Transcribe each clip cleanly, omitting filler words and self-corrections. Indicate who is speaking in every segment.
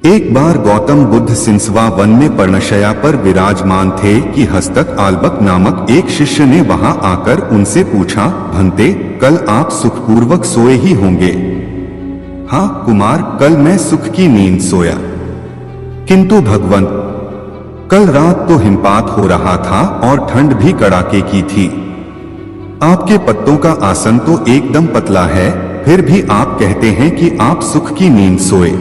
Speaker 1: एक बार गौतम बुद्ध सिंसवा वन में पर्णशया पर विराजमान थे कि हस्तक आल्बक नामक एक शिष्य ने वहां आकर उनसे पूछा, भंते, कल आप सुखपूर्वक सोए ही होंगे। हाँ कुमार, कल मैं सुख की नींद सोया। किंतु भगवन, कल रात तो हिमपात हो रहा था और ठंड भी कड़ाके की थी। आपके पत्तों का आसन तो एकदम पतला है, फिर भी आप कहते हैं कि आप सुख की नींद सोए।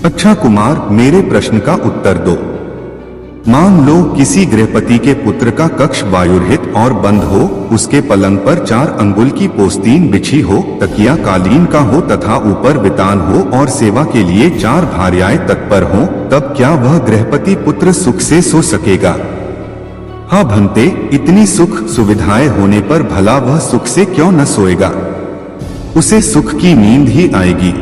Speaker 1: अच्छा कुमार, मेरे प्रश्न का उत्तर दो। मान लो किसी गृहपति के पुत्र का कक्ष वायुरहित और बंद हो, उसके पलंग पर 4 अंगुल की पोस्तीन बिछी हो, तकिया कालीन का हो तथा ऊपर वितान हो और सेवा के लिए 4 भार्याएं तत्पर हों, तब क्या वह गृहपति पुत्र सुख से सो सकेगा? हाँ भंते, इतनी सुख सुविधाएं होने पर भला वह सुख से क्यों न सोएगा? उसे सुख की नींद ही आएगी।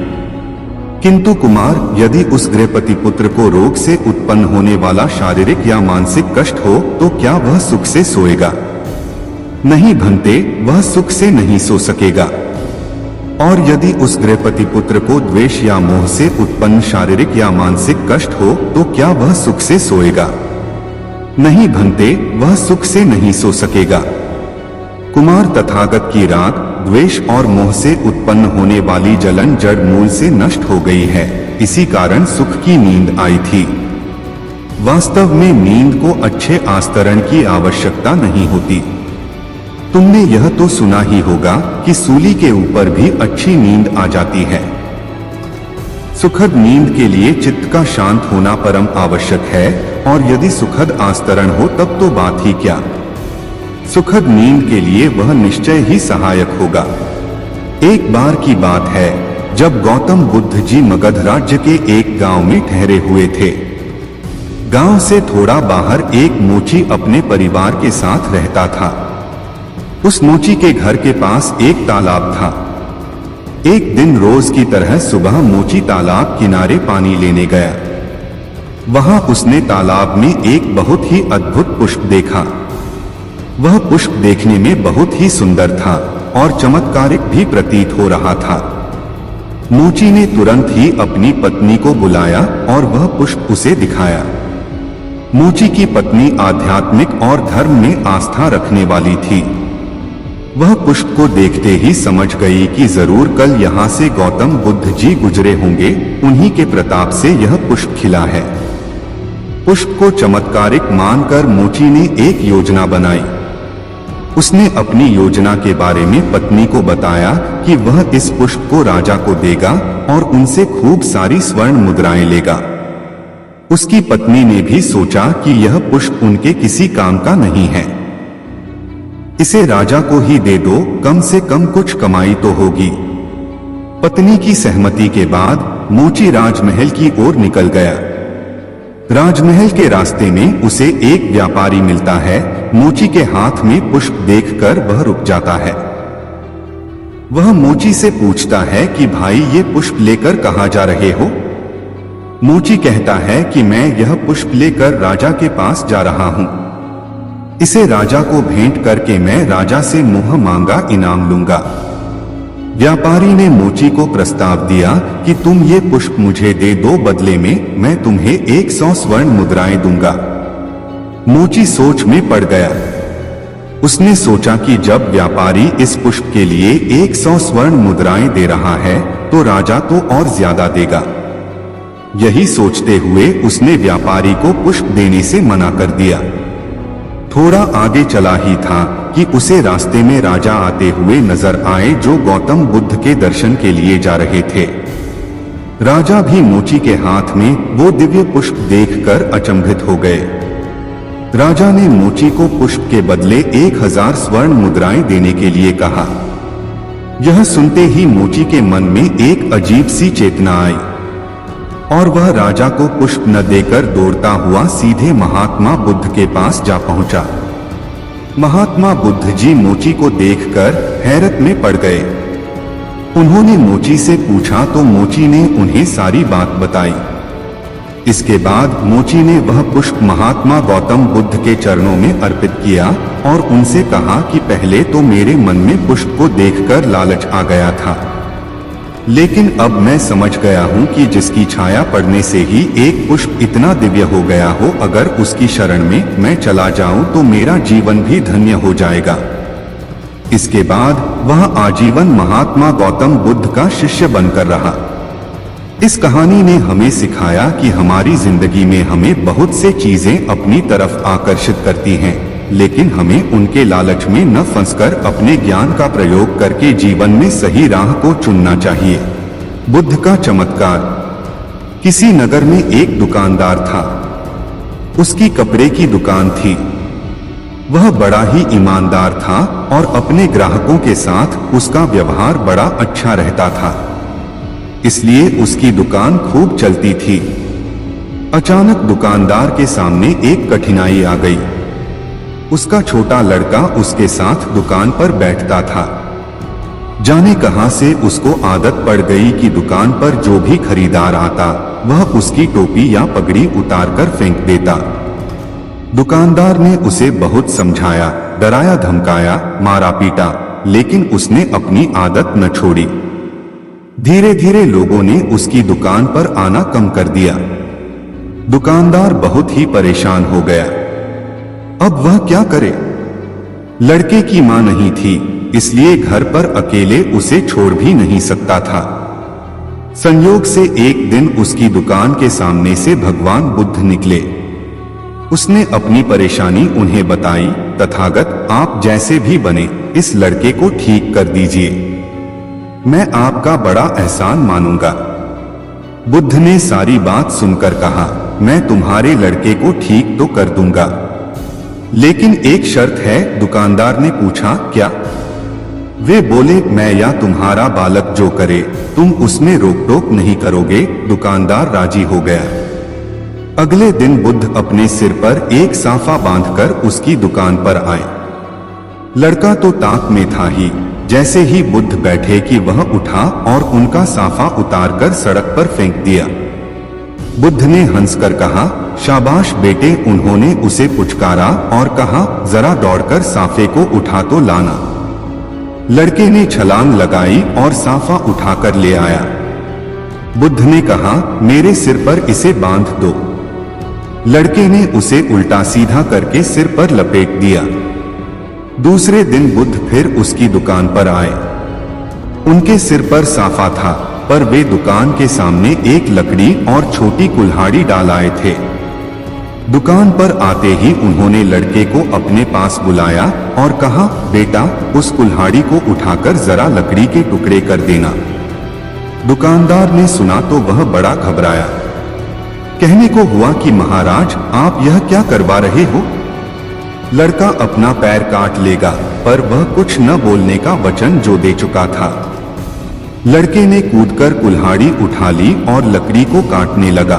Speaker 1: किंतु कुमार, यदि उस गृहपति पुत्र को रोग से उत्पन्न होने वाला शारीरिक या मानसिक कष्ट हो तो क्या वह सुख से सोएगा? नहीं भंते, वह सुख से नहीं सो सकेगा। और यदि उस गृहपति पुत्र को द्वेष या मोह से उत्पन्न शारीरिक या मानसिक कष्ट हो तो क्या वह सुख से सोएगा? नहीं भंते, वह सुख से नहीं सो सकेगा। कुमार, तथागत की राग, द्वेष और मोह से उत्पन्न होने वाली जलन जड़ मूल से नष्ट हो गई है, इसी कारण सुख की नींद आई थी। वास्तव में नींद को अच्छे आस्तरण की आवश्यकता नहीं होती। तुमने यह तो सुना ही होगा कि सूली के ऊपर भी अच्छी नींद आ जाती है। सुखद नींद के लिए चित्त का शांत होना परम आवश्यक है, और यदि सुखद आस्तरण हो तब तो बात ही क्या। सुखद नींद के लिए वह निश्चय ही सहायक होगा। एक बार की बात है, जब गौतम बुद्ध जी मगध राज्य के एक गांव में ठहरे हुए थे। गांव से थोड़ा बाहर एक मोची अपने परिवार के साथ रहता था। उस मोची के घर के पास एक तालाब था। एक दिन रोज की तरह सुबह मोची तालाब किनारे पानी लेने गया। वहां उसने तालाब में एक बहुत ही अद्भुत पुष्प देखा। वह पुष्प देखने में बहुत ही सुंदर था और चमत्कारिक भी प्रतीत हो रहा था। मोची ने तुरंत ही अपनी पत्नी को बुलाया और वह पुष्प उसे दिखाया। मोची की पत्नी आध्यात्मिक और धर्म में आस्था रखने वाली थी। वह पुष्प को देखते ही समझ गई कि जरूर कल यहाँ से गौतम बुद्ध जी गुजरे होंगे, उन्हीं के प्रताप से यह पुष्प खिला है। पुष्प को चमत्कारिक मानकर मोची ने एक योजना बनाई। उसने अपनी योजना के बारे में पत्नी को बताया कि वह इस पुष्प को राजा को देगा और उनसे खूब सारी स्वर्ण मुद्राएं लेगा। उसकी पत्नी ने भी सोचा कि यह पुष्प उनके किसी काम का नहीं है, इसे राजा को ही दे दो, कम से कम कुछ कमाई तो होगी। पत्नी की सहमति के बाद मोची राजमहल की ओर निकल गया। राजमहल के रास्ते में उसे एक व्यापारी मिलता है। मोची के हाथ में पुष्प देखकर वह रुक जाता है। वह मोची से पूछता है कि भाई, ये पुष्प लेकर कहां जा रहे हो? मोची कहता है कि मैं यह पुष्प लेकर राजा के पास जा रहा हूं। इसे राजा को भेंट करके मैं राजा से मुंह मांगा इनाम लूंगा। व्यापारी ने मोची को प्रस्ताव दिया कि तुम ये पुष्प मुझे दे दो, बदले में मैं तुम्हें 100 स्वर्ण मुद्राएं दूंगा। मोची सोच में पड़ गया। उसने सोचा कि जब व्यापारी इस पुष्प के लिए 100 स्वर्ण मुद्राएं दे रहा है तो राजा तो और ज्यादा देगा। यही सोचते हुए उसने व्यापारी को पुष्प देने से मना कर दिया। थोड़ा आगे चला ही था कि उसे रास्ते में राजा आते हुए नजर आए, जो गौतम बुद्ध के दर्शन के लिए जा रहे थे। राजा भी मोची के हाथ में वो दिव्य पुष्प देखकर अचंभित हो गए। राजा ने मोची को पुष्प के बदले 1000 स्वर्ण मुद्राएं देने के लिए कहा। यह सुनते ही मोची के मन में एक अजीब सी चेतना आई और वह राजा को पुष्प न देकर दौड़ता हुआ सीधे महात्मा बुद्ध के पास जा पहुंचा। महात्मा बुद्ध जी मोची को देखकर हैरत में पड़ गए। उन्होंने मोची से पूछा तो मोची ने उन्हें सारी बात बताई। इसके बाद मोची ने वह पुष्प महात्मा गौतम बुद्ध के चरणों में अर्पित किया और उनसे कहा कि पहले तो मेरे मन में पुष्प को देखकर लालच आ गया था, लेकिन अब मैं समझ गया हूँ कि जिसकी छाया पड़ने से ही एक पुष्प इतना दिव्य हो गया हो, अगर उसकी शरण में मैं चला जाऊं तो मेरा जीवन भी धन्य हो जाएगा। इसके बाद वह आजीवन महात्मा गौतम बुद्ध का शिष्य बनकर रहा। इस कहानी ने हमें सिखाया कि हमारी जिंदगी में हमें बहुत से चीजें अपनी तरफ आकर्षित करती हैं, लेकिन हमें उनके लालच में न फंसकर अपने ज्ञान का प्रयोग करके जीवन में सही राह को चुनना चाहिए। बुद्ध का चमत्कार। किसी नगर में एक दुकानदार था। उसकी कपड़े की दुकान थी। वह बड़ा ही ईमानदार था और अपने ग्राहकों के साथ उसका व्यवहार बड़ा अच्छा रहता था, इसलिए उसकी दुकान खूब चलती थी। अचानक दुकानदार के सामने एक कठिनाई आ गई। उसका छोटा लड़का उसके साथ दुकान पर बैठता था। जाने कहां से उसको आदत पड़ गई कि दुकान पर जो भी खरीदार आता वह उसकी टोपी या पगड़ी उतारकर फेंक देता। दुकानदार ने उसे बहुत समझाया, डराया, धमकाया, मारा पीटा, लेकिन उसने अपनी आदत न छोड़ी। धीरे धीरे लोगों ने उसकी दुकान पर आना कम कर दिया। दुकानदार बहुत ही परेशान हो गया। अब वह क्या करे? लड़के की मां नहीं थी, इसलिए घर पर अकेले उसे छोड़ भी नहीं सकता था। संयोग से एक दिन उसकी दुकान के सामने से भगवान बुद्ध निकले। उसने अपनी परेशानी उन्हें बताई। तथागत, आप जैसे भी बने इस लड़के को ठीक कर दीजिए, मैं आपका बड़ा एहसान मानूंगा। बुद्ध ने सारी बात सुनकर कहा, मैं तुम्हारे लड़के को ठीक तो कर दूंगा, लेकिन एक शर्त है। दुकानदार ने पूछा, क्या? वे बोले, मैं या तुम्हारा बालक जो करे तुम उसमें रोक टोक नहीं करोगे। दुकानदार राजी हो गया। अगले दिन बुद्ध अपने सिर पर एक साफा बांधकर उसकी दुकान पर आए। लड़का तो ताक में था ही। जैसे ही बुद्ध बैठे कि वह उठा और उनका साफा उतारकर सड़क पर फेंक दिया। बुद्ध ने हंसकर कहा, शाबाश बेटे। उन्होंने उसे पुचकारा और कहा, जरा दौड़कर साफे को उठा तो लाना। लड़के ने छलांग लगाई और साफा उठाकर ले आया। बुद्ध ने कहा, मेरे सिर पर इसे बांध दो। लड़के ने उसे उल्टा सीधा करके सिर पर लपेट दिया। दूसरे दिन बुद्ध फिर उसकी दुकान पर आए। उनके सिर पर साफा था, पर वे दुकान के सामने एक लकड़ी और छोटी कुल्हाड़ी डाल आए थे। दुकान पर आते ही उन्होंने लड़के को अपने पास बुलाया और कहा, बेटा, उस कुल्हाड़ी को उठाकर जरा लकड़ी के टुकड़े कर देना। दुकानदार ने सुना तो वह बड़ा घबराया। कहने को हुआ कि महाराज, आप यह क्या करवा रहे हो? लड़का अपना पैर काट लेगा, पर वह कुछ न बोलने का वचन जो दे चुका था। लड़के ने कूदकर कुल्हाड़ी उठा ली और लकड़ी को काटने लगा।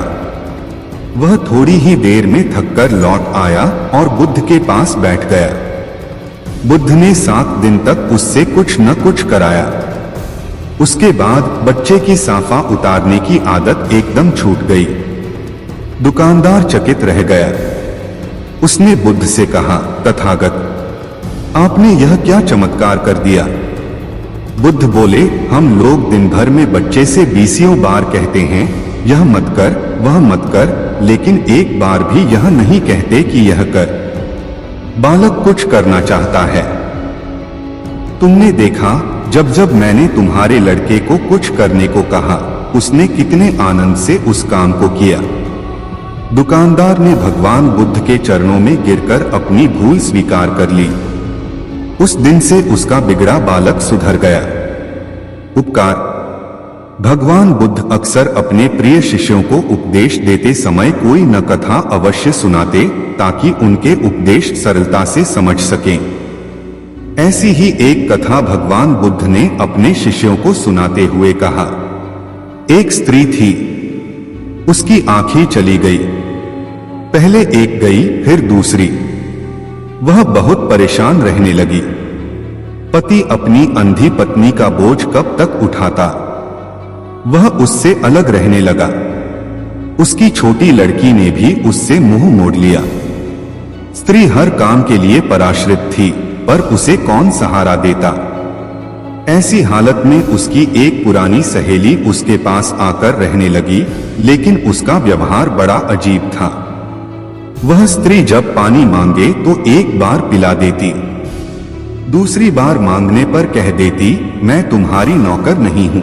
Speaker 1: वह थोड़ी ही देर में थककर लौट आया और बुद्ध के पास बैठ गया। बुद्ध ने 7 दिन तक उससे कुछ न कुछ कराया। उसके बाद बच्चे की साफा उतारने की आदत एकदम छूट गई। दुकानदार चकित रह गया। उसने बुद्ध से कहा, तथागत, आपने यह क्या चमत्कार कर दिया? बुद्ध बोले, हम लोग दिन भर में बच्चे से 20 बार कहते हैं, यह मत कर, वह मत कर, लेकिन एक बार भी यह नहीं कहते कि यह कर। बालक कुछ करना चाहता है। तुमने देखा, जब जब मैंने तुम्हारे लड़के को कुछ करने को कहा, उसने कितने आनंद से उस काम को किया। दुकानदार ने भगवान बुद्ध के चरणों में गिरकर अपनी भूल स्वीकार कर ली। उस दिन से उसका बिगड़ा बालक सुधर गया। उपकार। भगवान बुद्ध अक्सर अपने प्रिय शिष्यों को उपदेश देते समय कोई न कथा अवश्य सुनाते, ताकि उनके उपदेश सरलता से समझ सकें। ऐसी ही एक कथा भगवान बुद्ध ने अपने शिष्यों को सुनाते हुए कहा। एक स्त्री थी, उसकी आंखें चली गई। पहले एक गई, फिर दूसरी। वह बहुत परेशान रहने लगी। पति अपनी अंधी पत्नी का बोझ कब तक उठाता? वह उससे अलग रहने लगा। उसकी छोटी लड़की ने भी उससे मुंह मोड़ लिया। स्त्री हर काम के लिए पराश्रित थी, पर उसे कौन सहारा देता? ऐसी हालत में उसकी एक पुरानी सहेली उसके पास आकर रहने लगी, लेकिन उसका व्यवहार बड़ा अजीब था। वह स्त्री जब पानी मांगे तो एक बार पिला देती, दूसरी बार मांगने पर कह देती, मैं तुम्हारी नौकर नहीं हूं,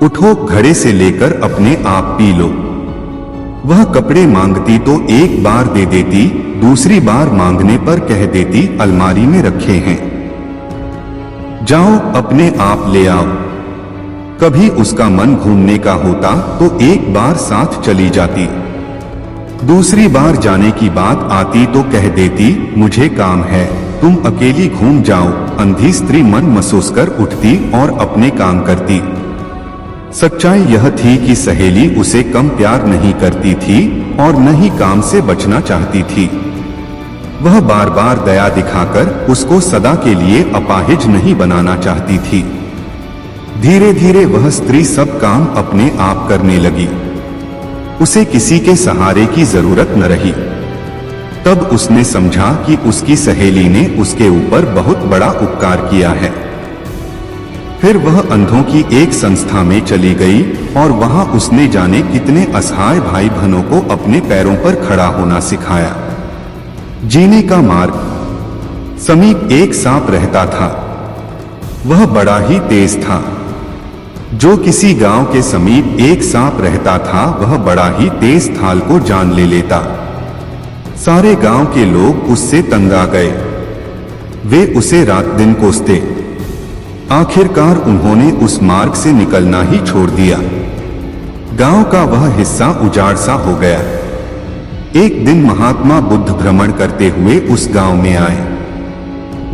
Speaker 1: उठो घड़े से लेकर अपने आप पी लो। वह कपड़े मांगती तो एक बार दे देती, दूसरी बार मांगने पर कह देती, अलमारी में रखे हैं, जाओ अपने आप ले आओ। कभी उसका मन घूमने का होता तो एक बार साथ चली जाती, दूसरी बार जाने की बात आती तो कह देती, मुझे काम है, तुम अकेली घूम जाओ। अंधी स्त्री मन महसूस कर उठती और अपने काम करती। सच्चाई यह थी कि सहेली उसे कम प्यार नहीं करती थी और न ही काम से बचना चाहती थी। वह बार बार दया दिखाकर उसको सदा के लिए अपाहिज नहीं बनाना चाहती थी। धीरे धीरे वह स्त्री सब काम अपने आप करने लगी, उसे किसी के सहारे की जरूरत न रही। तब उसने समझा कि उसकी सहेली ने उसके ऊपर बहुत बड़ा उपकार किया है। फिर वह अंधों की एक संस्था में चली गई और वहां उसने जाने कितने असहाय भाई बहनों को अपने पैरों पर खड़ा होना सिखाया। जीने का मार्ग। समीप एक सांप रहता था, वह बड़ा ही तेज था। जो किसी गांव के समीप एक सांप रहता था वह बड़ा ही तेज थाल को जान ले लेता। सारे गांव के लोग उससे तंग आ गए, वे उसे रात दिन कोसते। आखिरकार उन्होंने उस मार्ग से निकलना ही छोड़ दिया। गांव का वह हिस्सा उजाड़ सा हो गया। एक दिन महात्मा बुद्ध भ्रमण करते हुए उस गांव में आए।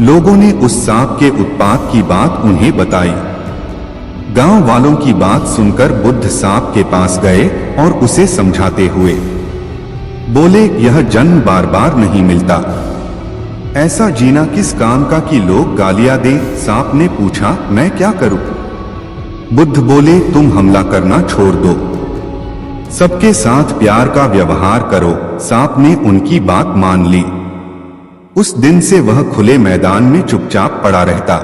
Speaker 1: लोगों ने उस सांप के उत्पात की बात उन्हें बताई। गांव वालों की बात सुनकर बुद्ध सांप के पास गए और उसे समझाते हुए बोले, यह जन्म बार बार नहीं मिलता, ऐसा जीना किस काम का कि लोग गालियां दें। सांप ने पूछा, मैं क्या करूं? बुद्ध बोले, तुम हमला करना छोड़ दो, सबके साथ प्यार का व्यवहार करो। सांप ने उनकी बात मान ली। उस दिन से वह खुले मैदान में चुपचाप पड़ा रहता।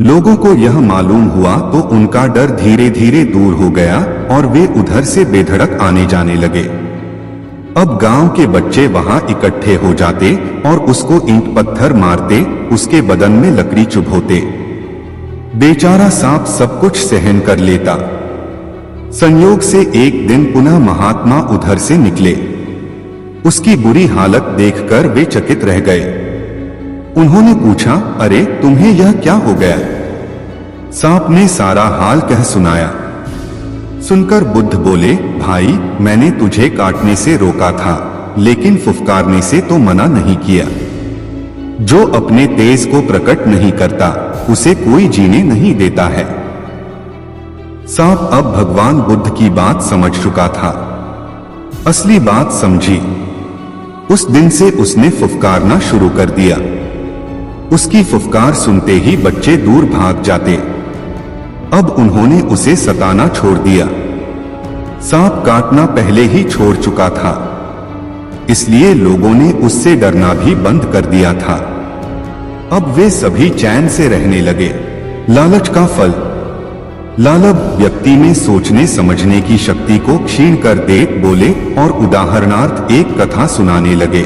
Speaker 1: लोगों को यह मालूम हुआ तो उनका डर धीरे धीरे दूर हो गया और वे उधर से बेधड़क आने जाने लगे। अब गांव के बच्चे वहां इकट्ठे हो जाते और उसको ईंट पत्थर मारते, उसके बदन में लकड़ी चुभोते। बेचारा सांप सब कुछ सहन कर लेता। संयोग से एक दिन पुनः महात्मा उधर से निकले। उसकी बुरी हालत देखकर वे चकित रह गए। उन्होंने पूछा, अरे तुम्हें यह क्या हो गया? सांप ने सारा हाल कह सुनाया। सुनकर बुद्ध बोले, भाई मैंने तुझे काटने से रोका था, लेकिन फुफकारने से तो मना नहीं किया। जो अपने तेज को प्रकट नहीं करता उसे कोई जीने नहीं देता है। सांप अब भगवान बुद्ध की बात समझ चुका था, असली बात समझी। उस दिन से उसने फुफकारना शुरू कर दिया। उसकी फुफकार सुनते ही बच्चे दूर भाग जाते। अब उन्होंने उसे सताना छोड़ दिया। सांप काटना पहले ही छोड़ चुका था, इसलिए लोगों ने उससे डरना भी बंद कर दिया था। अब वे सभी चैन से रहने लगे। लालच का फल। लालब व्यक्ति में सोचने समझने की शक्ति को क्षीण कर देख बोले और उदाहरणार्थ एक कथा सुनाने लगे।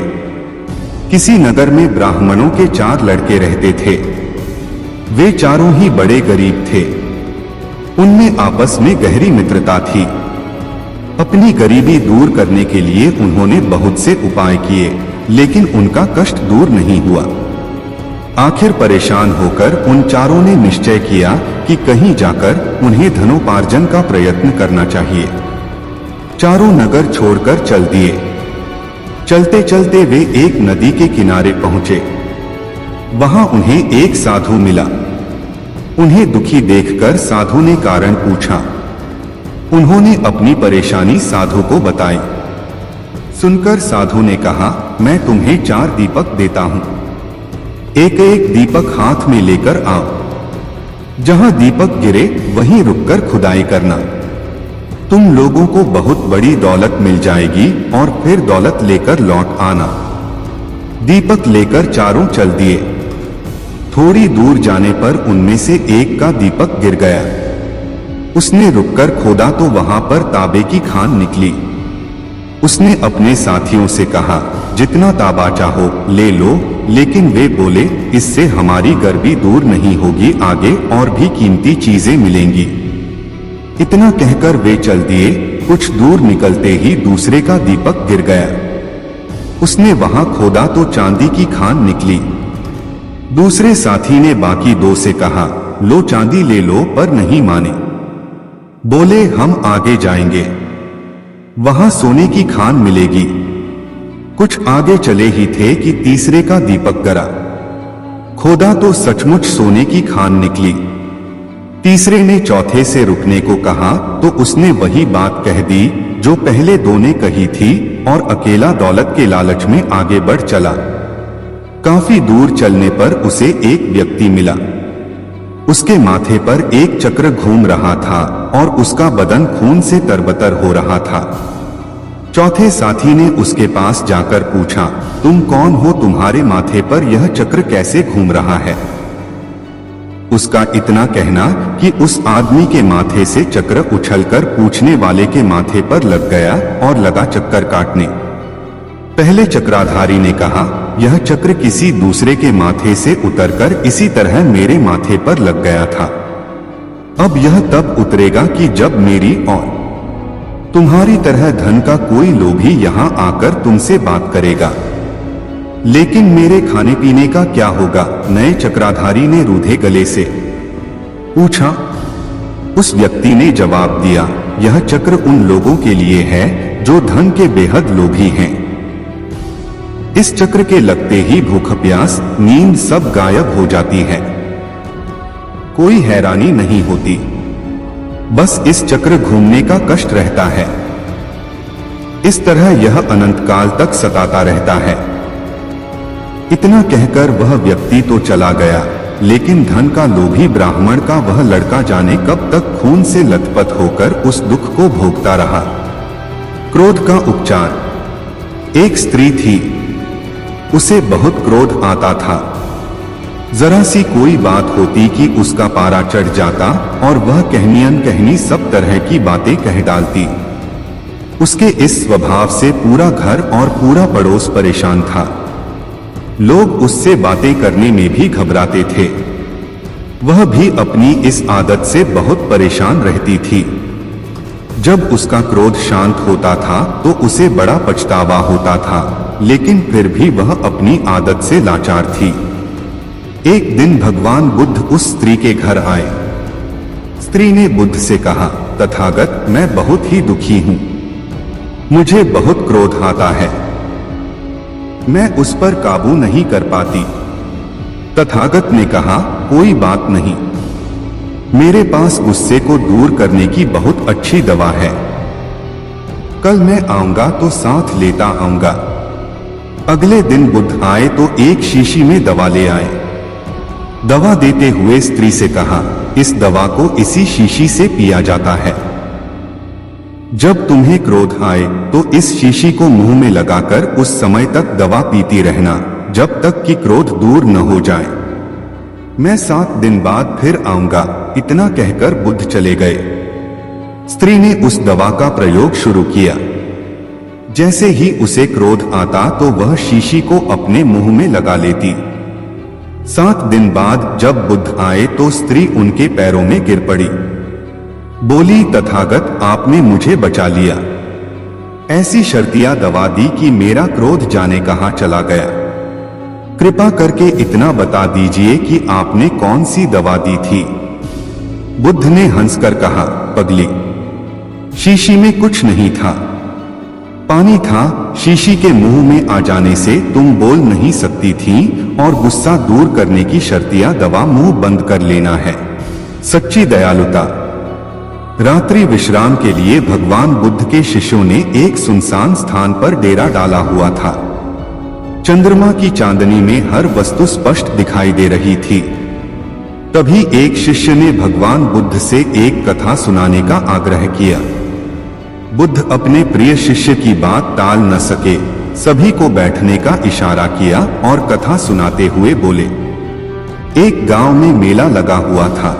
Speaker 1: किसी नगर में ब्राह्मणों के 4 लड़के रहते थे। वे चारों ही बड़े गरीब थे। उनमें आपस में गहरी मित्रता थी। अपनी गरीबी दूर करने के लिए उन्होंने बहुत से उपाय किए, लेकिन उनका कष्ट दूर नहीं हुआ। आखिर परेशान होकर उन चारों ने निश्चय किया कि कहीं जाकर उन्हें धनोपार्जन का प्रयत्न करना चाहिए। चारों नगर छोड़कर चल दिए। चलते चलते वे एक नदी के किनारे पहुंचे। वहां उन्हें एक साधु मिला। उन्हें दुखी देखकर साधु ने कारण पूछा। उन्होंने अपनी परेशानी साधु को बताई। सुनकर साधु ने कहा, मैं तुम्हें 4 दीपक देता हूं। एक एक दीपक हाथ में लेकर आओ। जहां दीपक गिरे वहीं रुककर खुदाई करना। तुम लोगों को बहुत बड़ी दौलत मिल जाएगी और फिर दौलत लेकर लौट आना। दीपक लेकर चारों चल दिए। थोड़ी दूर जाने पर उनमें से एक का दीपक गिर गया। उसने रुककर खोदा तो वहां पर तांबे की खान निकली। उसने अपने साथियों से कहा, जितना तांबा चाहो ले लो, लेकिन वे बोले, इससे हमारी गर्मी दूर नहीं होगी, आगे और भी कीमती चीजें मिलेंगी। इतना कहकर वे चल दिए। कुछ दूर निकलते ही दूसरे का दीपक गिर गया। उसने वहां खोदा तो चांदी की खान निकली। दूसरे साथी ने बाकी दो से कहा, लो चांदी ले लो, पर नहीं माने। बोले, हम आगे जाएंगे, वहां सोने की खान मिलेगी। कुछ आगे चले ही थे कि तीसरे का दीपक गिरा। खोदा तो सचमुच सोने की खान निकली। तीसरे ने चौथे से रुकने को कहा तो उसने वही बात कह दी जो पहले दो ने कही थी, और अकेला दौलत के लालच में आगे बढ़ चला। काफी दूर चलने पर उसे एक व्यक्ति मिला। उसके माथे पर एक चक्र घूम रहा था और उसका बदन खून से तरबतर हो रहा था। चौथे साथी ने उसके पास जाकर पूछा, तुम कौन हो, तुम्हारे माथे पर यह चक्र कैसे घूम रहा है? उसका इतना कहना कि उस आदमी के माथे से चक्र उछलकर पूछने वाले के माथे पर लग गया और लगा चक्कर काटने। पहले चक्राधारी ने कहा, यह चक्र किसी दूसरे के माथे से उतरकर इसी तरह मेरे माथे पर लग गया था। अब यह तब उतरेगा कि जब मेरी और तुम्हारी तरह धन का कोई लोभी यहां आकर तुमसे बात करेगा। लेकिन मेरे खाने पीने का क्या होगा? नए चक्राधारी ने रूधे गले से पूछा। उस व्यक्ति ने जवाब दिया, यह चक्र उन लोगों के लिए है जो धन के बेहद लोभी हैं। इस चक्र के लगते ही भूख प्यास नींद सब गायब हो जाती है। कोई हैरानी नहीं होती, बस इस चक्र घूमने का कष्ट रहता है। इस तरह यह अनंत काल तक सताता रहता है। इतना कहकर वह व्यक्ति तो चला गया, लेकिन धन का लोभी ब्राह्मण का वह लड़का जाने कब तक खून से लथपथ होकर उस दुख को भोगता रहा। क्रोध का उपचार। एक स्त्री थी, उसे बहुत क्रोध आता था। जरा सी कोई बात होती कि उसका पारा चढ़ जाता और वह कहनी अनकहनी सब तरह की बातें कह डालती। उसके इस स्वभाव से पूरा घर और पूरा पड़ोस परेशान था। लोग उससे बातें करने में भी घबराते थे। वह भी अपनी इस आदत से बहुत परेशान रहती थी। जब उसका क्रोध शांत होता था तो उसे बड़ा पछतावा होता था, लेकिन फिर भी वह अपनी आदत से लाचार थी। एक दिन भगवान बुद्ध उस स्त्री के घर आए। स्त्री ने बुद्ध से कहा, तथागत, मैं बहुत ही दुखी हूं। मुझे बहुत क्रोध आता है, मैं उस पर काबू नहीं कर पाती। तथागत ने कहा, कोई बात नहीं, मेरे पास गुस्से को दूर करने की बहुत अच्छी दवा है। कल मैं आऊंगा तो साथ लेता आऊंगा। अगले दिन बुद्ध आए तो एक शीशी में दवा ले आए। दवा देते हुए स्त्री से कहा, इस दवा को इसी शीशी से पिया जाता है। जब तुम्हें क्रोध आए तो इस शीशी को मुंह में लगाकर उस समय तक दवा पीती रहना जब तक कि क्रोध दूर न हो जाए। मैं 7 दिन बाद फिर आऊंगा। इतना कहकर बुद्ध चले गए। स्त्री ने उस दवा का प्रयोग शुरू किया। जैसे ही उसे क्रोध आता तो वह शीशी को अपने मुंह में लगा लेती। 7 दिन बाद जब बुद्ध आए तो स्त्री उनके पैरों में गिर पड़ी। बोली, तथागत, आपने मुझे बचा लिया। ऐसी शर्तिया दवा दी कि मेरा क्रोध जाने कहां चला गया। कृपा करके इतना बता दीजिए कि आपने कौन सी दवा दी थी। बुद्ध ने हंसकर कहा, पगली, शीशी में कुछ नहीं था, पानी था। शीशी के मुंह में आ जाने से तुम बोल नहीं सकती थी और गुस्सा दूर करने की शर्तिया दवा मुंह बंद कर लेना है। सच्ची दयालुता। रात्रि विश्राम के लिए भगवान बुद्ध के शिष्यों ने एक सुनसान स्थान पर डेरा डाला हुआ था। चंद्रमा की चांदनी में हर वस्तु स्पष्ट दिखाई दे रही थी। तभी एक शिष्य ने भगवान बुद्ध से एक कथा सुनाने का आग्रह किया। बुद्ध अपने प्रिय शिष्य की बात टाल न सके, सभी को बैठने का इशारा किया और कथा सुनाते हुए बोले, एक गांव में मेला लगा हुआ था।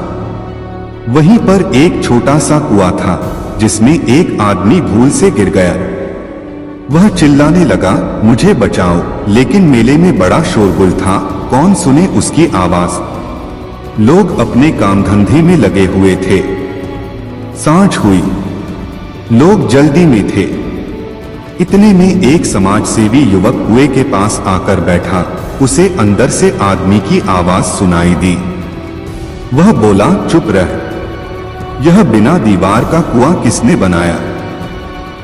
Speaker 1: वहीं पर एक छोटा सा कुआं था जिसमें एक आदमी भूल से गिर गया। वह चिल्लाने लगा, मुझे बचाओ, लेकिन मेले में बड़ा शोरगुल था, कौन सुने उसकी आवाज। लोग अपने काम धंधे में लगे हुए थे। सांझ हुई, लोग जल्दी में थे। इतने में एक समाजसेवी युवक कुएं के पास आकर बैठा। उसे अंदर से आदमी की आवाज सुनाई दी। वह बोला, चुप रह, यह बिना दीवार का कुआं किसने बनाया?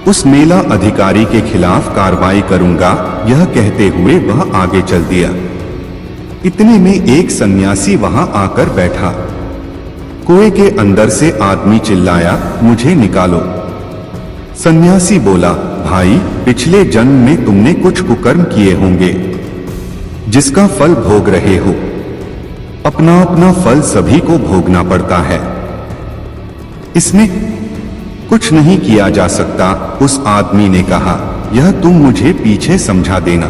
Speaker 1: उस मेला अधिकारी के खिलाफ कार्रवाई करूंगा, यह कहते हुए वह आगे चल दिया। इतने में एक सन्यासी वहां आकर बैठा। कुएं के अंदर से आदमी चिल्लाया, मुझे निकालो। सन्यासी बोला, भाई, पिछले जन्म में तुमने कुछ कुकर्म किए होंगे जिसका फल भोग रहे हो। अपना अपना फल सभी को भोगना पड़ता है, इसमें कुछ नहीं किया जा सकता। उस आदमी ने कहा, यह तुम मुझे पीछे समझा देना,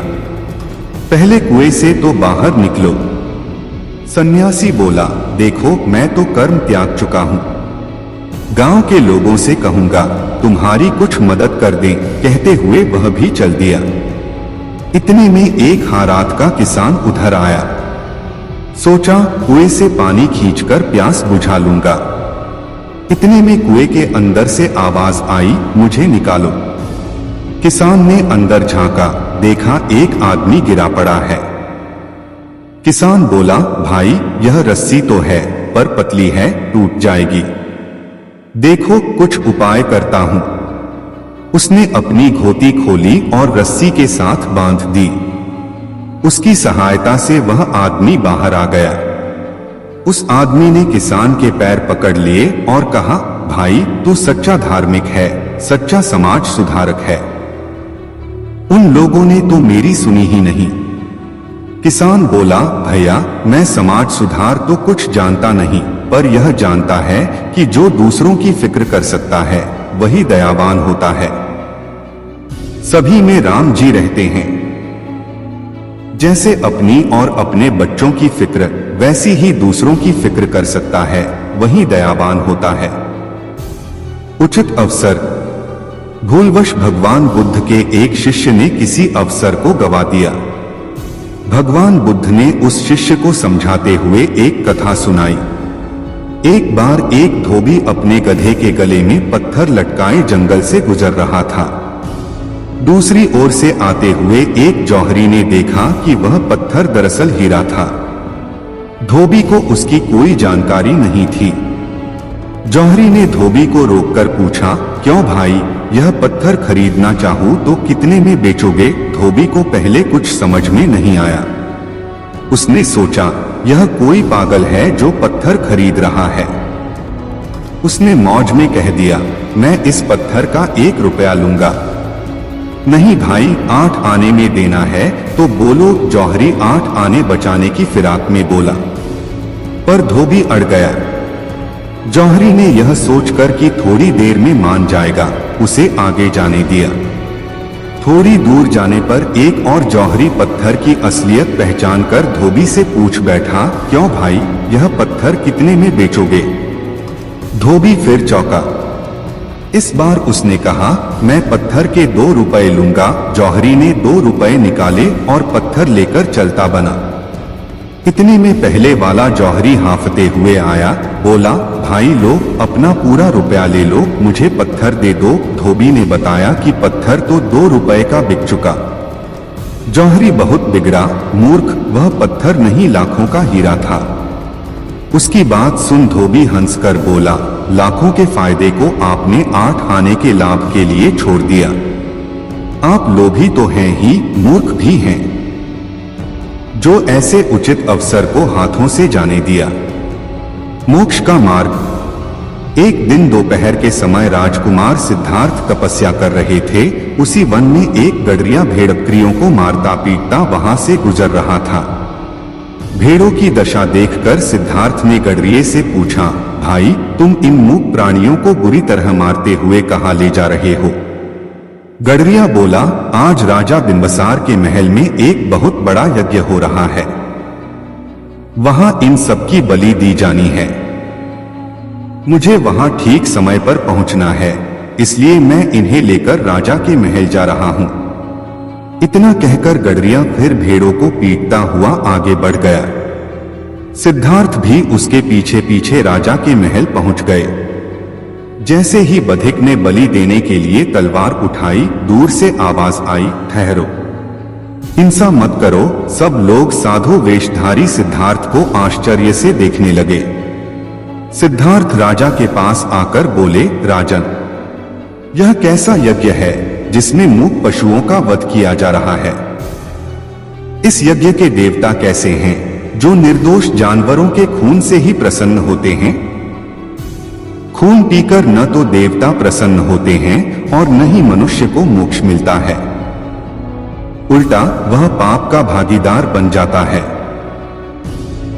Speaker 1: पहले कुएं से तो बाहर निकलो। सन्यासी बोला, देखो, मैं तो कर्म त्याग चुका हूं। गांव के लोगों से कहूंगा तुम्हारी कुछ मदद कर दें, कहते हुए वह भी चल दिया। इतने में एक हारात का किसान उधर आया। सोचा, कुएं से पानी खींचकर प्यास बुझा लूंगा। इतने में कुएं के अंदर से आवाज आई, मुझे निकालो। किसान ने अंदर झांका, देखा एक आदमी गिरा पड़ा है। किसान बोला, भाई, यह रस्सी तो है पर पतली है, टूट जाएगी। देखो, कुछ उपाय करता हूं। उसने अपनी घोती खोली और रस्सी के साथ बांध दी। उसकी सहायता से वह आदमी बाहर आ गया। उस आदमी ने किसान के पैर पकड़ लिए और कहा, भाई, तू सच्चा धार्मिक है, सच्चा समाज सुधारक है। उन लोगों ने तो मेरी सुनी ही नहीं। किसान बोला, भैया, मैं समाज सुधार तो कुछ जानता नहीं, पर यह जानता है कि जो दूसरों की फिक्र कर सकता है वही दयावान होता है। सभी में राम जी रहते हैं। जैसे अपनी और अपने बच्चों की फिक्र, वैसी ही दूसरों की फिक्र कर सकता है, वही दयावान होता है। उचित अवसर। भूलवश भगवान बुद्ध के एक शिष्य ने किसी अवसर को गवा दिया। भगवान बुद्ध ने उस शिष्य को समझाते हुए एक कथा सुनाई। एक बार एक धोबी अपने गधे के गले में पत्थर लटकाए जंगल से गुजर रहा था। दूसरी ओर से आते हुए एक जौहरी ने देखा कि वह पत्थर दरअसल हीरा था। धोबी को उसकी कोई जानकारी नहीं थी। जौहरी ने धोबी को रोककर पूछा, क्यों भाई, यह पत्थर खरीदना चाहूं तो कितने में बेचोगे? धोबी को पहले कुछ समझ में नहीं आया। उसने सोचा, यह कोई पागल है जो पत्थर खरीद रहा है। उसने मौज में कह दिया, मैं इस पत्थर का 1 रुपया लूंगा। नहीं भाई, 8 आने में देना है तो बोलो। जौहरी 8 आने बचाने की फिराक में बोला, पर धोबी अड़ गया। जौहरी ने यह सोचकर कि थोड़ी देर में मान जाएगा, उसे आगे जाने दिया। थोड़ी दूर जाने पर एक और जौहरी पत्थर की असलियत पहचान कर धोबी से पूछ बैठा, क्यों भाई, यह पत्थर कितने में बेचोगे? धोबी फिर चौंका। इस बार उसने कहा, मैं पत्थर के 2 रुपए लूंगा। जौहरी ने 2 रुपए निकाले और पत्थर लेकर चलता बना। इतने में पहले वाला जौहरी हांफते हुए आया, बोला, भाई लो, अपना पूरा रुपया ले लो, मुझे पत्थर दे दो। धोबी ने बताया कि पत्थर तो 2 रुपए का बिक चुका। जौहरी बहुत बिगड़ा, मूर्ख, वह पत्थर नहीं लाखों का हीरा था। उसकी बात सुन धोबी हंसकर बोला, लाखों के फायदे को आपने 8 आने के लाभ के लिए छोड़ दिया। आप लोभी तो हैं ही, मूर्ख भी हैं, जो ऐसे उचित अवसर को हाथों से जाने दिया। मोक्ष का मार्ग। एक दिन दोपहर के समय राजकुमार सिद्धार्थ तपस्या कर रहे थे। उसी वन में एक गडरिया भेड़ बकरियों को मारता पीटता वहां से गुजर रहा था। भेड़ों की दशा देखकर सिद्धार्थ ने गडरिये से पूछा, भाई, तुम इन मूक प्राणियों को बुरी तरह मारते हुए कहां ले जा रहे हो? गडरिया बोला, आज राजा बिंबसार के महल में एक बहुत बड़ा यज्ञ हो रहा है। वहां इन सबकी बलि दी जानी है। मुझे वहां ठीक समय पर पहुंचना है, इसलिए मैं इन्हें लेकर राजा के महल जा रहा हूं। इतना कहकर गडरिया फिर भेड़ों को पीटता हुआ आगे बढ़ गया। सिद्धार्थ भी उसके पीछे पीछे राजा के महल पहुंच गए। जैसे ही बधिक ने बलि देने के लिए तलवार उठाई, दूर से आवाज आई, ठहरो, हिंसा मत करो। सब लोग साधु वेशधारी सिद्धार्थ को आश्चर्य से देखने लगे। सिद्धार्थ राजा के पास आकर बोले, राजन, यह कैसा यज्ञ है जिसमें मूक पशुओं का वध किया जा रहा है? इस यज्ञ के देवता कैसे हैं जो निर्दोष जानवरों के खून से ही प्रसन्न होते हैं? खून पीकर न तो देवता प्रसन्न होते हैं और न ही मनुष्य को मोक्ष मिलता है, उल्टा वह पाप का भागीदार बन जाता है।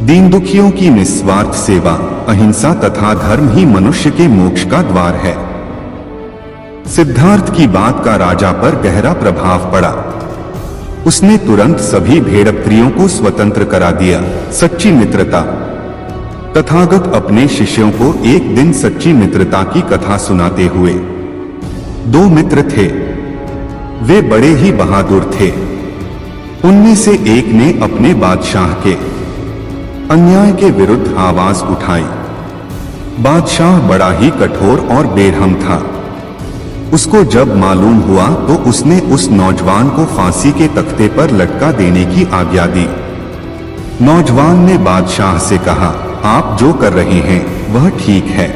Speaker 1: दीन दुखियों की निस्वार्थ सेवा, अहिंसा तथा धर्म ही मनुष्य के मोक्ष का द्वार है। सिद्धार्थ की बात का राजा पर गहरा प्रभाव पड़ा। उसने तुरंत सभी भेड़प्रियों को स्वतंत्र करा दिया। सच्ची मित्रता। तथागत अपने शिष्यों को एक दिन सच्ची मित्रता की कथा सुनाते हुए, दो मित्र थे, वे बड़े ही बहादुर थे। उनमें से एक ने अपने बादशाह के अन्याय के विरुद्ध आवाज उठाई। बादशाह बड़ा ही कठोर और बेरहम था। उसको जब मालूम हुआ तो उसने उस नौजवान को फांसी के तख्ते पर लटका देने की आज्ञा दी। नौजवान ने बादशाह से कहा, आप जो कर रहे हैं वह ठीक है।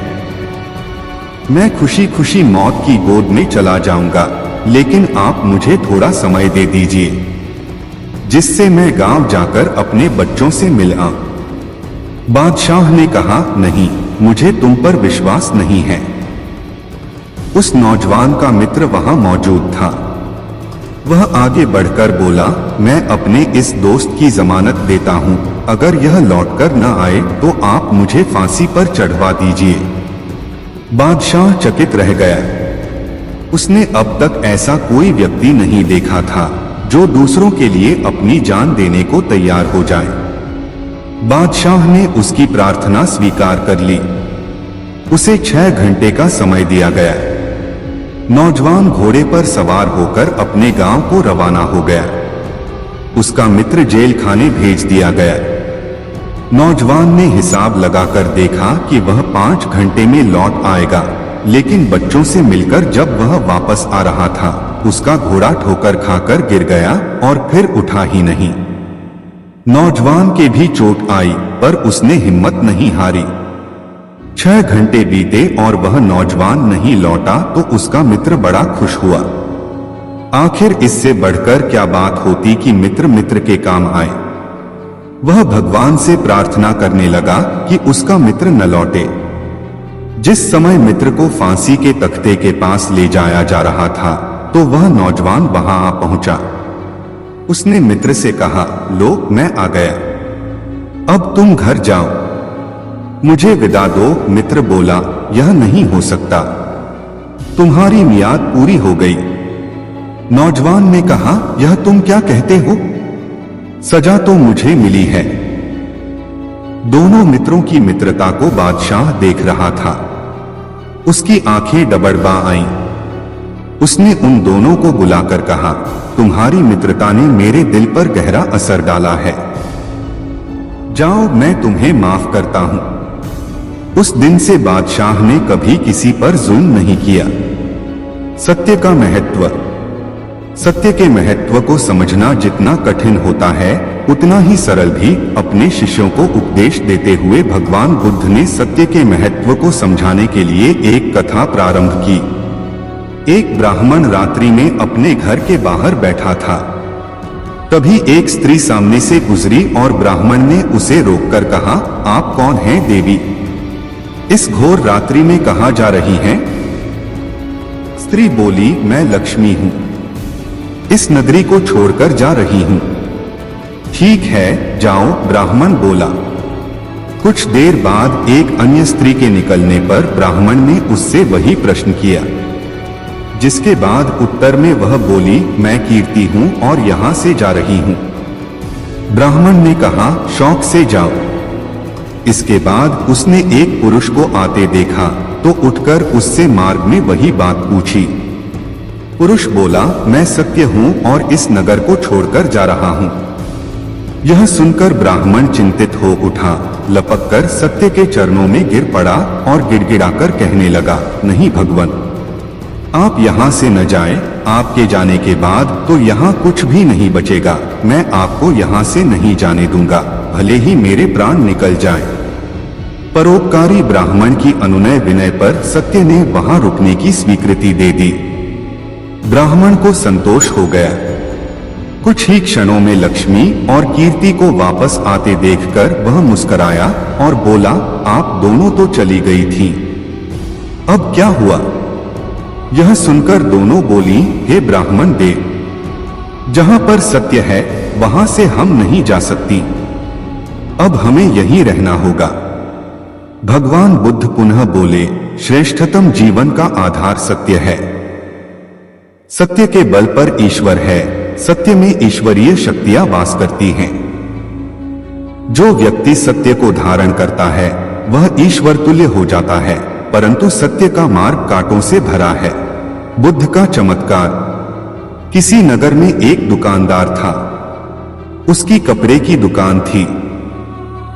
Speaker 1: मैं खुशी खुशी मौत की गोद में चला जाऊंगा, लेकिन आप मुझे थोड़ा समय दे दीजिए, जिससे मैं गांव जाकर अपने बच्चों से मिल आऊं। बादशाह ने कहा, नहीं, मुझे तुम पर विश्वास नहीं है। उस नौजवान का मित्र वहां मौजूद था। वह आगे बढ़कर बोला, मैं अपने इस दोस्त की जमानत देता हूं, अगर यह लौटकर न आए तो आप मुझे फांसी पर चढ़वा दीजिए। बादशाह चकित रह गया। उसने अब तक ऐसा कोई व्यक्ति नहीं देखा था जो दूसरों के लिए अपनी जान देने को तैयार हो जाए। बादशाह ने उसकी प्रार्थना स्वीकार कर ली। उसे 6 घंटे का समय दिया गया। नौजवान घोड़े पर सवार होकर अपने गांव को रवाना हो गया। उसका मित्र जेल खाने भेज दिया गया। नौजवान ने हिसाब लगाकर देखा कि वह 5 घंटे में लौट आएगा, लेकिन बच्चों से मिलकर जब वह वापस आ रहा था, उसका घोड़ा ठोकर खाकर गिर गया और फिर उठा ही नहीं। नौजवान के भी चोट आई, पर उसने हिम्मत नहीं हारी। 6 घंटे बीते और वह नौजवान नहीं लौटा तो उसका मित्र बड़ा खुश हुआ। आखिर इससे बढ़कर क्या बात होती कि मित्र मित्र के काम आए। वह भगवान से प्रार्थना करने लगा कि उसका मित्र न लौटे। जिस समय मित्र को फांसी के तख्ते के पास ले जाया जा रहा था तो वह नौजवान वहां आ पहुंचा। उसने मित्र से कहा, लो, मैं आ गया, अब तुम घर जाओ, मुझे विदा दो। मित्र बोला, यह नहीं हो सकता, तुम्हारी मियाद पूरी हो गई। नौजवान ने कहा, यह तुम क्या कहते हो? सजा तो मुझे मिली है। दोनों मित्रों की मित्रता को बादशाह देख रहा था। उसकी आंखें डबडबा आईं। उसने उन दोनों को बुलाकर कहा, तुम्हारी मित्रता ने मेरे दिल पर गहरा असर डाला है, जाओ, मैं तुम्हें माफ करता हूं। उस दिन से बादशाह ने कभी किसी पर जुल्म नहीं किया। सत्य का महत्व। सत्य के महत्व को समझना जितना कठिन होता है, उतना ही सरल भी। अपने शिष्यों को उपदेश देते हुए भगवान बुद्ध ने सत्य के महत्व को समझाने के लिए एक कथा प्रारंभ की। एक ब्राह्मण रात्रि में अपने घर के बाहर बैठा था। तभी एक स्त्री सामने से गुजरी और ब्राह्मण ने उसे रोककर कहा, आप कौन हैं देवी? इस घोर रात्रि में कहां जा रही हैं? स्त्री बोली, मैं लक्ष्मी हूं, इस नगरी को छोड़कर जा रही हूं। ठीक है, जाओ, ब्राह्मण बोला। कुछ देर बाद एक अन्य स्त्री के निकलने पर ब्राह्मण ने उससे वही प्रश्न किया, जिसके बाद उत्तर में वह बोली, मैं कीर्ति हूं और यहां से जा रही हूं। ब्राह्मण ने कहा, शौक से जाओ। इसके बाद उसने एक पुरुष को आते देखा तो उठकर उससे मार्ग में वही बात पूछी। पुरुष बोला, मैं सत्य हूं और इस नगर को छोड़कर जा रहा हूं। यह सुनकर ब्राह्मण चिंतित हो उठा, लपककर सत्य के चरणों में गिर पड़ा और गिड़गिड़ाकर कहने लगा, नहीं भगवान, आप यहाँ से न जाएं, आपके जाने के बाद तो यहाँ कुछ भी नहीं बचेगा। मैं आपको यहाँ से नहीं जाने दूंगा, भले ही मेरे प्राण निकल जाएं। परोपकारी ब्राह्मण की अनुनय विनय पर सत्य ने वहां रुकने की स्वीकृति दे दी। ब्राह्मण को संतोष हो गया। कुछ ही क्षणों में लक्ष्मी और कीर्ति को वापस आते देखकर वह मुस्कुराया और बोला, आप दोनों तो चली गई थीं, अब क्या हुआ? यह सुनकर दोनों बोली, हे ब्राह्मण देव, जहां पर सत्य है वहां से हम नहीं जा सकती, अब हमें यहीं रहना होगा। भगवान बुद्ध पुनः बोले, श्रेष्ठतम जीवन का आधार सत्य है। सत्य के बल पर ईश्वर है, सत्य में ईश्वरीय शक्तियां वास करती हैं। जो व्यक्ति सत्य को धारण करता है वह ईश्वर तुल्य हो जाता है, परंतु सत्य का मार्ग कांटों से भरा है। बुद्ध का चमत्कार। किसी नगर में एक दुकानदार था। उसकी कपड़े की दुकान थी।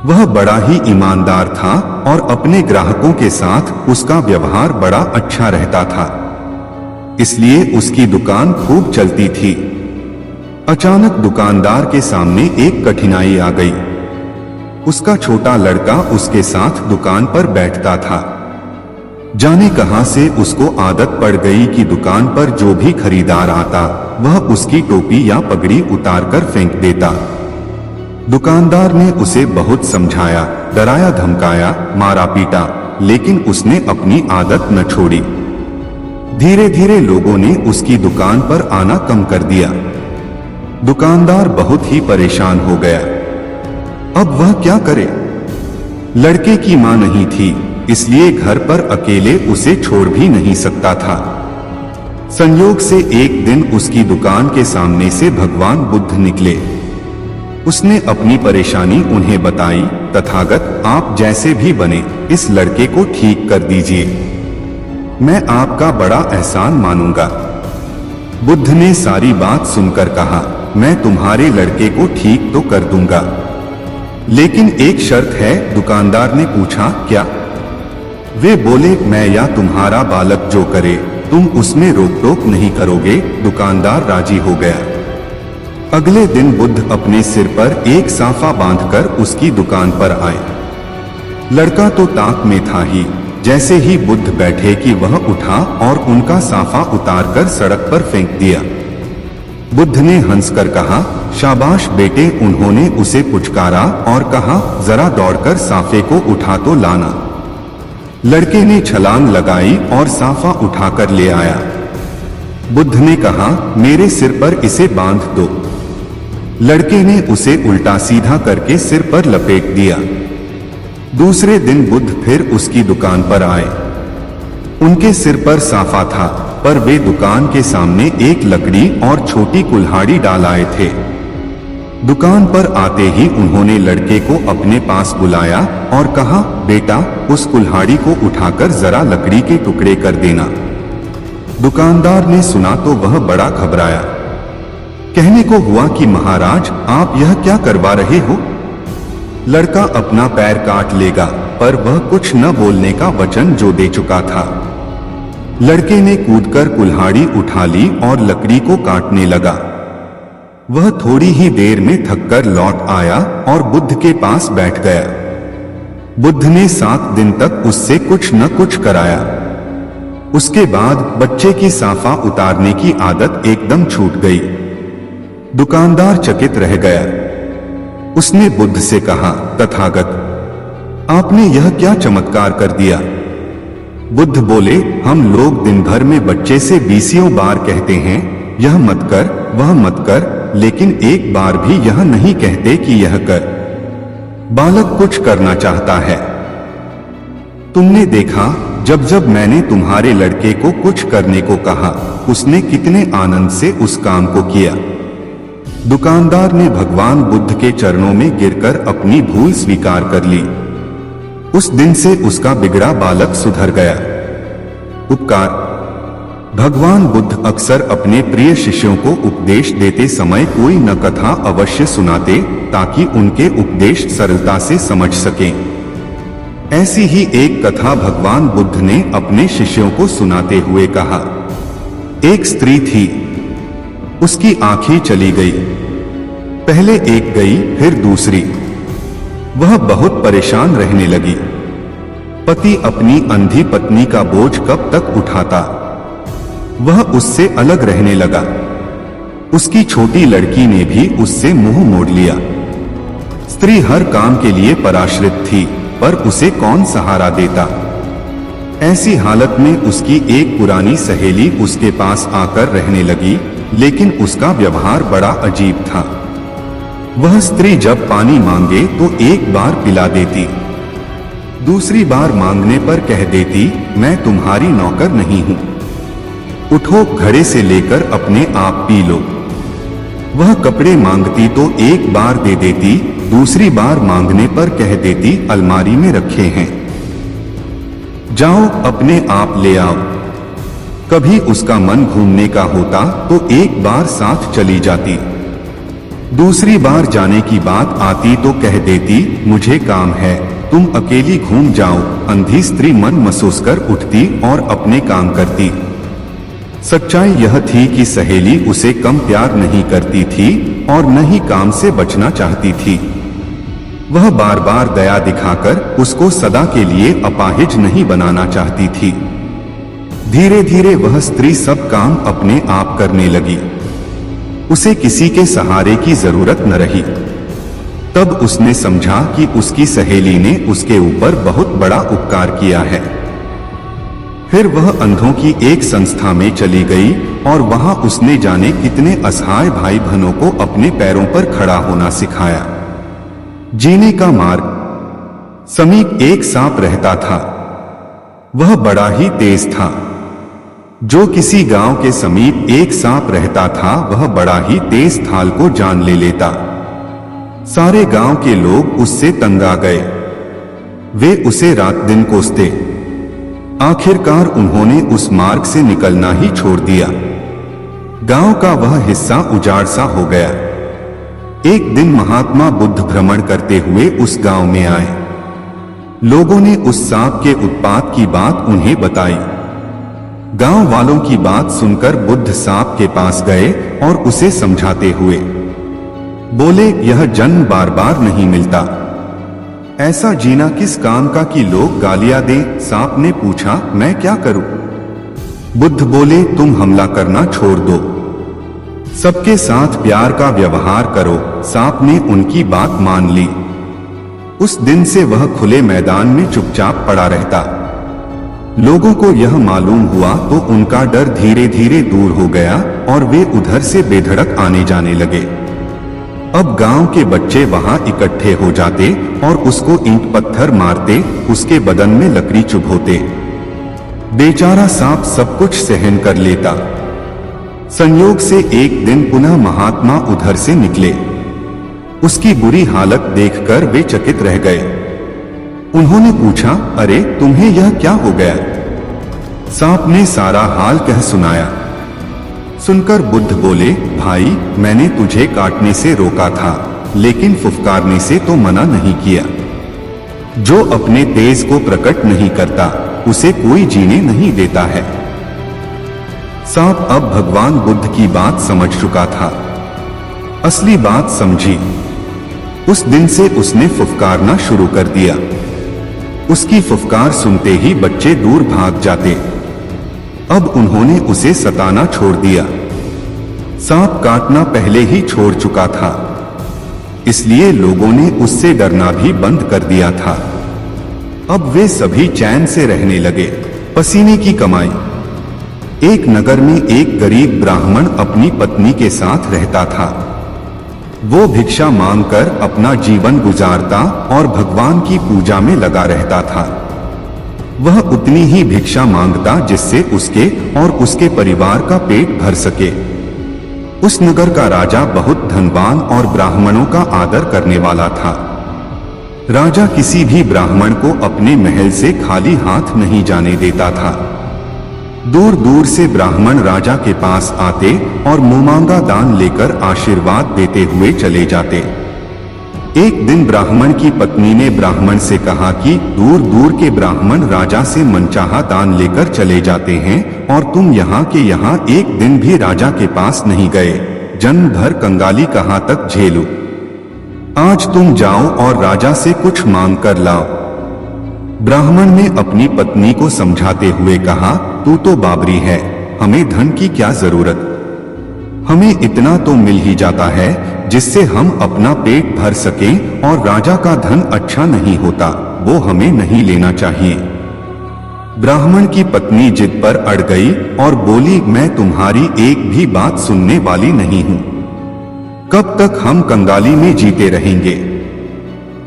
Speaker 1: वह बड़ा ही ईमानदार था और अपने ग्राहकों के साथ उसका व्यवहार बड़ा अच्छा रहता था, इसलिए उसकी दुकान खूब चलती थी। अचानक दुकानदार के सामने एक कठिनाई आ गई। उसका छोटा लड़का उसके साथ दुकान पर बैठता था। जाने कहां से उसको आदत पड़ गई कि दुकान पर जो भी खरीदार आता वह उसकी टोपी या पगड़ी उतारकर फेंक देता। दुकानदार ने उसे बहुत समझाया, डराया, धमकाया, मारा पीटा, लेकिन उसने अपनी आदत न छोड़ी। धीरे धीरे लोगों ने उसकी दुकान पर आना कम कर दिया। दुकानदार बहुत ही परेशान हो गया। अब वह क्या करे? लड़के की मां नहीं थी, इसलिए घर पर अकेले उसे छोड़ भी नहीं सकता था। संयोग से एक दिन उसकी दुकान के सामने से भगवान बुद्ध निकले। उसने अपनी परेशानी उन्हें बताई। तथागत, आप जैसे भी बने इस लड़के को ठीक कर दीजिए, मैं आपका बड़ा एहसान मानूंगा। बुद्ध ने सारी बात सुनकर कहा, मैं तुम्हारे लड़के को ठीक तो कर दूंगा, लेकिन एक शर्त है। दुकानदार ने पूछा, क्या? वे बोले, मैं या तुम्हारा बालक जो करे तुम उसमें रोक टोक नहीं करोगे। दुकानदार राजी हो गया। अगले दिन बुद्ध अपने सिर पर एक साफा बांधकर उसकी दुकान पर आए। लड़का तो ताक में था ही। जैसे ही बुद्ध बैठे कि वह उठा और उनका साफा उतारकर सड़क पर फेंक दिया। बुद्ध ने हंसकर कहा, शाबाश बेटे। उन्होंने उसे पुचकारा और कहा, जरा दौड़कर साफे को उठा तो लाना। लड़के ने छलांग लगाई और साफा उठाकर ले आया। बुद्ध ने कहा, मेरे सिर पर इसे बांध दो। लड़के ने उसे उल्टा सीधा करके सिर पर लपेट दिया। दूसरे दिन बुद्ध फिर उसकी दुकान पर आए। उनके सिर पर साफा था, पर वे दुकान के सामने एक लकड़ी और छोटी कुल्हाड़ी डाल आए थे। दुकान पर आते ही उन्होंने लड़के को अपने पास बुलाया और कहा, बेटा, उस कुल्हाड़ी को उठाकर जरा लकड़ी के टुकड़े कर देना। दुकानदार ने सुना तो वह बड़ा घबराया। कहने को हुआ कि महाराज, आप यह क्या करवा रहे हो? लड़का अपना पैर काट लेगा, पर वह कुछ न बोलने का वचन जो दे चुका था। लड़के ने कूदकर कुल्हाड़ी उठा ली और लकड़ी को काटने लगा। वह थोड़ी ही देर में थककर लौट आया और बुद्ध के पास बैठ गया। बुद्ध ने 7 दिन तक उससे कुछ न कुछ कराया। उसके बाद बच्चे की साफा उतारने की आदत एकदम छूट गई। दुकानदार चकित रह गया। उसने बुद्ध से कहा, तथागत, आपने यह क्या चमत्कार कर दिया? बुद्ध बोले, हम लोग दिन भर में बच्चे से 20 बार कहते हैं, यह मत कर, वह मत कर, लेकिन एक बार भी यह नहीं कहते कि यह कर। बालक कुछ करना चाहता है। तुमने देखा, जब जब मैंने तुम्हारे लड़के को कुछ करने को कहा, उसने कितने आनंद से उस काम को किया। दुकानदार ने भगवान बुद्ध के चरणों में गिरकर अपनी भूल स्वीकार कर ली। उस दिन से उसका बिगड़ा बालक सुधर गया। उपकार। भगवान बुद्ध अक्सर अपने प्रिय शिष्यों को उपदेश देते समय कोई न कथा अवश्य सुनाते ताकि उनके उपदेश सरलता से समझ सकें। ऐसी ही एक कथा भगवान बुद्ध ने अपने शिष्यों को सुनाते हुए कहा। एक स्त्री थी, उसकी आंखें चली गई। पहले एक गई, फिर दूसरी। वह बहुत परेशान रहने लगी। पति अपनी अंधी पत्नी का बोझ कब तक उठाता। वह उससे अलग रहने लगा। उसकी छोटी लड़की ने भी उससे मुंह मोड़ लिया। स्त्री हर काम के लिए पराश्रित थी, पर उसे कौन सहारा देता। ऐसी हालत में उसकी एक पुरानी सहेली उसके पास आकर रहने लगी, लेकिन उसका व्यवहार बड़ा अजीब था। वह स्त्री जब पानी मांगे तो एक बार पिला देती, दूसरी बार मांगने पर कह देती, मैं तुम्हारी नौकर नहीं हूं, उठो घड़े से लेकर अपने आप पी लो। वह कपड़े मांगती तो एक बार दे देती, दूसरी बार मांगने पर कह देती, अलमारी में रखे हैं, जाओ अपने आप ले आओ। कभी उसका मन घूमने का होता तो एक बार साथ चली जाती, दूसरी बार जाने की बात आती तो कह देती, मुझे काम है, तुम अकेली घूम जाओ। अंधी स्त्री मन महसूस कर उठती और अपने काम करती। सच्चाई यह थी कि सहेली उसे कम प्यार नहीं करती थी और न ही काम से बचना चाहती थी। वह बार बार दया दिखाकर उसको सदा के लिए अपाहिज नहीं बनाना चाहती थी। धीरे धीरे वह स्त्री सब काम अपने आप करने लगी। उसे किसी के सहारे की जरूरत न रही। तब उसने समझा कि उसकी सहेली ने उसके ऊपर बहुत बड़ा उपकार किया है। फिर वह अंधों की एक संस्था में चली गई और वहां उसने जाने कितने असहाय भाई बहनों को अपने पैरों पर खड़ा होना सिखाया। जीने का मार्ग। समीप एक सांप रहता था। वह बड़ा ही तेज था। जो किसी गांव के समीप एक सांप रहता था, वह बड़ा ही तेज थाल को जान ले लेता। सारे गांव के लोग उससे तंग आ गए। वे उसे रात दिन कोसते। आखिरकार उन्होंने उस मार्ग से निकलना ही छोड़ दिया। गांव का वह हिस्सा उजाड़ सा हो गया। एक दिन महात्मा बुद्ध भ्रमण करते हुए उस गांव में आए। लोगों ने उस सांप के उत्पात की बात उन्हें बताई। गांव वालों की बात सुनकर बुद्ध सांप के पास गए और उसे समझाते हुए बोले, यह जन्म बार बार नहीं मिलता। ऐसा जीना किस काम का कि लोग गालियां दें। सांप ने पूछा, मैं क्या करूं? बुद्ध बोले, तुम हमला करना छोड़ दो, सबके साथ प्यार का व्यवहार करो। सांप ने उनकी बात मान ली। उस दिन से वह खुले मैदान में चुपचाप पड़ा रहता। लोगों को यह मालूम हुआ तो उनका डर धीरे धीरे दूर हो गया और वे उधर से बेधड़क आने जाने लगे। अब गांव के बच्चे वहां इकट्ठे हो जाते और उसको ईंट पत्थर मारते, उसके बदन में लकड़ी चुभोते। बेचारा सांप सब कुछ सहन कर लेता। संयोग से एक दिन पुनः महात्मा उधर से निकले। उसकी बुरी हालत देखकर वे चकित रह गए। उन्होंने पूछा, अरे तुम्हें यह क्या हो गया? सांप ने सारा हाल कह सुनाया। सुनकर बुद्ध बोले, भाई मैंने तुझे काटने से रोका था, लेकिन फुफकारने से तो मना नहीं किया। जो अपने तेज को प्रकट नहीं करता, उसे कोई जीने नहीं देता है। सांप अब भगवान बुद्ध की बात समझ चुका था। असली बात समझी। उस दिन से उसने फुफकारना शुरू कर दिया। उसकी फुफकार सुनते ही बच्चे दूर भाग जाते। अब उन्होंने उसे सताना छोड़ दिया। सांप काटना पहले ही छोड़ चुका था, इसलिए लोगों ने उससे डरना भी बंद कर दिया था। अब वे सभी चैन से रहने लगे। पसीने की कमाई। एक नगर में एक गरीब ब्राह्मण अपनी पत्नी के साथ रहता था। वो भिक्षा मांगकर अपना जीवन गुजारता और भगवान की पूजा में लगा रहता था। वह उतनी ही भिक्षा मांगता जिससे उसके और उसके परिवार का पेट भर सके। उस नगर का राजा बहुत धनवान और ब्राह्मणों का आदर करने वाला था। राजा किसी भी ब्राह्मण को अपने महल से खाली हाथ नहीं जाने देता था। दूर दूर से ब्राह्मण राजा के पास आते और मुमांगा दान लेकर आशीर्वाद देते हुए चले जाते। एक दिन ब्राह्मण की पत्नी ने ब्राह्मण से कहा कि दूर दूर के ब्राह्मण राजा से मनचाहा दान लेकर चले जाते हैं और तुम यहाँ के यहाँ एक दिन भी राजा के पास नहीं गए। जन्म भर कंगाली कहाँ तक झेलूं? आज तुम जाओ और राजा से कुछ मांग कर लाओ। ब्राह्मण ने अपनी पत्नी को समझाते हुए कहा, तू तो बाबरी है, हमें धन की क्या जरूरत? हमें इतना तो मिल ही जाता है जिससे हम अपना पेट भर सकें, और राजा का धन अच्छा नहीं होता, वो हमें नहीं लेना चाहिए। ब्राह्मण की पत्नी जिद पर अड़ गई और बोली, मैं तुम्हारी एक भी बात सुनने वाली नहीं हूं। कब तक हम कंगाली में जीते रहेंगे?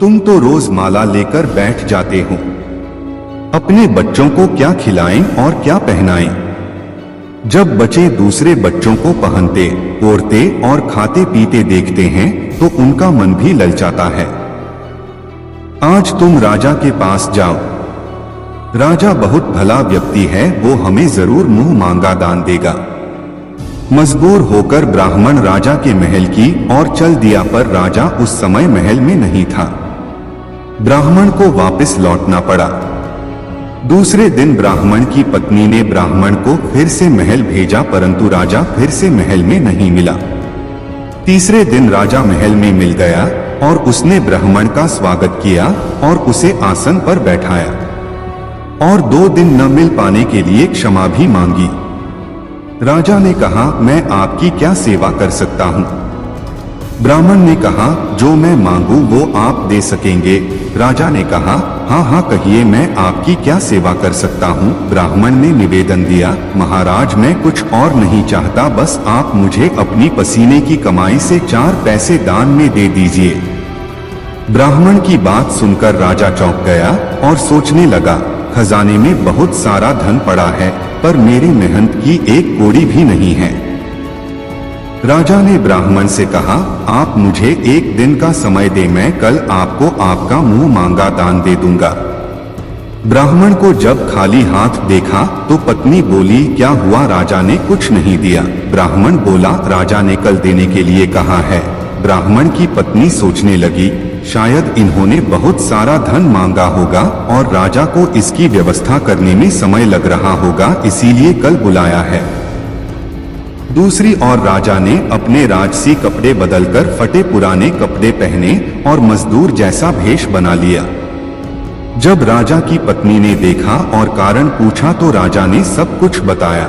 Speaker 1: तुम तो रोज माला लेकर बैठ जाते हो। अपने बच्चों को क्या खिलाएं और क्या पहनाएं? जब बच्चे दूसरे बच्चों को पहनते, ओढ़ते और खाते पीते देखते हैं तो उनका मन भी ललचाता है। आज तुम राजा के पास जाओ। राजा बहुत भला व्यक्ति है, वो हमें जरूर मुंह मांगा दान देगा। मजबूर होकर ब्राह्मण राजा के महल की ओर चल दिया, पर राजा उस समय महल में नहीं था। ब्राह्मण को वापस लौटना पड़ा। दूसरे दिन ब्राह्मण की पत्नी ने ब्राह्मण को फिर से महल भेजा, परंतु राजा फिर से महल में नहीं मिला। तीसरे दिन राजा महल में मिल गया और उसने ब्राह्मण का स्वागत किया और उसे आसन पर बैठाया और 2 दिन न मिल पाने के लिए क्षमा भी मांगी। राजा ने कहा, मैं आपकी क्या सेवा कर सकता हूँ? ब्राह्मण ने कहा, जो मैं मांगू वो आप दे सकेंगे। राजा ने कहा, हाँ हाँ कहिए, मैं आपकी क्या सेवा कर सकता हूँ? ब्राह्मण ने निवेदन दिया, महाराज मैं कुछ और नहीं चाहता, बस आप मुझे अपनी पसीने की कमाई से 4 पैसे दान में दे दीजिए। ब्राह्मण की बात सुनकर राजा चौंक गया और सोचने लगा, खजाने में बहुत सारा धन पड़ा है, पर मेरी मेहनत की एक कौड़ी भी नहीं है। राजा ने ब्राह्मण से कहा, आप मुझे 1 दिन का समय दे, मैं कल आपको आपका मुंह मांगा दान दे दूंगा। ब्राह्मण को जब खाली हाथ देखा तो पत्नी बोली, क्या हुआ? राजा ने कुछ नहीं दिया। ब्राह्मण बोला, राजा ने कल देने के लिए कहा है। ब्राह्मण की पत्नी सोचने लगी, शायद इन्होंने बहुत सारा धन मांगा होगा और राजा को इसकी व्यवस्था करने में समय लग रहा होगा, इसीलिए कल बुलाया है। दूसरी ओर राजा ने अपने राजसी कपड़े बदलकर फटे पुराने कपड़े पहने और मजदूर जैसा भेष बना लिया। जब राजा की पत्नी ने देखा और कारण पूछा तो राजा ने सब कुछ बताया।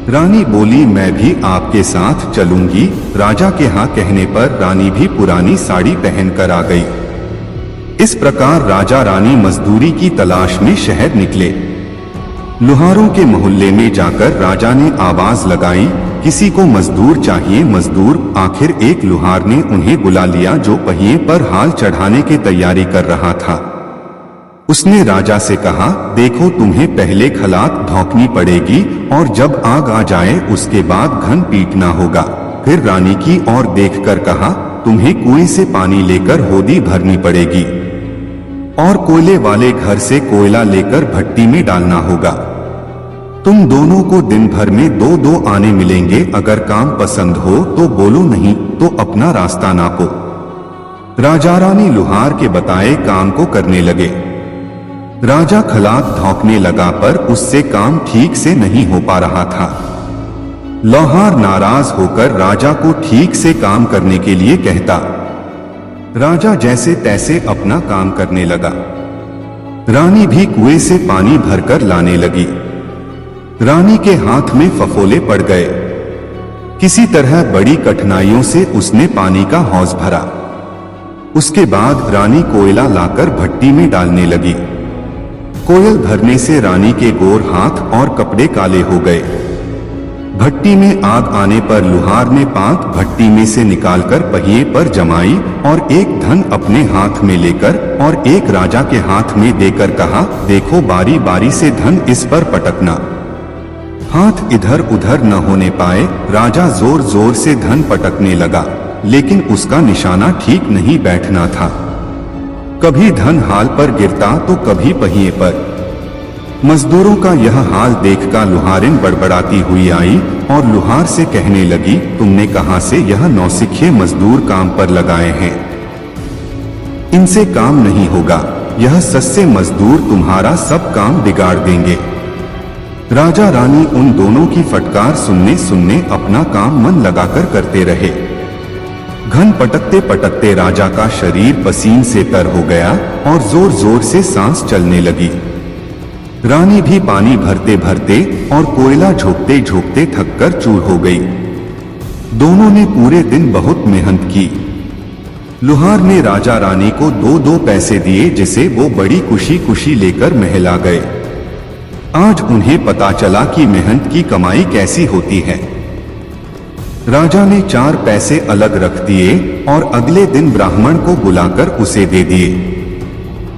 Speaker 1: रानी बोली, मैं भी आपके साथ चलूंगी। राजा के हाँ कहने पर रानी भी पुरानी साड़ी पहनकर आ गई। इस प्रकार राजा रानी मजदूरी की तलाश में शहर निकले। लुहारों के मोहल्ले में जाकर राजा ने आवाज लगाई, किसी को मजदूर चाहिए, मजदूर। आखिर एक लुहार ने उन्हें बुला लिया जो पहिए पर हाल चढ़ाने की तैयारी कर रहा था। उसने राजा से कहा, देखो तुम्हें पहले खलात धौंकनी पड़ेगी और जब आग आ जाए उसके बाद घन पीटना होगा। फिर रानी की ओर देखकर कहा, तुम्हें कुएं से पानी लेकर होदी भरनी पड़ेगी और कोयले वाले घर से कोयला लेकर भट्टी में डालना होगा। तुम दोनों को दिन भर में 2-2 आने मिलेंगे। अगर काम पसंद हो तो बोलो, नहीं तो अपना रास्ता नापो। राजा रानी लुहार के बताए काम को करने लगे। राजा खलात धौंकने लगा, पर उससे काम ठीक से नहीं हो पा रहा था। लौहार नाराज होकर राजा को ठीक से काम करने के लिए कहता। राजा जैसे तैसे अपना काम करने लगा। रानी भी कुएं से पानी भरकर लाने लगी। रानी के हाथ में फफोले पड़ गए। किसी तरह बड़ी कठिनाइयों से उसने पानी का हौज भरा। उसके बाद रानी कोयला लाकर भट्टी में डालने लगी। कोयल भरने से रानी के गोर हाथ और कपड़े काले हो गए। भट्टी में आग आने पर लुहार ने पांक भट्टी में से निकालकर पहिए पर जमाई और एक धन अपने हाथ में लेकर और एक राजा के हाथ में देकर कहा, देखो बारी बारी से धन इस पर पटकना। हाथ इधर उधर न होने पाए राजा जोर जोर से धन पटकने लगा, लेकिन उसका निशाना ठीक नहीं बैठना था। कभी धन हाल पर गिरता तो कभी पहिए पर। मजदूरों का यह हाल देखकर लुहारिन बड़बड़ाती हुई आई और लुहार से कहने लगी, तुमने कहां से यह नौसिखिए मजदूर काम पर लगाए हैं? इनसे काम नहीं होगा, यह सस्ते मजदूर तुम्हारा सब काम बिगाड़ देंगे। राजा रानी उन दोनों की फटकार सुनने सुनने अपना काम मन लगाकर करते रहे। घन पटकते पटकते राजा का शरीर पसीने से तर हो गया और जोर जोर से सांस चलने लगी। रानी भी पानी भरते भरते और कोयला झोंकते झोंकते थककर चूर हो गई। दोनों ने पूरे दिन बहुत मेहनत की। लुहार ने राजा रानी को 2-2 पैसे दिए, जिसे वो बड़ी खुशी खुशी लेकर महल आ गए। आज उन्हें पता चला कि मेहनत की कमाई कैसी होती है। राजा ने 4 पैसे अलग रख दिए और अगले दिन ब्राह्मण को बुलाकर उसे दे दिए।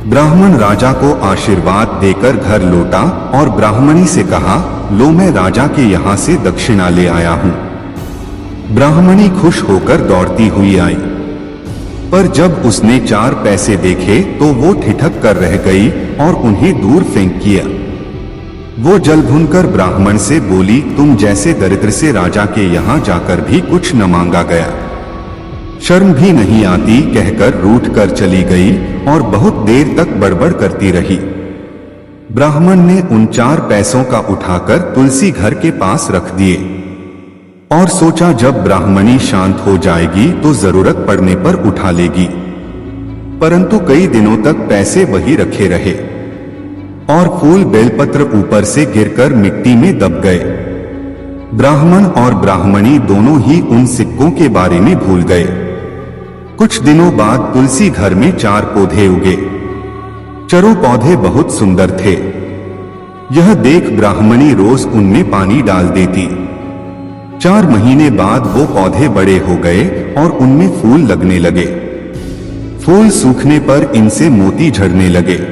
Speaker 1: ब्राह्मण राजा को आशीर्वाद देकर घर लौटा और ब्राह्मणी से कहा, लो मैं राजा के यहाँ से दक्षिणा ले आया हूँ। ब्राह्मणी खुश होकर दौड़ती हुई आई, पर जब उसने 4 पैसे देखे तो वो ठिठक कर रह गई और उन्हें दूर फेंक दिया। वो जल भुनकर ब्राह्मण से बोली, तुम जैसे दरिद्र से राजा के यहाँ जाकर भी कुछ न मांगा गया, शर्म भी नहीं आती, कहकर रूठ कर चली गई और बहुत देर तक बड़बड़ करती रही। ब्राह्मण ने उन 4 पैसों का उठाकर तुलसी घर के पास रख दिए और सोचा जब ब्राह्मणी शांत हो जाएगी तो जरूरत पड़ने पर उठा लेगी। परंतु कई दिनों तक पैसे वही रखे रहे और फूल बेलपत्र ऊपर से गिरकर मिट्टी में दब गए। ब्राह्मण और ब्राह्मणी दोनों ही उन सिक्कों के बारे में भूल गए। कुछ दिनों बाद तुलसी घर में 4 पौधे उगे। चारों पौधे बहुत सुंदर थे। यह देख ब्राह्मणी रोज उनमें पानी डाल देती। 4 महीने बाद वो पौधे बड़े हो गए और उनमें फूल लगने लगे। फूल सूखने पर इनसे मोती झड़ने लगे।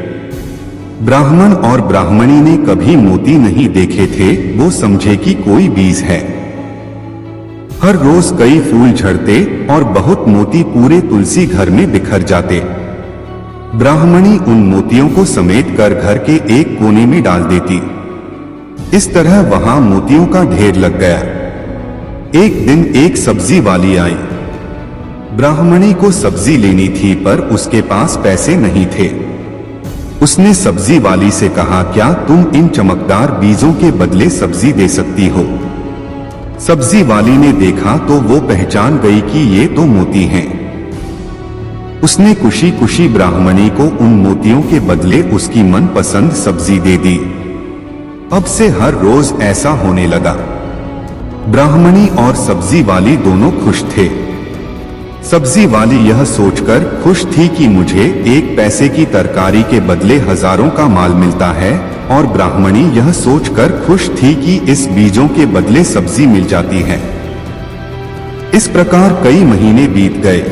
Speaker 1: ब्राह्मण और ब्राह्मणी ने कभी मोती नहीं देखे थे, वो समझे कि कोई बीज है। हर रोज कई फूल झड़ते और बहुत मोती पूरे तुलसी घर में बिखर जाते। ब्राह्मणी उन मोतियों को समेट कर घर के एक कोने में डाल देती। इस तरह वहां मोतियों का ढेर लग गया। एक दिन एक सब्जी वाली आई। ब्राह्मणी को सब्जी लेनी थी पर उसके पास पैसे नहीं थे। उसने सब्जी वाली से कहा, क्या तुम इन चमकदार बीजों के बदले सब्जी दे सकती हो? सब्जी वाली ने देखा तो वो पहचान गई कि ये तो मोती हैं। उसने खुशी खुशी ब्राह्मणी को उन मोतियों के बदले उसकी मनपसंद सब्जी दे दी। अब से हर रोज ऐसा होने लगा। ब्राह्मणी और सब्जी वाली दोनों खुश थे। सब्जी वाली यह सोचकर खुश थी कि मुझे 1 पैसे की तरकारी के बदले हजारों का माल मिलता है, और ब्राह्मणी यह सोचकर खुश थी कि इस बीजों के बदले सब्जी मिल जाती है। इस प्रकार कई महीने बीत गए।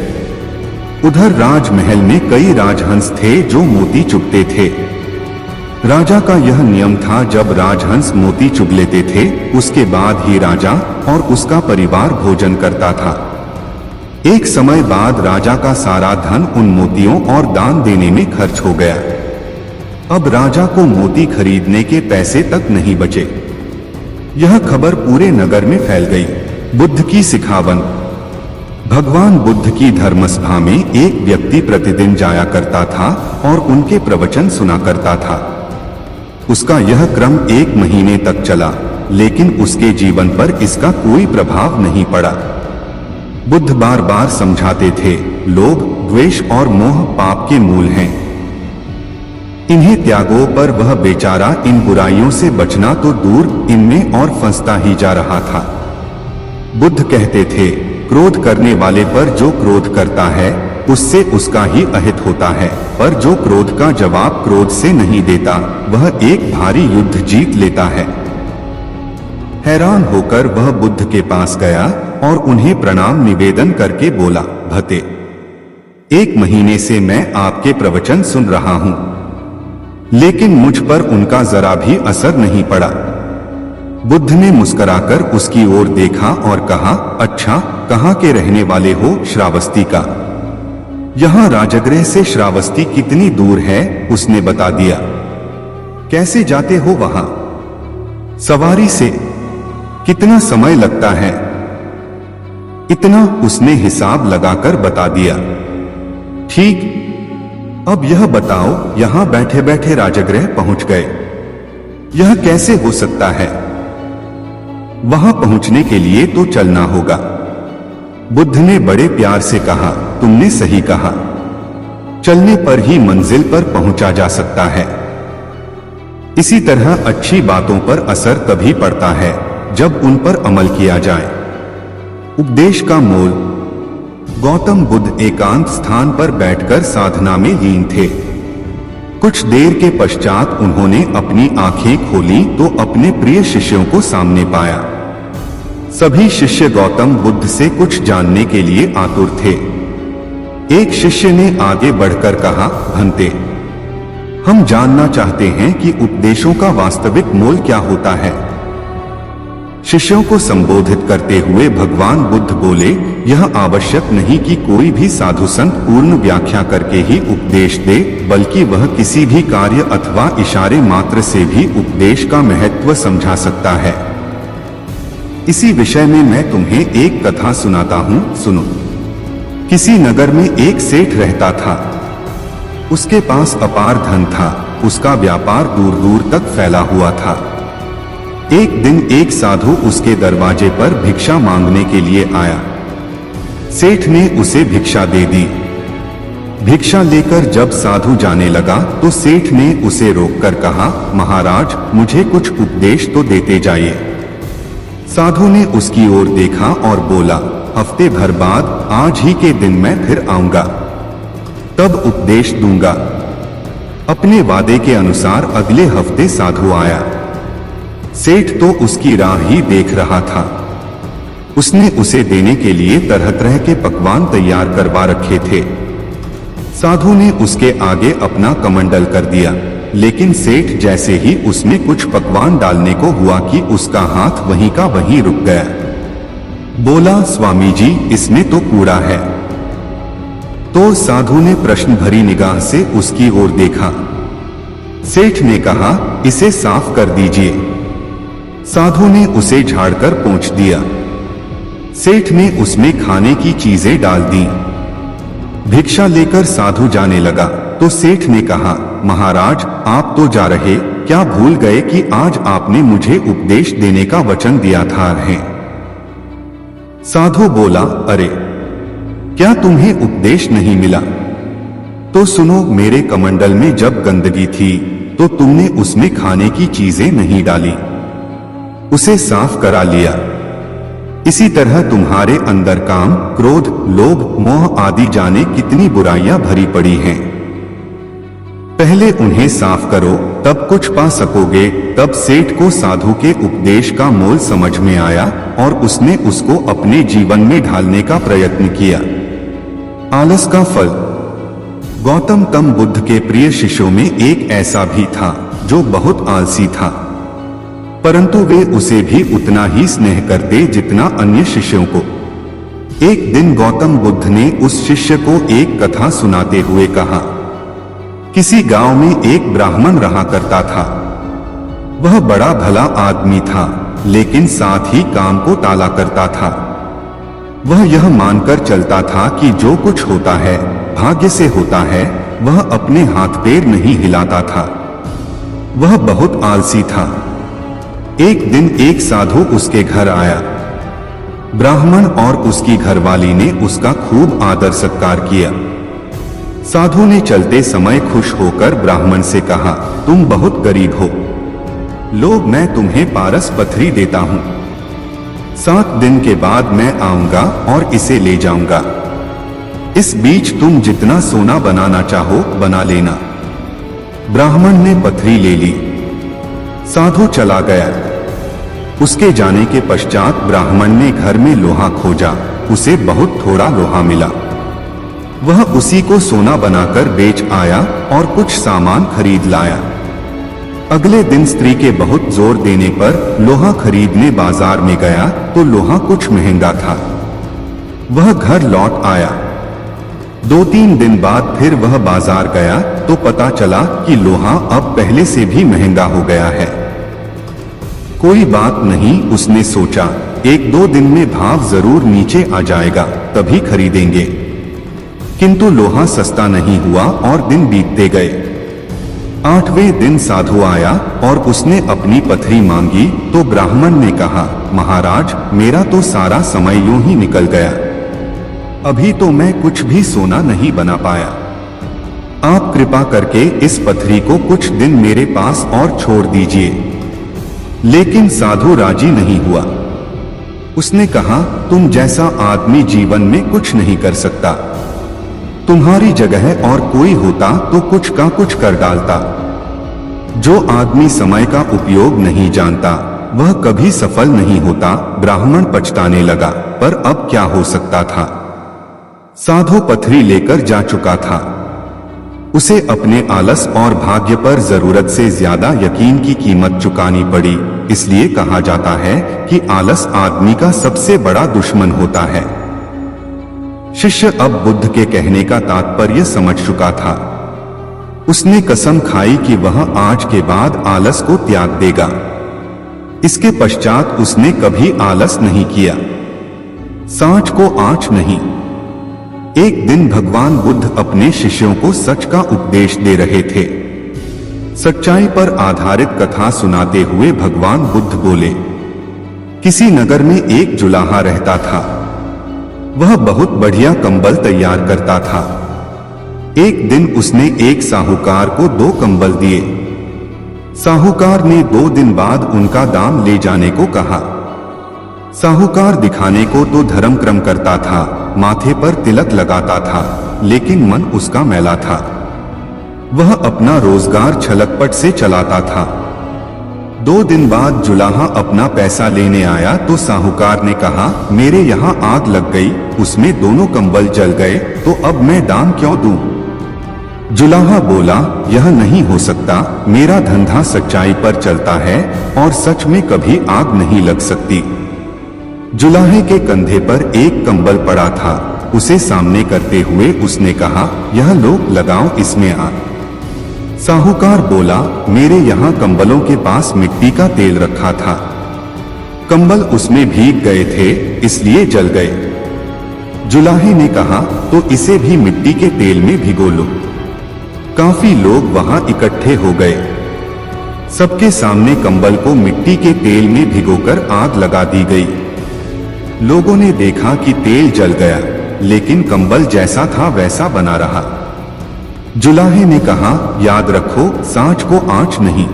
Speaker 1: उधर राजमहल में कई राजहंस थे जो मोती चुगते थे। राजा का यह नियम था, जब राजहंस मोती चुग लेते थे उसके बाद ही राजा और उसका परिवार भोजन करता था। एक समय बाद राजा का सारा धन उन मोतियों और दान देने में खर्च हो गया। अब राजा को मोती खरीदने के पैसे तक नहीं बचे। यह खबर पूरे नगर में फैल गई। बुद्ध की सिखावन। भगवान बुद्ध की धर्मसभा में एक व्यक्ति प्रतिदिन जाया करता था और उनके प्रवचन सुना करता था। उसका यह क्रम 1 महीने तक चला, लेकिन उसके जीवन पर इसका कोई प्रभाव नहीं पड़ा। बुद्ध बार बार समझाते थे, लोभ, द्वेष और मोह पाप के मूल हैं। इन्हें त्यागो, पर वह बेचारा इन बुराइयों से बचना तो दूर, इनमें और फंसता ही जा रहा था। बुद्ध कहते थे, क्रोध करने वाले पर जो क्रोध करता है उससे उसका ही अहित होता है, पर जो क्रोध का जवाब क्रोध से नहीं देता वह एक भारी युद्ध जीत लेता है। हैरान होकर वह बुद्ध के पास गया और उन्हें प्रणाम निवेदन करके बोला, भते, 1 महीने से मैं आपके प्रवचन सुन रहा हूं, लेकिन मुझ पर उनका जरा भी असर नहीं पड़ा। बुद्ध ने मुस्कुराकर उसकी ओर देखा और कहा, अच्छा, कहाँ के रहने वाले हो? श्रावस्ती का। यहाँ राजगृह से श्रावस्ती कितनी दूर है? उसने बता दिया। कैसे जाते हो वहां? सवारी से। कितना समय लगता है? इतना, उसने हिसाब लगाकर बता दिया। ठीक, अब यह बताओ, यहां बैठे बैठे राजगृह पहुंच गए, यह कैसे हो सकता है? वहां पहुंचने के लिए तो चलना होगा। बुद्ध ने बड़े प्यार से कहा, तुमने सही कहा, चलने पर ही मंजिल पर पहुंचा जा सकता है। इसी तरह अच्छी बातों पर असर तभी पड़ता है जब उन पर अमल किया जाए। उपदेश का मोल। गौतम बुद्ध एकांत स्थान पर बैठकर साधना में लीन थे। कुछ देर के पश्चात उन्होंने अपनी आंखें खोली तो अपने प्रिय शिष्यों को सामने पाया। सभी शिष्य गौतम बुद्ध से कुछ जानने के लिए आतुर थे। एक शिष्य ने आगे बढ़कर कहा, भंते, हम जानना चाहते हैं कि उपदेशों का वास्तविक मोल क्या होता है। शिष्यों को संबोधित करते हुए भगवान बुद्ध बोले, यह आवश्यक नहीं कि कोई भी साधु संत पूर्ण व्याख्या करके ही उपदेश दे, बल्कि वह किसी भी कार्य अथवा इशारे मात्र से भी उपदेश का महत्व समझा सकता है। इसी विषय में मैं तुम्हें एक कथा सुनाता हूँ, सुनो। किसी नगर में एक सेठ रहता था। उसके पास अपार धन था। उसका व्यापार दूर दूर तक फैला हुआ था। एक दिन एक साधु उसके दरवाजे पर भिक्षा मांगने के लिए आया। सेठ ने उसे भिक्षा दे दी। भिक्षा लेकर जब साधु जाने लगा तो सेठ ने उसे रोककर कहा, महाराज, मुझे कुछ उपदेश तो देते जाइए। साधु ने उसकी ओर देखा और बोला, हफ्ते भर बाद आज ही के दिन मैं फिर आऊंगा, तब उपदेश दूंगा। अपने वादे के अनुसार अगले हफ्ते साधु आया। सेठ तो उसकी राह ही देख रहा था। उसने उसे देने के लिए तरह तरह के पकवान तैयार करवा रखे थे। साधु ने उसके आगे अपना कमंडल कर दिया, लेकिन सेठ जैसे ही उसमें कुछ पकवान डालने को हुआ कि उसका हाथ वहीं का वहीं रुक गया। बोला, स्वामी जी, इसमें तो कूड़ा है। तो साधु ने प्रश्न भरी निगाह से उसकी ओर देखा। सेठ ने कहा, इसे साफ कर दीजिए। साधु ने उसे झाड़कर पोंछ दिया। सेठ ने उसमें खाने की चीजें डाल दी। भिक्षा लेकर साधु जाने लगा तो सेठ ने कहा, महाराज, आप तो जा रहे, क्या भूल गए कि आज आपने मुझे उपदेश देने का वचन दिया था? साधु बोला, अरे, क्या तुम्हें उपदेश नहीं मिला? तो सुनो, मेरे कमंडल में जब गंदगी थी तो तुमने उसमें खाने की चीजें नहीं डाली, उसे साफ करा लिया। इसी तरह तुम्हारे अंदर काम, क्रोध, लोभ, मोह आदि जाने कितनी बुराइयां भरी पड़ी हैं। पहले उन्हें साफ करो, तब कुछ पा सकोगे। तब सेठ को साधु के उपदेश का मोल समझ में आया और उसने उसको अपने जीवन में ढालने का प्रयत्न किया। आलस का फल। गौतम बुद्ध के प्रिय शिष्यों में एक ऐसा भी था जो बहुत आलसी था, परंतु वे उसे भी उतना ही स्नेह करते जितना अन्य शिष्यों को। एक दिन गौतम बुद्ध ने उस शिष्य को एक कथा सुनाते हुए कहा, किसी गांव में एक ब्राह्मण रहा करता था। वह बड़ा भला आदमी था, लेकिन साथ ही काम को टाला करता था। वह यह मानकर चलता था कि जो कुछ होता है भाग्य से होता है। वह अपने हाथ पैर नहीं हिलाता था। वह बहुत आलसी था। एक दिन एक साधु उसके घर आया। ब्राह्मण और उसकी घरवाली ने उसका खूब आदर सत्कार किया। साधु ने चलते समय खुश होकर ब्राह्मण से कहा, तुम बहुत गरीब हो, लो, मैं तुम्हें पारस पथरी देता हूं। 7 दिन के बाद मैं आऊंगा और इसे ले जाऊंगा। इस बीच तुम जितना सोना बनाना चाहो बना लेना। ब्राह्मण ने पथरी ले ली। साधु चला गया। उसके जाने के पश्चात ब्राह्मण ने घर में लोहा खोजा। उसे बहुत थोड़ा लोहा मिला। वह उसी को सोना बनाकर बेच आया और कुछ सामान खरीद लाया। अगले दिन स्त्री के बहुत जोर देने पर लोहा खरीदने बाजार में गया तो लोहा कुछ महंगा था। वह घर लौट आया। 2-3 दिन बाद फिर वह बाजार गया तो पता चला कि लोहा अब पहले से भी महंगा हो गया है। कोई बात नहीं, उसने सोचा 1-2 दिन में भाव जरूर नीचे आ जाएगा, तभी खरीदेंगे। किंतु लोहा सस्ता नहीं हुआ और दिन बीतते गए। 8वें दिन साधु आया और उसने अपनी पथरी मांगी तो ब्राह्मण ने कहा, महाराज मेरा तो सारा समय यूं ही निकल गया, अभी तो मैं कुछ भी सोना नहीं बना पाया। आप कृपा करके इस पथरी को कुछ दिन मेरे पास और छोड़ दीजिए। लेकिन साधु राजी नहीं हुआ। उसने कहा, तुम जैसा आदमी जीवन में कुछ नहीं कर सकता। तुम्हारी जगह और कोई होता तो कुछ का कुछ कर डालता। जो आदमी समय का उपयोग नहीं जानता वह कभी सफल नहीं होता। ब्राह्मण पछताने लगा, पर अब क्या हो सकता था। साधु पथरी लेकर जा चुका था। उसे अपने आलस और भाग्य पर जरूरत से ज्यादा यकीन की कीमत चुकानी पड़ी। इसलिए कहा जाता है कि आलस आदमी का सबसे बड़ा दुश्मन होता है। शिष्य अब बुद्ध के कहने का तात्पर्य समझ चुका था। उसने कसम खाई कि वह आज के बाद आलस को त्याग देगा। इसके पश्चात उसने कभी आलस नहीं किया। सांच को आंच नहीं। एक दिन भगवान बुद्ध अपने शिष्यों को सच का उपदेश दे रहे थे। सच्चाई पर आधारित कथा सुनाते हुए भगवान बुद्ध बोले, किसी नगर में एक जुलाहा रहता था। वह बहुत बढ़िया कंबल तैयार करता था। एक दिन उसने एक साहूकार को 2 कंबल दिए। साहूकार ने 2 दिन बाद उनका दाम ले जाने को कहा। साहूकार दिखाने को तो धर्म क्रम करता था, माथे पर तिलक लगाता था, लेकिन मन उसका मैला था। वह अपना रोजगार छलकपट से चलाता था। 2 दिन बाद जुलाहा अपना पैसा लेने आया तो साहूकार ने कहा, मेरे यहाँ आग लग गई, उसमें दोनों कंबल जल गए, तो अब मैं दाम क्यों दूं? जुलाहा बोला, यह नहीं हो सकता, मेरा धंधा सच्चाई पर चलता है और सच में कभी आग नहीं लग सकती। जुलाहे के कंधे पर एक कंबल पड़ा था। उसे सामने करते हुए उसने कहा, यह लो, लगाओ इसमें आग। साहूकार बोला, मेरे यहाँ कंबलों के पास मिट्टी का तेल रखा था, कंबल उसमें भीग गए थे इसलिए जल गए। जुलाहे ने कहा, तो इसे भी मिट्टी के तेल में भिगो लो। काफी लोग वहां इकट्ठे हो गए। सबके सामने कंबल को मिट्टी के तेल में भिगोकर आग लगा दी गई। लोगों ने देखा कि तेल जल गया, लेकिन कंबल जैसा था वैसा बना रहा। जुलाहे ने कहा, याद रखो, सांच को आंच नहीं।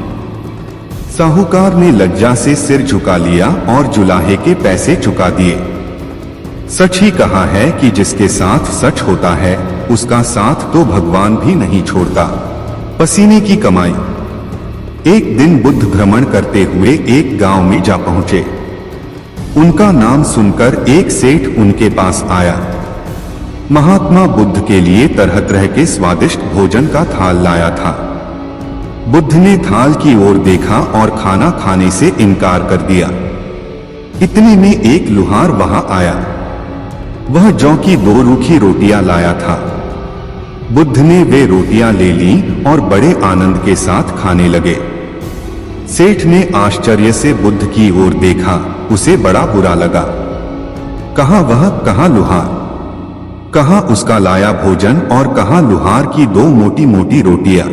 Speaker 1: साहूकार ने लज्जा से सिर झुका लिया और जुलाहे के पैसे चुका दिए। सच ही कहा है कि जिसके साथ सच होता है उसका साथ तो भगवान भी नहीं छोड़ता। पसीने की कमाई। एक दिन बुद्ध भ्रमण करते हुए एक गांव में जा पहुंचे। उनका नाम सुनकर एक सेठ उनके पास आया। महात्मा बुद्ध के लिए तरह तरह के स्वादिष्ट भोजन का थाल लाया था। बुद्ध ने थाल की ओर देखा और खाना खाने से इनकार कर दिया। इतने में एक लुहार वहां आया। वह जौ की 2 रूखी रोटियां लाया था। बुद्ध ने वे रोटियां ले ली और बड़े आनंद के साथ खाने लगे। सेठ ने आश्चर्य से बुद्ध की ओर देखा। उसे बड़ा बुरा लगा। कहाँ वह, कहाँ लुहार, कहाँ उसका लाया भोजन और कहाँ लुहार की 2 मोटी मोटी रोटियां।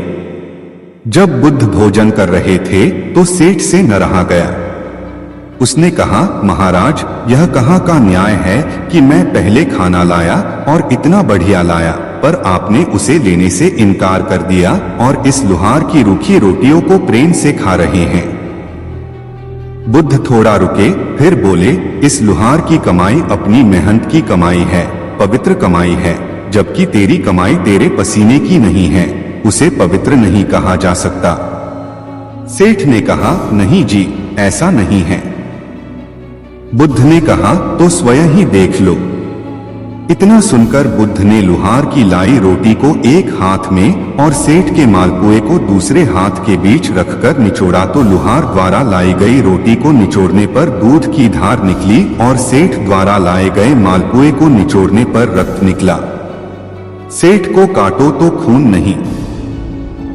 Speaker 1: जब बुद्ध भोजन कर रहे थे तो सेठ से न रहा गया। उसने कहा, महाराज, यह कहाँ का न्याय है कि मैं पहले खाना लाया और इतना बढ़िया लाया, पर आपने उसे लेने से इनकार कर दिया और इस लुहार की रूखी रोटियों को प्रेम से खा रहे हैं। बुद्ध थोड़ा रुके, फिर बोले, इस लुहार की कमाई अपनी मेहनत की कमाई है, पवित्र कमाई है, जबकि तेरी कमाई तेरे पसीने की नहीं है, उसे पवित्र नहीं कहा जा सकता। सेठ ने कहा, नहीं जी, ऐसा नहीं है। बुद्ध ने कहा, तो स्वयं ही देख लो। इतना सुनकर बुद्ध ने लुहार की लाई रोटी को एक हाथ में और सेठ के मालपुए को दूसरे हाथ के बीच रखकर निचोड़ा तो लुहार द्वारा लाई गई रोटी को निचोड़ने पर दूध की धार निकली और सेठ द्वारा लाए गए मालपुए को निचोड़ने पर रक्त निकला। सेठ को काटो तो खून नहीं।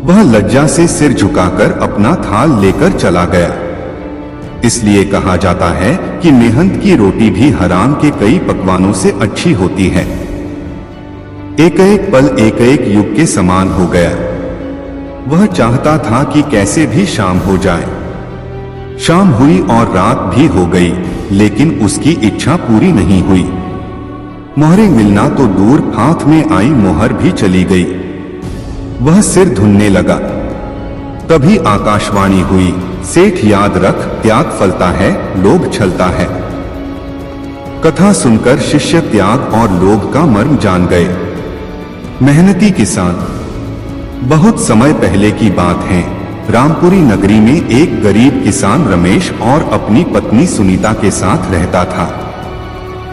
Speaker 1: वह लज्जा से सिर झुकाकर अपना थाल लेकर चला गया। इसलिए कहा जाता है कि मेहनत की रोटी भी हराम के कई पकवानों से अच्छी होती है। एक एक पल एक एक युग के समान हो गया। वह चाहता था कि कैसे भी शाम हो जाए। शाम हुई और रात भी हो गई, लेकिन उसकी इच्छा पूरी नहीं हुई। मोहरें मिलना तो दूर, हाथ में आई मोहर भी चली गई। वह सिर धुनने लगा। तभी आकाशवाणी हुई, सेठ याद रख, त्याग फलता है, लोभ छलता है। कथा सुनकर शिष्य त्याग और लोभ का मर्म जान गए। मेहनती किसान। बहुत समय पहले की बात है। रामपुरी नगरी में एक गरीब किसान रमेश और अपनी पत्नी सुनीता के साथ रहता था।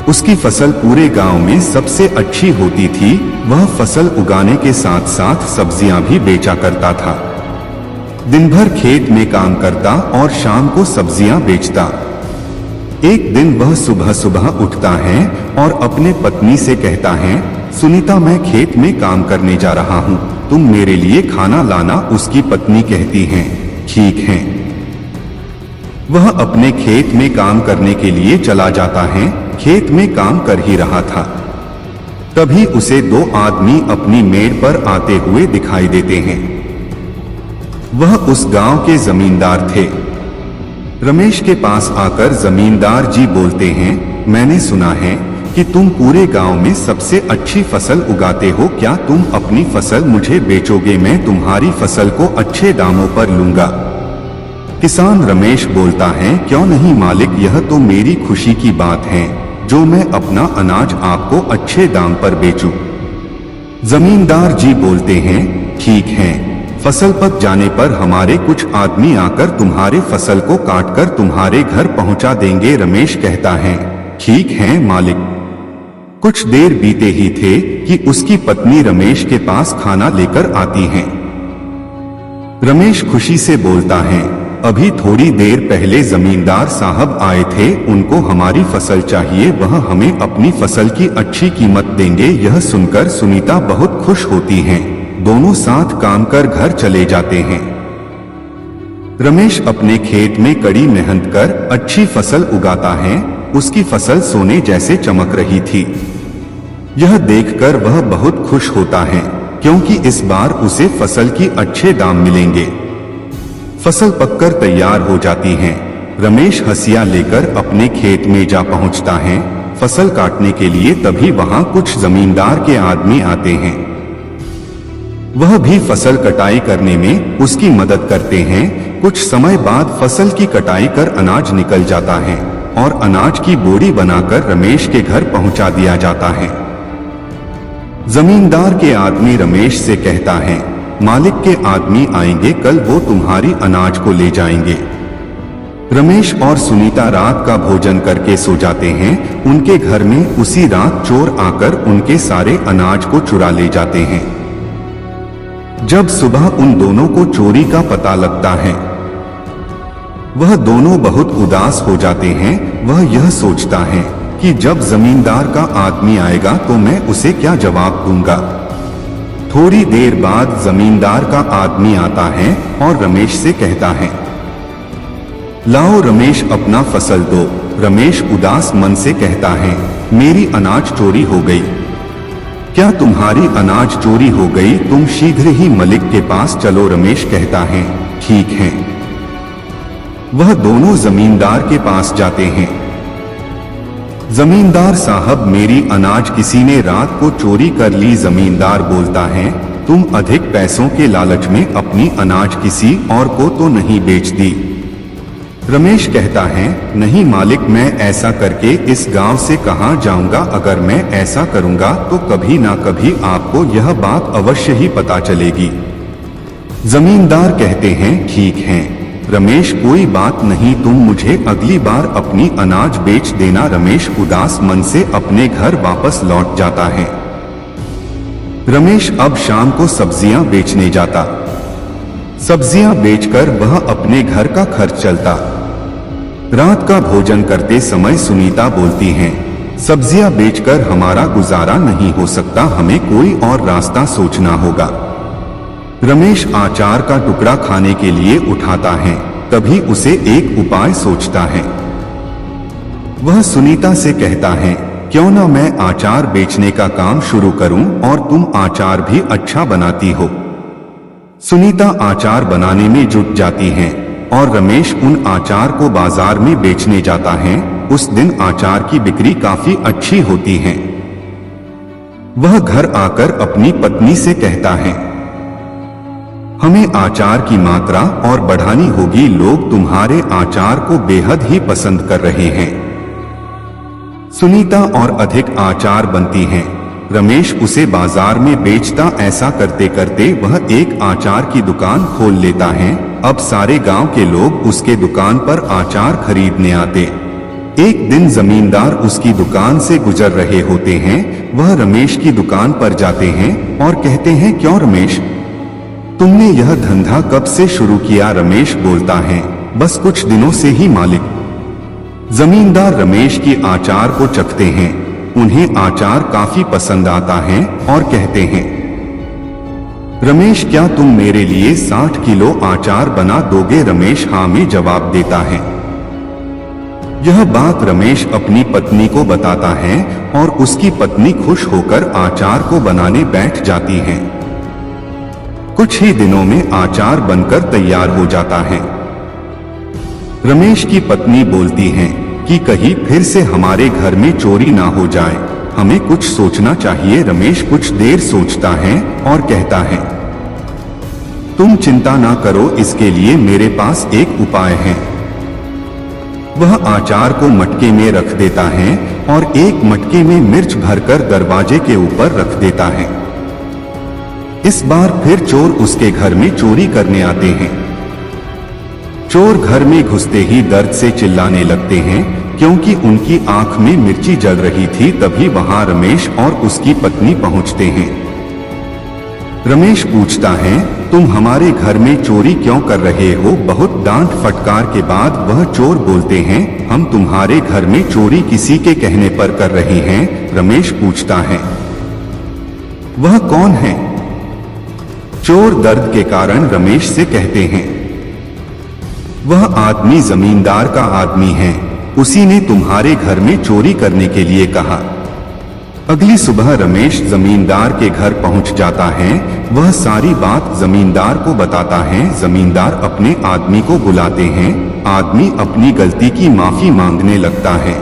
Speaker 1: उसकी फसल पूरे गांव में सबसे अच्छी होती थी। वह फसल उगाने के साथ साथ सब्जियां भी बेचा करता था। दिन भर खेत में काम करता और शाम को सब्जियां बेचता। एक दिन वह सुबह सुबह उठता है और अपने पत्नी से कहता है, सुनीता, मैं खेत में काम करने जा रहा हूं, तुम मेरे लिए खाना लाना। उसकी पत्नी कहती है, ठीक है। वह अपने खेत में काम करने के लिए चला जाता है। खेत में काम कर ही रहा था, तभी उसे दो आदमी अपनी मेड़ पर आते हुए दिखाई देते हैं। वह उस गांव के जमींदार थे। रमेश के पास आकर जमींदार जी बोलते हैं, मैंने सुना है कि तुम पूरे गांव में सबसे अच्छी फसल उगाते हो, क्या तुम अपनी फसल मुझे बेचोगे? मैं तुम्हारी फसल को अच्छे दामों पर लूंगा। किसान रमेश बोलता है, क्यों नहीं मालिक, यह तो मेरी खुशी की बात है जो मैं अपना अनाज आपको अच्छे दाम पर बेचूं। जमींदार जी बोलते हैं, ठीक है, फसल पक जाने पर हमारे कुछ आदमी आकर तुम्हारे फसल को काटकर तुम्हारे घर पहुंचा देंगे। रमेश कहता है, ठीक है मालिक। कुछ देर बीते ही थे कि उसकी पत्नी रमेश के पास खाना लेकर आती हैं। रमेश खुशी से बोलता है, अभी थोड़ी देर पहले जमींदार साहब आए थे, उनको हमारी फसल चाहिए, वह हमें अपनी फसल की अच्छी कीमत देंगे। यह सुनकर सुनीता बहुत खुश होती हैं। दोनों साथ काम कर घर चले जाते हैं। रमेश अपने खेत में कड़ी मेहनत कर अच्छी फसल उगाता है। उसकी फसल सोने जैसे चमक रही थी। यह देखकर वह बहुत खुश होता है, क्योंकि इस बार उसे फसल की अच्छे दाम मिलेंगे। फसल पककर तैयार हो जाती है। रमेश हंसिया लेकर अपने खेत में जा पहुंचता है फसल काटने के लिए। तभी वहां कुछ जमींदार के आदमी आते हैं। वह भी फसल कटाई करने में उसकी मदद करते हैं। कुछ समय बाद फसल की कटाई कर अनाज निकल जाता है और अनाज की बोरी बनाकर रमेश के घर पहुंचा दिया जाता है। जमींदार के आदमी रमेश से कहता है, मालिक के आदमी आएंगे कल, वो तुम्हारी अनाज को ले जाएंगे। रमेश और सुनीता रात का भोजन करके सो जाते हैं। उनके घर में उसी रात चोर आकर उनके सारे अनाज को चुरा ले जाते हैं। जब सुबह उन दोनों को चोरी का पता लगता है, वह दोनों बहुत उदास हो जाते हैं। वह यह सोचता है कि जब जमींदार का आदमी आएगा तो मैं उसे क्या जवाब दूंगा। थोड़ी देर बाद जमींदार का आदमी आता है और रमेश से कहता है, लाओ रमेश, अपना फसल दो। रमेश उदास मन से कहता है, मेरी अनाज चोरी हो गई। क्या तुम्हारी अनाज चोरी हो गई? तुम शीघ्र ही मलिक के पास चलो। रमेश कहता है, ठीक है। वह दोनों जमींदार के पास जाते हैं। जमींदार साहब, मेरी अनाज किसी ने रात को चोरी कर ली। जमींदार बोलता है, तुम अधिक पैसों के लालच में अपनी अनाज किसी और को तो नहीं बेच दी? रमेश कहता है, नहीं मालिक, मैं ऐसा करके इस गांव से कहां जाऊंगा। अगर मैं ऐसा करूंगा तो कभी ना कभी आपको यह बात अवश्य ही पता चलेगी। जमींदार कहते हैं, ठीक है। रमेश कोई बात नहीं, तुम मुझे अगली बार अपनी अनाज बेच देना। रमेश उदास मन से अपने घर वापस लौट जाता है। रमेश अब शाम को सब्जियां बेचने जाता। सब्जियां बेचकर वह अपने घर का खर्च चलता। रात का भोजन करते समय सुनीता बोलती हैं, सब्जियां बेचकर हमारा गुजारा नहीं हो सकता, हमें कोई और रास्ता सोचना होगा। रमेश आचार का टुकड़ा खाने के लिए उठाता है, तभी उसे एक उपाय सोचता है। वह सुनीता से कहता है, क्यों ना मैं आचार बेचने का काम शुरू करूं और तुम आचार भी अच्छा बनाती हो। सुनीता आचार बनाने में जुट जाती हैं और रमेश उन आचार को बाजार में बेचने जाता है। उस दिन आचार की बिक्री काफी अच्छी होती है। वह घर आकर अपनी पत्नी से कहता है, हमें आचार की मात्रा और बढ़ानी होगी, लोग तुम्हारे आचार को बेहद ही पसंद कर रहे हैं। सुनीता और अधिक आचार बनती हैं। रमेश उसे बाजार में बेचता। ऐसा करते करते वह एक आचार की दुकान खोल लेता है। अब सारे गांव के लोग उसके दुकान पर आचार खरीदने आते। एक दिन जमींदार उसकी दुकान से गुजर रहे होते हैं। वह रमेश की दुकान पर जाते हैं और कहते हैं, क्यों रमेश, तुमने यह धंधा कब से शुरू किया? रमेश बोलता है, बस कुछ दिनों से ही मालिक। जमींदार रमेश की आचार को चखते हैं। उन्हें आचार काफी पसंद आता है और कहते हैं, रमेश क्या तुम मेरे लिए 60 किलो आचार बना दोगे? रमेश हाँ में जवाब देता है। यह बात रमेश अपनी पत्नी को बताता है और उसकी पत्नी खुश होकर आचार को बनाने बैठ जाती है। कुछ ही दिनों में आचार बनकर तैयार हो जाता है। रमेश की पत्नी बोलती हैं कि कहीं फिर से हमारे घर में चोरी ना हो जाए, हमें कुछ सोचना चाहिए। रमेश कुछ देर सोचता है और कहता है, तुम चिंता ना करो, इसके लिए मेरे पास एक उपाय है। वह आचार को मटके में रख देता है और एक मटके में मिर्च भरकर दरवाजे के ऊपर रख देता है। इस बार फिर चोर उसके घर में चोरी करने आते हैं। चोर घर में घुसते ही दर्द से चिल्लाने लगते हैं क्योंकि उनकी आंख में मिर्ची जल रही थी। तभी वहां रमेश और उसकी पत्नी पहुंचते हैं। रमेश पूछता है, तुम हमारे घर में चोरी क्यों कर रहे हो? बहुत डांट फटकार के बाद वह चोर बोलते हैं, हम तुम्हारे घर में चोरी किसी के कहने पर कर रहे हैं। रमेश पूछता है, वह कौन है? चोर दर्द के कारण रमेश से कहते हैं, वह आदमी जमींदार का आदमी है, उसी ने तुम्हारे घर में चोरी करने के लिए कहा। अगली सुबह रमेश जमींदार के घर पहुंच जाता है। वह सारी बात जमींदार को बताता है। जमींदार अपने आदमी को बुलाते हैं। आदमी अपनी गलती की माफी मांगने लगता है।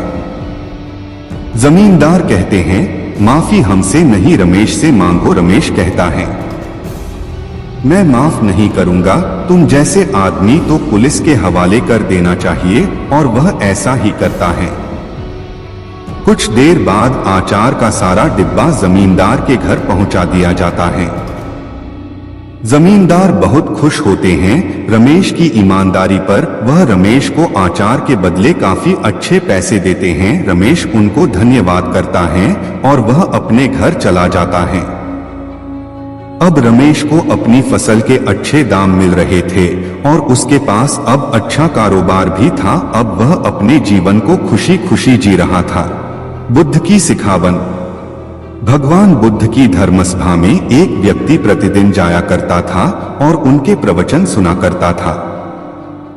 Speaker 1: जमींदार कहते हैं, माफी हमसे नहीं रमेश से मांगो। रमेश कहता है, मैं माफ नहीं करूंगा, तुम जैसे आदमी तो पुलिस के हवाले कर देना चाहिए। और वह ऐसा ही करता है। कुछ देर बाद आचार का सारा डिब्बा जमींदार के घर पहुंचा दिया जाता है। जमींदार बहुत खुश होते हैं रमेश की ईमानदारी पर। वह रमेश को आचार के बदले काफी अच्छे पैसे देते हैं। रमेश उनको धन्यवाद करता है और वह अपने घर चला जाता है। अब रमेश को अपनी फसल के अच्छे दाम मिल रहे थे और उसके पास अब अच्छा कारोबार भी था। अब वह अपने जीवन को खुशी खुशी जी रहा था। बुद्ध की सिखावन। भगवान बुद्ध की धर्मसभा में एक व्यक्ति प्रतिदिन जाया करता था और उनके प्रवचन सुना करता था।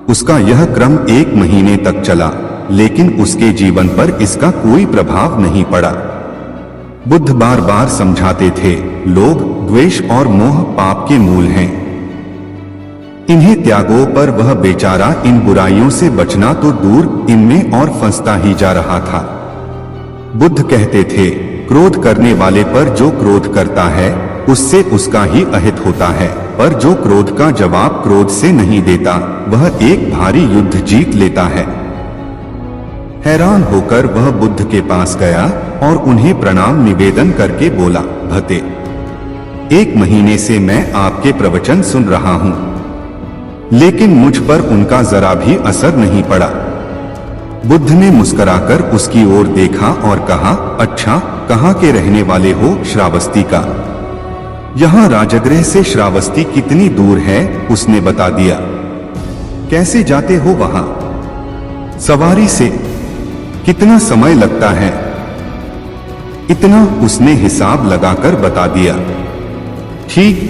Speaker 1: उसका यह क्रम 1 महीने तक चला, लेकिन उसके जीवन पर इसका कोई प्रभाव नहीं पड़ा। बुद्ध बार बार समझाते थे, लोभ, द्वेष और मोह पाप के मूल हैं। इन्हें त्यागो, पर वह बेचारा इन बुराइयों से बचना तो दूर, इनमें और फंसता ही जा रहा था। बुद्ध कहते थे, क्रोध करने वाले पर जो क्रोध करता है उससे उसका ही अहित होता है, पर जो क्रोध का जवाब क्रोध से नहीं देता वह एक भारी युद्ध जीत लेता है। हैरान होकर वह बुद्ध के पास गया और उन्हें प्रणाम निवेदन करके बोला, भते, 1 महीने से मैं आपके प्रवचन सुन रहा हूँ। लेकिन मुझ पर उनका जरा भी असर नहीं पड़ा। बुद्ध ने मुस्कुराकर उसकी ओर देखा और कहा, अच्छा, कहाँ के रहने वाले हो? श्रावस्ती का। यहाँ राजगृह से श्रावस्ती कितनी दूर है? उसने बता दिया। कैसे जाते हो वहां? सवारी से। कितना समय लगता है? इतना, उसने हिसाब लगाकर बता दिया। ठीक,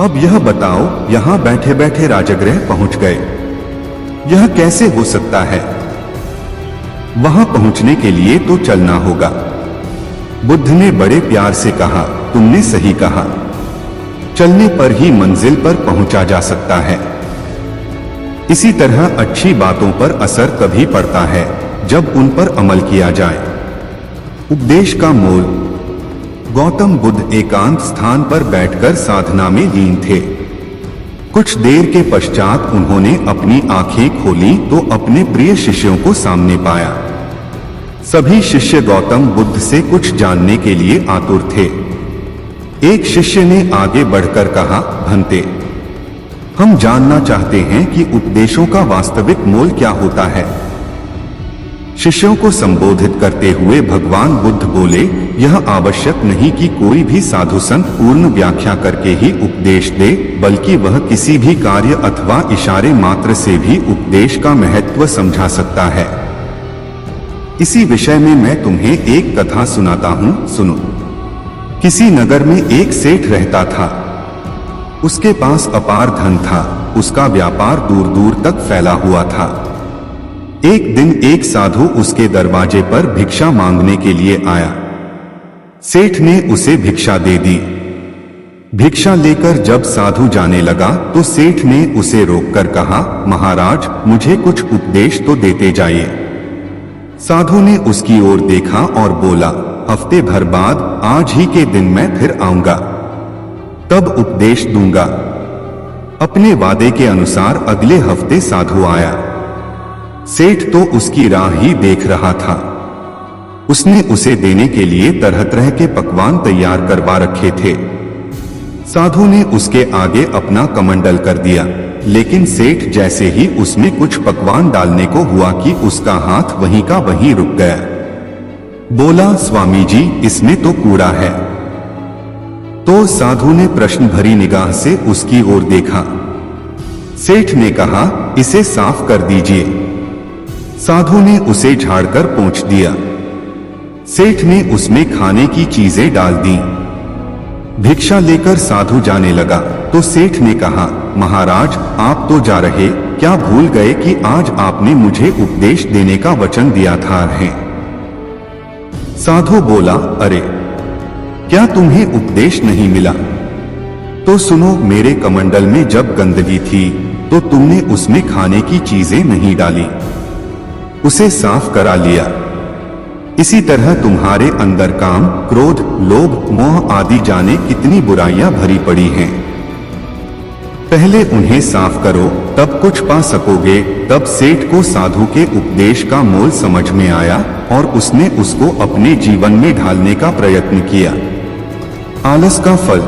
Speaker 1: अब यह बताओ, यहां बैठे बैठे राजगृह पहुंच गए, यह कैसे हो सकता है? वहां पहुंचने के लिए तो चलना होगा। बुद्ध ने बड़े प्यार से कहा, तुमने सही कहा, चलने पर ही मंजिल पर पहुंचा जा सकता है। इसी तरह अच्छी बातों पर असर तभी पड़ता है जब उन पर अमल किया जाए। उपदेश का मोल। गौतम बुद्ध एकांत स्थान पर बैठकर साधना में लीन थे। कुछ देर के पश्चात उन्होंने अपनी आंखें खोली तो अपने प्रिय शिष्यों को सामने पाया। सभी शिष्य गौतम बुद्ध से कुछ जानने के लिए आतुर थे। एक शिष्य ने आगे बढ़कर कहा, भंते, हम जानना चाहते हैं कि उपदेशों का वास्तविक मोल क्या होता है। शिष्यों को संबोधित करते हुए भगवान बुद्ध बोले, यह आवश्यक नहीं कि कोई भी साधु संत पूर्ण व्याख्या करके ही उपदेश दे, बल्कि वह किसी भी कार्य अथवा इशारे मात्र से भी उपदेश का महत्व समझा सकता है। इसी विषय में मैं तुम्हें एक कथा सुनाता हूँ, सुनो। किसी नगर में एक सेठ रहता था। उसके पास अपार धन था। उसका व्यापार दूर दूर तक फैला हुआ था। एक दिन एक साधु उसके दरवाजे पर भिक्षा मांगने के लिए आया। सेठ ने उसे भिक्षा दे दी। भिक्षा लेकर जब साधु जाने लगा तो सेठ ने उसे रोककर कहा, महाराज, मुझे कुछ उपदेश तो देते जाइए। साधु ने उसकी ओर देखा और बोला, हफ्ते भर बाद आज ही के दिन मैं फिर आऊंगा, तब उपदेश दूंगा। अपने वादे के अनुसार अगले हफ्ते साधु आया। सेठ तो उसकी राह ही देख रहा था। उसने उसे देने के लिए तरह तरह के पकवान तैयार करवा रखे थे। साधु ने उसके आगे अपना कमंडल कर दिया, लेकिन सेठ जैसे ही उसमें कुछ पकवान डालने को हुआ कि उसका हाथ वहीं का वहीं रुक गया। बोला, स्वामी जी, इसमें तो कूड़ा है। तो साधु ने प्रश्न भरी निगाह से उसकी ओर देखा। सेठ ने कहा, इसे साफ कर दीजिए। साधु ने उसे झाड़कर पोंछ दिया। सेठ ने उसमें खाने की चीजें डाल दी। भिक्षा लेकर साधु जाने लगा तो सेठ ने कहा, महाराज, आप तो जा रहे, क्या भूल गए कि आज आपने मुझे उपदेश देने का वचन दिया था? साधु बोला, अरे, क्या तुम्हें उपदेश नहीं मिला? तो सुनो, मेरे कमंडल में जब गंदगी थी तो तुमने उसमें खाने की चीजें नहीं डाली, उसे साफ करा लिया। इसी तरह तुम्हारे अंदर काम, क्रोध, लोभ, मोह आदि जाने कितनी बुराइयां भरी पड़ी हैं। पहले उन्हें साफ करो, तब कुछ पा सकोगे। तब सेठ को साधु के उपदेश का मोल समझ में आया और उसने उसको अपने जीवन में ढालने का प्रयत्न किया। आलस का फल।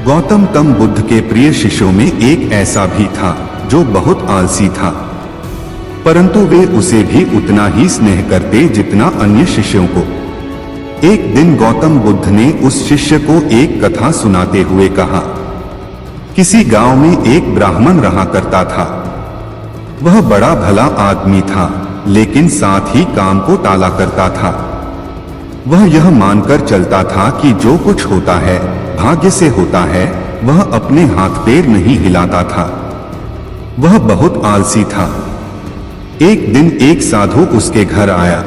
Speaker 1: गौतम तम बुद्ध के प्रिय शिष्यों में एक ऐसा भी था जो बहुत आलसी था, परंतु वे उसे भी उतना ही स्नेह करते जितना अन्य शिष्यों को। एक दिन गौतम बुद्ध ने उस शिष्य को एक कथा सुनाते हुए कहा, किसी गांव में एक ब्राह्मण रहा करता था। वह बड़ा भला आदमी था, लेकिन साथ ही काम को टाला करता था। वह यह मानकर चलता था कि जो कुछ होता है भाग्य से होता है। वह अपने हाथ पैर नहीं हिलाता था। वह बहुत आलसी था। एक दिन एक साधु उसके घर आया।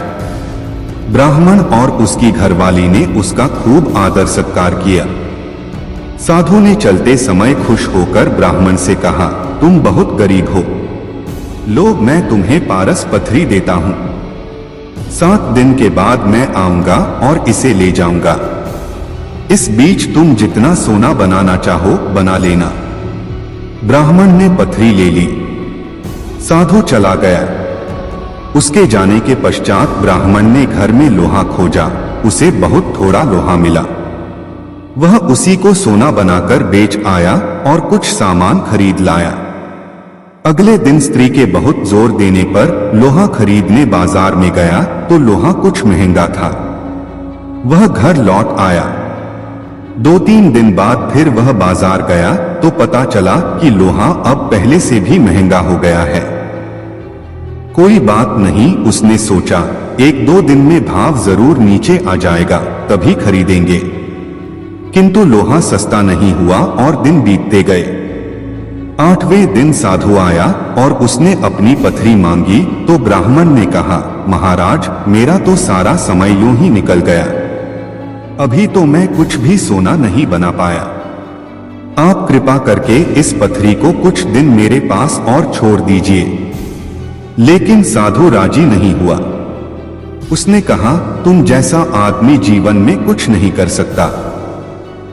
Speaker 1: ब्राह्मण और उसकी घरवाली ने उसका खूब आदर सत्कार किया। साधु ने चलते समय खुश होकर ब्राह्मण से कहा, तुम बहुत गरीब हो, लो, मैं तुम्हें पारस पथरी देता हूं। 7 दिन के बाद मैं आऊंगा और इसे ले जाऊंगा। इस बीच तुम जितना सोना बनाना चाहो बना लेना। ब्राह्मण ने पथरी ले ली। साधु चला गया। उसके जाने के पश्चात ब्राह्मण ने घर में लोहा खोजा। उसे बहुत थोड़ा लोहा मिला। वह उसी को सोना बनाकर बेच आया और कुछ सामान खरीद लाया। अगले दिन स्त्री के बहुत जोर देने पर लोहा खरीदने बाजार में गया तो लोहा कुछ महंगा था। वह घर लौट आया। 2-3 दिन बाद फिर वह बाजार गया तो पता चला कि लोहा अब पहले से भी महंगा हो गया है। कोई बात नहीं, उसने सोचा 1-2 दिन में भाव जरूर नीचे आ जाएगा, तभी खरीदेंगे। किंतु लोहा सस्ता नहीं हुआ और दिन बीतते गए। 8वें दिन साधु आया और उसने अपनी पथरी मांगी तो ब्राह्मण ने कहा, महाराज मेरा तो सारा समय यूं ही निकल गया, अभी तो मैं कुछ भी सोना नहीं बना पाया। आप कृपा करके इस पथरी को कुछ दिन मेरे पास और छोड़ दीजिए। लेकिन साधु राजी नहीं हुआ। उसने कहा, तुम जैसा आदमी जीवन में कुछ नहीं कर सकता।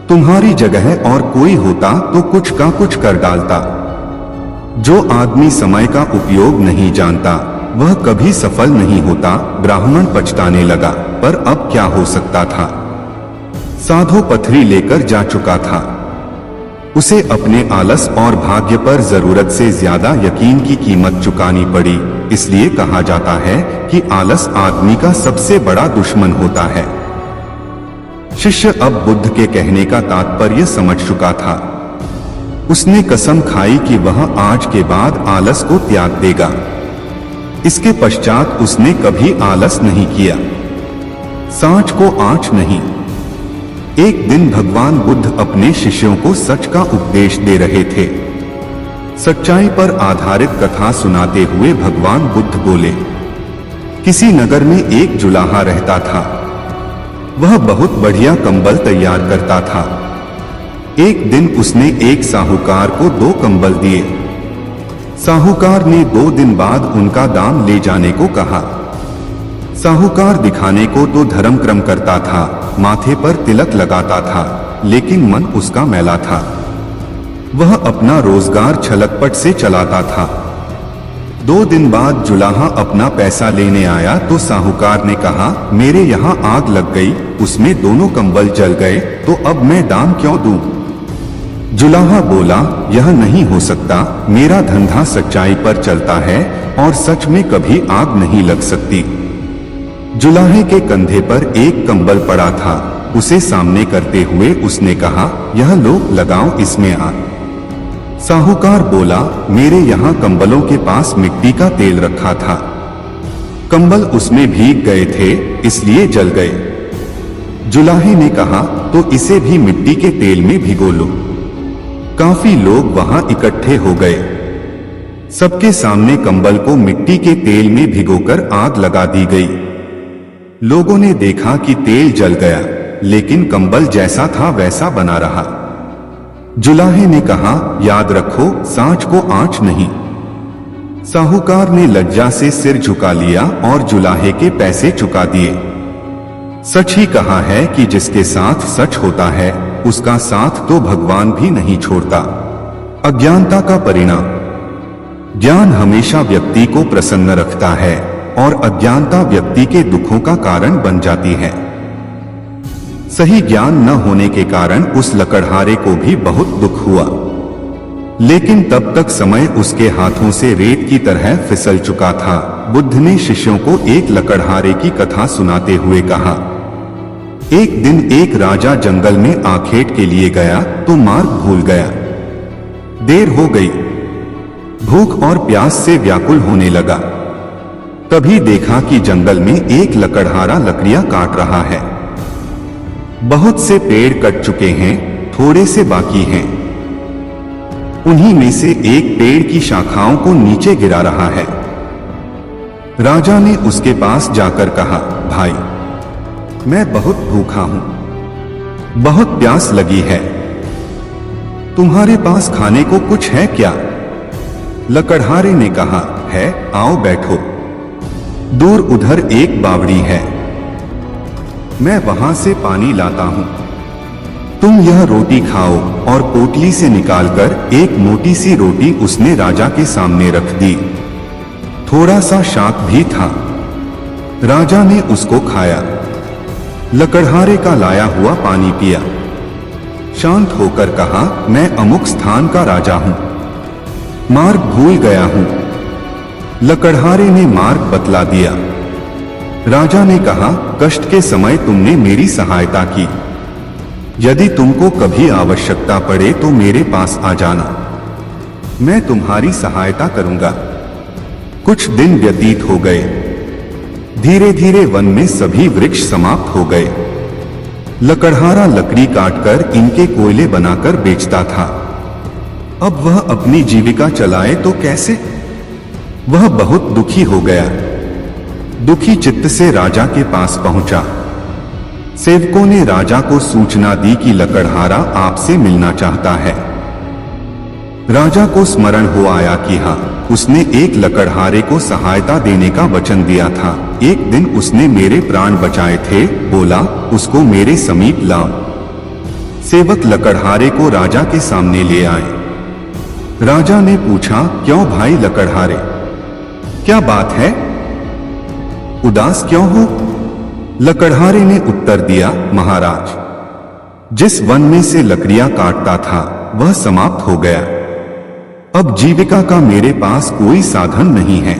Speaker 1: तुम्हारी जगह और कोई होता तो कुछ का कुछ कर डालता। जो आदमी समय का उपयोग नहीं जानता वह कभी सफल नहीं होता। ब्राह्मण पछताने लगा, पर अब क्या हो सकता था। साधु पथरी लेकर जा चुका था। उसे अपने आलस और भाग्य पर जरूरत से ज्यादा यकीन की कीमत चुकानी पड़ी। इसलिए कहा जाता है कि आलस आदमी का सबसे बड़ा दुश्मन होता है। शिष्य अब बुद्ध के कहने का तात्पर्य समझ चुका था। उसने कसम खाई कि वह आज के बाद आलस को त्याग देगा। इसके पश्चात उसने कभी आलस नहीं किया। सांच को आंच नहीं। एक दिन भगवान बुद्ध अपने शिष्यों को सच का उपदेश दे रहे थे। सच्चाई पर आधारित कथा सुनाते हुए भगवान बुद्ध बोले, किसी नगर में एक जुलाहा रहता था। वह बहुत बढ़िया कंबल तैयार करता था। एक दिन उसने एक साहूकार को 2 कंबल दिए। साहूकार ने 2 दिन बाद उनका दाम ले जाने को कहा। साहूकार दिखाने को तो धर्म क्रम करता था, माथे पर तिलक लगाता था, लेकिन मन उसका मैला था। वह अपना रोजगार छलकपट से चलाता था। 2 दिन बाद जुलाहा अपना पैसा लेने आया तो साहूकार ने कहा, मेरे यहाँ आग लग गई, उसमें दोनों कंबल जल गए, तो अब मैं दाम क्यों दूं? जुलाहा बोला, यह नहीं हो सकता, मेरा धंधा सच्चाई पर चलता है और सच में कभी आग नहीं लग सकती। जुलाहे के कंधे पर एक कंबल पड़ा था। उसे सामने करते हुए उसने कहा, यह लो, लगाओ इसमें आग। साहूकार बोला, मेरे यहाँ कंबलों के पास मिट्टी का तेल रखा था, कंबल उसमें भीग गए थे इसलिए जल गए। जुलाहे ने कहा, तो इसे भी मिट्टी के तेल में भिगो लो। काफी लोग वहां इकट्ठे हो गए। सबके सामने कंबल को मिट्टी के तेल में भिगोकर आग लगा दी गई। लोगों ने देखा कि तेल जल गया, लेकिन कंबल जैसा था वैसा बना रहा। जुलाहे ने कहा, याद रखो, सांच को आंच नहीं। साहूकार ने लज्जा से सिर झुका लिया और जुलाहे के पैसे चुका दिए। सच ही कहा है कि जिसके साथ सच होता है उसका साथ तो भगवान भी नहीं छोड़ता। अज्ञानता का परिणाम। ज्ञान हमेशा व्यक्ति को प्रसन्न रखता है और अज्ञानता व्यक्ति के दुखों का कारण बन जाती है। सही ज्ञान न होने के कारण उस लकड़हारे को भी बहुत दुख हुआ, लेकिन तब तक समय उसके हाथों से रेत की तरह फिसल चुका था। बुद्ध ने शिष्यों को एक लकड़हारे की कथा सुनाते हुए कहा, एक दिन एक राजा जंगल में आखेट के लिए गया तो मार्ग भूल गया। देर हो गई। भूख और प्यास से व्याकुल होने लगा। तभी देखा कि जंगल में एक लकड़हारा लकड़ियां काट रहा है। बहुत से पेड़ कट चुके हैं, थोड़े से बाकी हैं। उन्हीं में से एक पेड़ की शाखाओं को नीचे गिरा रहा है। राजा ने उसके पास जाकर कहा, भाई, मैं बहुत भूखा हूं, बहुत प्यास लगी है, तुम्हारे पास खाने को कुछ है क्या? लकड़हारे ने कहा, है, आओ बैठो। दूर उधर एक बावड़ी है, मैं वहां से पानी लाता हूं। तुम यह रोटी खाओ। और पोटली से निकालकर एक मोटी सी रोटी उसने राजा के सामने रख दी। थोड़ा सा शाक भी था। राजा ने उसको खाया। लकड़हारे का लाया हुआ पानी पिया। शांत होकर कहा, मैं अमुक स्थान का राजा हूं, मार्ग भूल गया हूं। लकड़हारे ने मार्ग बतला दिया। राजा ने कहा, कष्ट के समय तुमने मेरी सहायता की। यदि तुमको कभी आवश्यकता पड़े तो मेरे पास आ जाना, मैं तुम्हारी सहायता करूंगा। कुछ दिन व्यतीत हो गए। धीरे धीरे वन में सभी वृक्ष समाप्त हो गए। लकड़हारा लकड़ी काटकर इनके कोयले बनाकर बेचता था। अब वह अपनी जीविका चलाए तो कैसे? वह बहुत दुखी हो गया। दुखी चित्त से राजा के पास पहुंचा। सेवकों ने राजा को सूचना दी कि लकड़हारा आपसे मिलना चाहता है। राजा को स्मरण हो आया कि हाँ, उसने एक लकड़हारे को सहायता देने का वचन दिया था। एक दिन उसने मेरे प्राण बचाए थे। बोला, उसको मेरे समीप लाओ। सेवक लकड़हारे को राजा के सामने ले आए। राजा ने पूछा, क्यों भाई लकड़हारे, क्या बात है? उदास क्यों हो? लकड़हारे ने उत्तर दिया, महाराज, जिस वन में से लकड़ियां काटता था वह समाप्त हो गया। अब जीविका का मेरे पास कोई साधन नहीं है।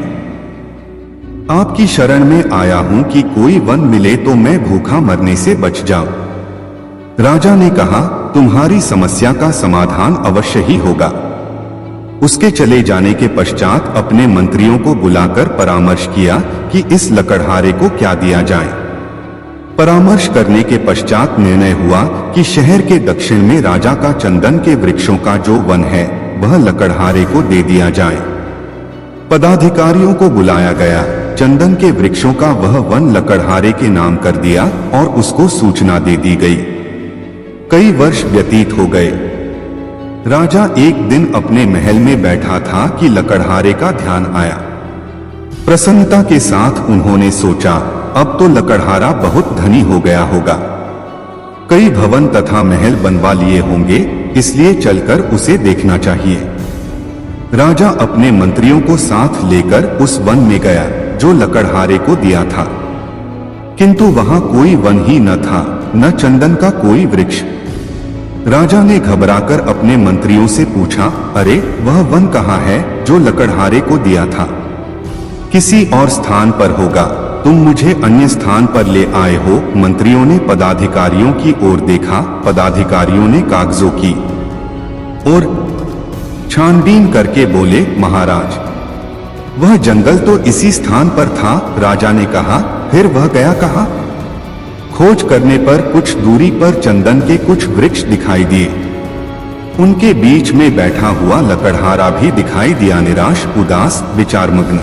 Speaker 1: आपकी शरण में आया हूं कि कोई वन मिले तो मैं भूखा मरने से बच जाऊं। राजा ने कहा, तुम्हारी समस्या का समाधान अवश्य ही होगा। उसके चले जाने के पश्चात अपने मंत्रियों को बुलाकर परामर्श किया कि इस लकड़हारे को क्या दिया जाए। परामर्श करने के पश्चात निर्णय हुआ कि शहर के दक्षिण में राजा का चंदन के वृक्षों का जो वन है वह लकड़हारे को दे दिया जाए। पदाधिकारियों को बुलाया गया। चंदन के वृक्षों का वह वन लकड़हारे के नाम कर दिया और उसको सूचना दे दी गई। कई वर्ष व्यतीत हो गए। राजा एक दिन अपने महल में बैठा था कि लकड़हारे का ध्यान आया। प्रसन्नता के साथ उन्होंने सोचा, अब तो लकड़हारा बहुत धनी हो गया होगा। कई भवन तथा महल बनवा लिए होंगे, इसलिए चलकर उसे देखना चाहिए। राजा अपने मंत्रियों को साथ लेकर उस वन में गया जो लकड़हारे को दिया था, किंतु वहां कोई वन ही न था, न चंदन का कोई वृक्ष। राजा ने घबराकर अपने मंत्रियों से पूछा, अरे वह वन कहाँ है जो लकड़हारे को दिया था? किसी और स्थान पर होगा, तुम मुझे अन्य स्थान पर ले आए हो। मंत्रियों ने पदाधिकारियों की ओर देखा। पदाधिकारियों ने कागजों की और छानबीन करके बोले, महाराज, वह जंगल तो इसी स्थान पर था। राजा ने कहा, फिर वह गया कहाँ? खोज करने पर कुछ दूरी पर चंदन के कुछ वृक्ष दिखाई दिए। उनके बीच में बैठा हुआ लकड़हारा भी दिखाई दिया, निराश, उदास, विचारमग्न।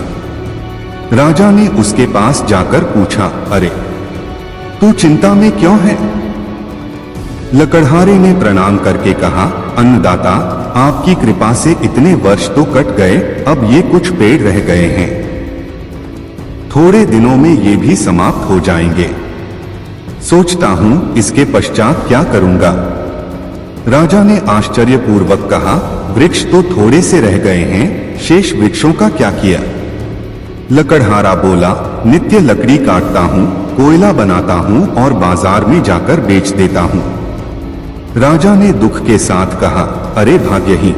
Speaker 1: राजा ने उसके पास जाकर पूछा, अरे तू चिंता में क्यों है? लकड़हारे ने प्रणाम करके कहा, अन्नदाता, आपकी कृपा से इतने वर्ष तो कट गए, अब ये कुछ पेड़ रह गए हैं। थोड़े दिनों में ये भी समाप्त हो जाएंगे। सोचता हूं इसके पश्चात क्या करूंगा। राजा ने आश्चर्यपूर्वक कहा, वृक्ष तो थोड़े से रह गए हैं, शेष वृक्षों का क्या किया? लकड़हारा बोला, नित्य लकड़ी काटता हूं, कोयला बनाता हूं और बाजार में जाकर बेच देता हूं। राजा ने दुख के साथ कहा, अरे भाग्यहीन,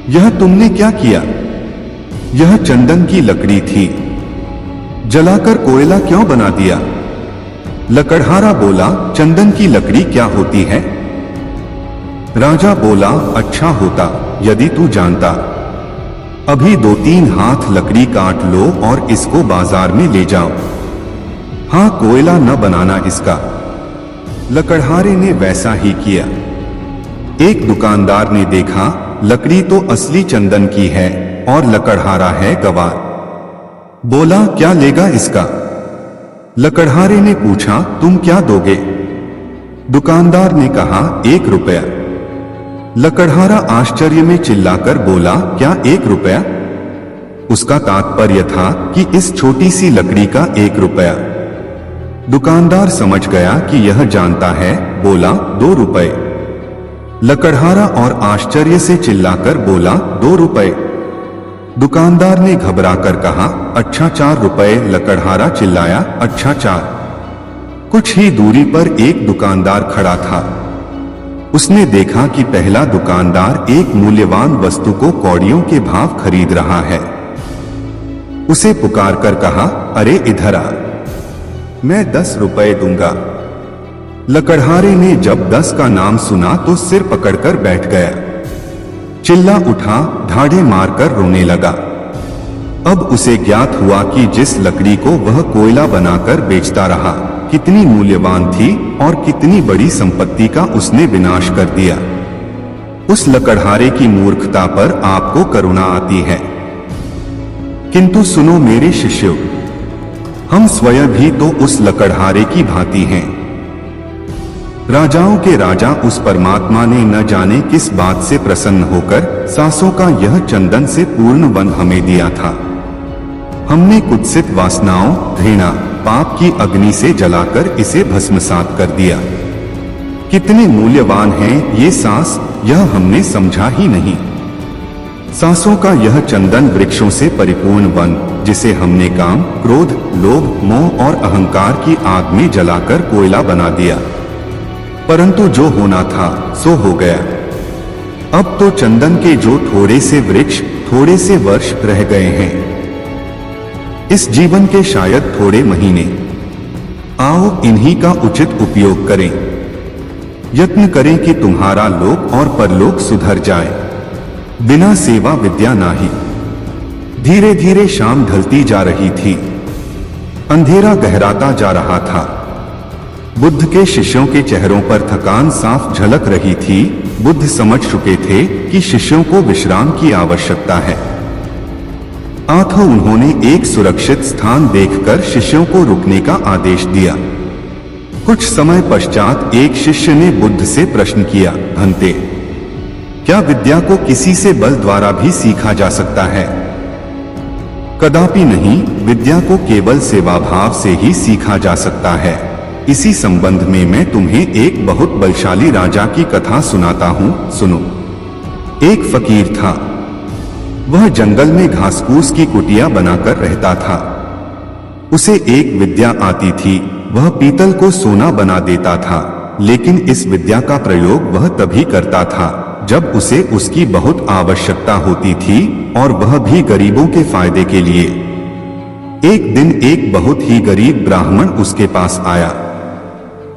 Speaker 1: यह तुमने क्या किया? यह चंदन की लकड़ी थी, जलाकर कोयला क्यों बना दिया? लकड़हारा बोला, चंदन की लकड़ी क्या होती है? राजा बोला, अच्छा होता यदि तू जानता। अभी 2-3 हाथ लकड़ी काट लो और इसको बाजार में ले जाओ। हाँ, कोयला न बनाना इसका। लकड़हारे ने वैसा ही किया। एक दुकानदार ने देखा, लकड़ी तो असली चंदन की है और लकड़हारा है गवार। बोला, क्या लेगा इसका? लकड़हारे ने पूछा, तुम क्या दोगे? दुकानदार ने कहा, 1 रुपया। लकड़हारा आश्चर्य में चिल्लाकर बोला, क्या 1 रुपया? उसका तात्पर्य था कि इस छोटी सी लकड़ी का 1 रुपया। दुकानदार समझ गया कि यह जानता है, बोला, 2 रुपए। लकड़हारा और आश्चर्य से चिल्लाकर बोला, 2 रुपए। दुकानदार ने घबराकर कहा, अच्छा 4 रुपए। लकड़हारा चिल्लाया, अच्छा 4। कुछ ही दूरी पर एक दुकानदार खड़ा था। उसने देखा कि पहला दुकानदार एक मूल्यवान वस्तु को कौड़ियों के भाव खरीद रहा है। उसे पुकार कर कहा, अरे इधर आ, मैं 10 रुपए दूंगा। लकड़हारे ने जब 10 का नाम सुना तो सिर पकड़कर बैठ गया, चिल्ला उठा, ढाढ़े मारकर रोने लगा। अब उसे ज्ञात हुआ कि जिस लकड़ी को वह कोयला बनाकर बेचता रहा कितनी मूल्यवान थी और कितनी बड़ी संपत्ति का उसने विनाश कर दिया। उस लकड़हारे की मूर्खता पर आपको करुणा आती है। किंतु सुनो मेरे शिष्यों, हम स्वयं भी तो उस लकड़हारे की भांति हैं। राजाओं के राजा उस परमात्मा ने न जाने किस बात से प्रसन्न होकर सांसों का यह चंदन से पूर्ण वन हमें दिया था। हमने कुत्सित वासनाओं, घृणा, पाप की अग्नि से जलाकर इसे भस्मसात कर दिया। कितने मूल्यवान हैं ये सांस, यह हमने समझा ही नहीं। सांसों का यह चंदन वृक्षों से परिपूर्ण वन, जिसे हमने काम, क्रोध, लोभ, मोह और अहंकार की आग में जलाकर कोयला बना दिया। परंतु जो होना था सो हो गया। अब तो चंदन के जो थोड़े से वृक्ष, थोड़े से वर्ष रह गए हैं, इस जीवन के शायद थोड़े महीने। आओ इन्हीं का उचित उपयोग करें। यत्न करें कि तुम्हारा लोक और परलोक सुधर जाए। बिना सेवा विद्या नाही। धीरे धीरे शाम ढलती जा रही थी, अंधेरा गहराता जा रहा था। बुद्ध के शिष्यों के चेहरों पर थकान साफ झलक रही थी। बुद्ध समझ चुके थे कि शिष्यों को विश्राम की आवश्यकता है। अतः उन्होंने एक सुरक्षित स्थान देखकर शिष्यों को रुकने का आदेश दिया। कुछ समय पश्चात एक शिष्य ने बुद्ध से प्रश्न किया, भंते, क्या विद्या को किसी से बल द्वारा भी सीखा जा सकता है? कदापि नहीं, विद्या को केवल सेवाभाव से ही सीखा जा सकता है। इसी संबंध में मैं तुम्हें एक बहुत बलशाली राजा की कथा सुनाता हूं, सुनो। एक फकीर था। वह जंगल में घासफूस की कुटिया बनाकर रहता था। उसे एक विद्या आती थी। वह पीतल को सोना बना देता था, लेकिन इस विद्या का प्रयोग वह तभी करता था जब उसे उसकी बहुत आवश्यकता होती थी, और वह भी गरीबों के फायदे के लिए। एक दिन एक बहुत ही गरीब ब्राह्मण उसके पास आया।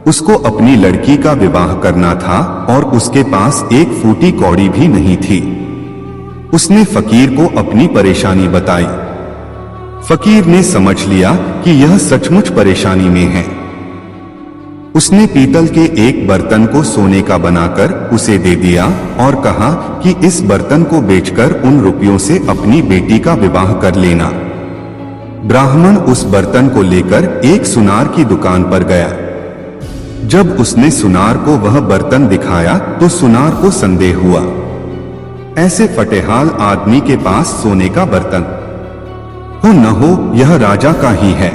Speaker 1: उसको अपनी लड़की का विवाह करना था और उसके पास एक फूटी कौड़ी भी नहीं थी। उसने फकीर को अपनी परेशानी बताई। फकीर ने समझ लिया कि यह सचमुच परेशानी में है। उसने पीतल के एक बर्तन को सोने का बनाकर उसे दे दिया और कहा कि इस बर्तन को बेचकर उन रुपयों से अपनी बेटी का विवाह कर लेना। ब्राह्मण उस बर्तन को लेकर एक सुनार की दुकान पर गया। जब उसने सुनार को वह बर्तन दिखाया तो सुनार को संदेह हुआ। ऐसे फटेहाल आदमी के पास सोने का बर्तन हो न हो, यह राजा का ही है।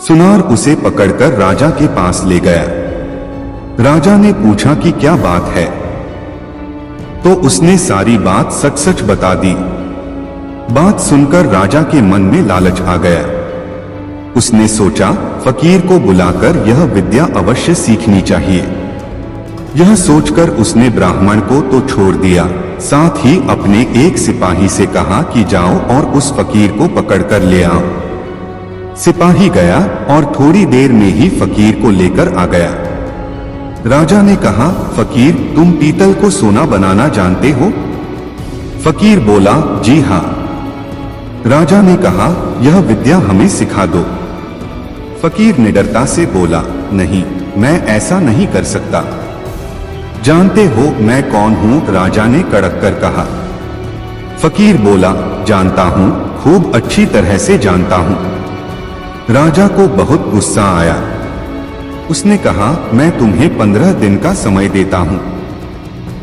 Speaker 1: सुनार उसे पकड़कर राजा के पास ले गया। राजा ने पूछा कि क्या बात है, तो उसने सारी बात सच सच बता दी। बात सुनकर राजा के मन में लालच आ गया। उसने सोचा, फकीर को बुलाकर यह विद्या अवश्य सीखनी चाहिए। यह सोचकर उसने ब्राह्मण को तो छोड़ दिया, साथ ही अपने एक सिपाही से कहा कि जाओ और उस फकीर को पकड़कर ले आओ। सिपाही गया और थोड़ी देर में ही फकीर को लेकर आ गया। राजा ने कहा, फकीर, तुम पीतल को सोना बनाना जानते हो? फकीर बोला, जी हाँ। राजा ने कहा, यह विद्या हमें सिखा दो। फकीर निडरता से बोला, नहीं, मैं ऐसा नहीं कर सकता। जानते हो मैं कौन हूं? राजा ने कड़क कर कहा। फकीर बोला, जानता हूं, खूब अच्छी तरह से जानता हूं। राजा को बहुत गुस्सा आया। उसने कहा, मैं तुम्हें 15 दिन का समय देता हूं।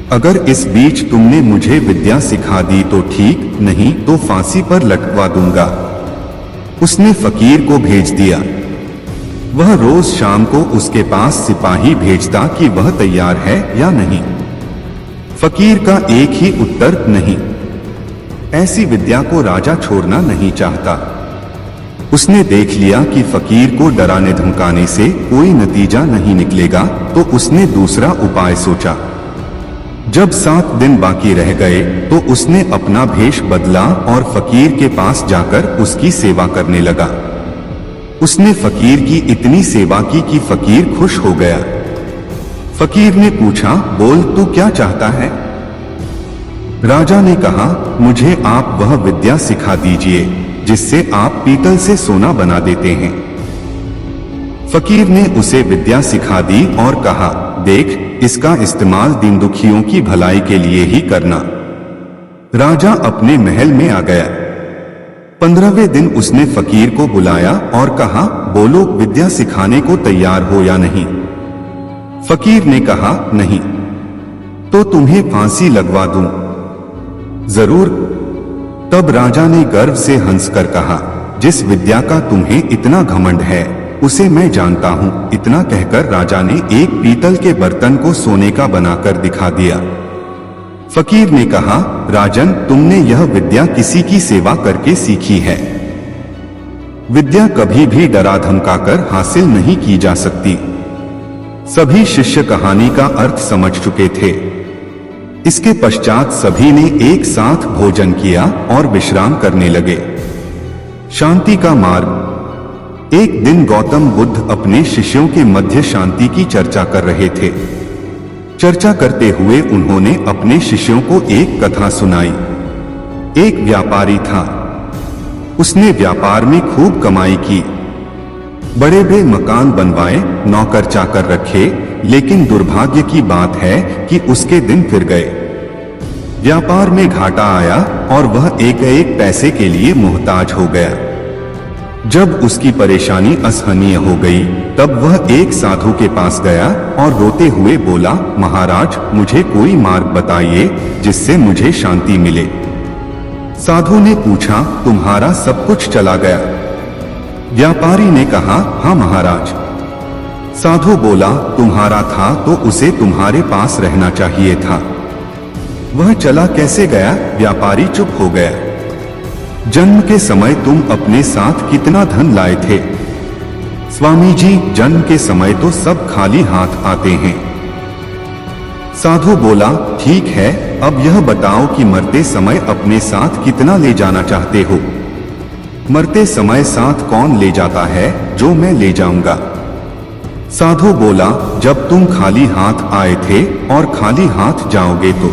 Speaker 1: अगर इस बीच तुमने मुझे विद्या सिखा दी तो ठीक, नहीं तो फांसी पर लटकवा दूंगा। उसने फकीर को भेज दिया। वह रोज शाम को उसके पास सिपाही भेजता कि वह तैयार है या नहीं। फकीर का एक ही उत्तर, नहीं। ऐसी विद्या को राजा छोड़ना नहीं चाहता। उसने देख लिया कि फकीर को डराने धमकाने से कोई नतीजा नहीं निकलेगा, तो उसने दूसरा उपाय सोचा। जब 7 दिन बाकी रह गए तो उसने अपना भेष बदला और फकीर के पास जाकर उसकी सेवा करने लगा। उसने फकीर की इतनी सेवा की कि फकीर खुश हो गया। फकीर ने पूछा, बोल तू क्या चाहता है? राजा ने कहा, मुझे आप वह विद्या सिखा दीजिए जिससे आप पीतल से सोना बना देते हैं। फकीर ने उसे विद्या सिखा दी और कहा, देख, इसका इस्तेमाल दीन दुखियों की भलाई के लिए ही करना। राजा अपने महल में आ गया। 15वें दिन उसने फकीर को बुलाया और कहा, बोलो, विद्या सिखाने को तैयार हो या नहीं? फकीर ने कहा, नहीं। तो तुम्हें फांसी लगवा दूं? जरूर। तब राजा ने गर्व से हंसकर कहा, जिस विद्या का तुम्हें इतना घमंड है उसे मैं जानता हूं। इतना कहकर राजा ने एक पीतल के बर्तन को सोने का बनाकर दिखा दिया। फकीर ने कहा, राजन, तुमने यह विद्या किसी की सेवा करके सीखी है। विद्या कभी भी डरा धमकाकर हासिल नहीं की जा सकती। सभी शिष्य कहानी का अर्थ समझ चुके थे। इसके पश्चात सभी ने एक साथ भोजन किया और विश्राम करने लगे। शांति का मार्ग। एक दिन गौतम बुद्ध अपने शिष्यों के मध्य शांति की चर्चा कर रहे थे। चर्चा करते हुए उन्होंने अपने शिष्यों को एक कथा सुनाई। एक व्यापारी था। उसने व्यापार में खूब कमाई की, बड़े बड़े मकान बनवाए, नौकर चाकर रखे, लेकिन दुर्भाग्य की बात है कि उसके दिन फिर गए। व्यापार में घाटा आया और वह एक एक पैसे के लिए मोहताज हो गया। जब उसकी परेशानी असहनीय हो गई, तब वह एक साधु के पास गया और रोते हुए बोला, महाराज, मुझे कोई मार्ग बताइए जिससे मुझे शांति मिले। साधु ने पूछा, तुम्हारा सब कुछ चला गया? व्यापारी ने कहा, हाँ महाराज। साधु बोला, तुम्हारा था तो उसे तुम्हारे पास रहना चाहिए था। वह चला कैसे गया? व्यापारी चुप हो गया। जन्म के समय तुम अपने साथ कितना धन लाए थे? स्वामी जी, जन्म के समय तो सब खाली हाथ आते हैं। साधु बोला, ठीक है, अब यह बताओ कि मरते समय अपने साथ कितना ले जाना चाहते हो? मरते समय साथ कौन ले जाता है? जो मैं ले जाऊंगा। साधु बोला, जब तुम खाली हाथ आए थे और खाली हाथ जाओगे तो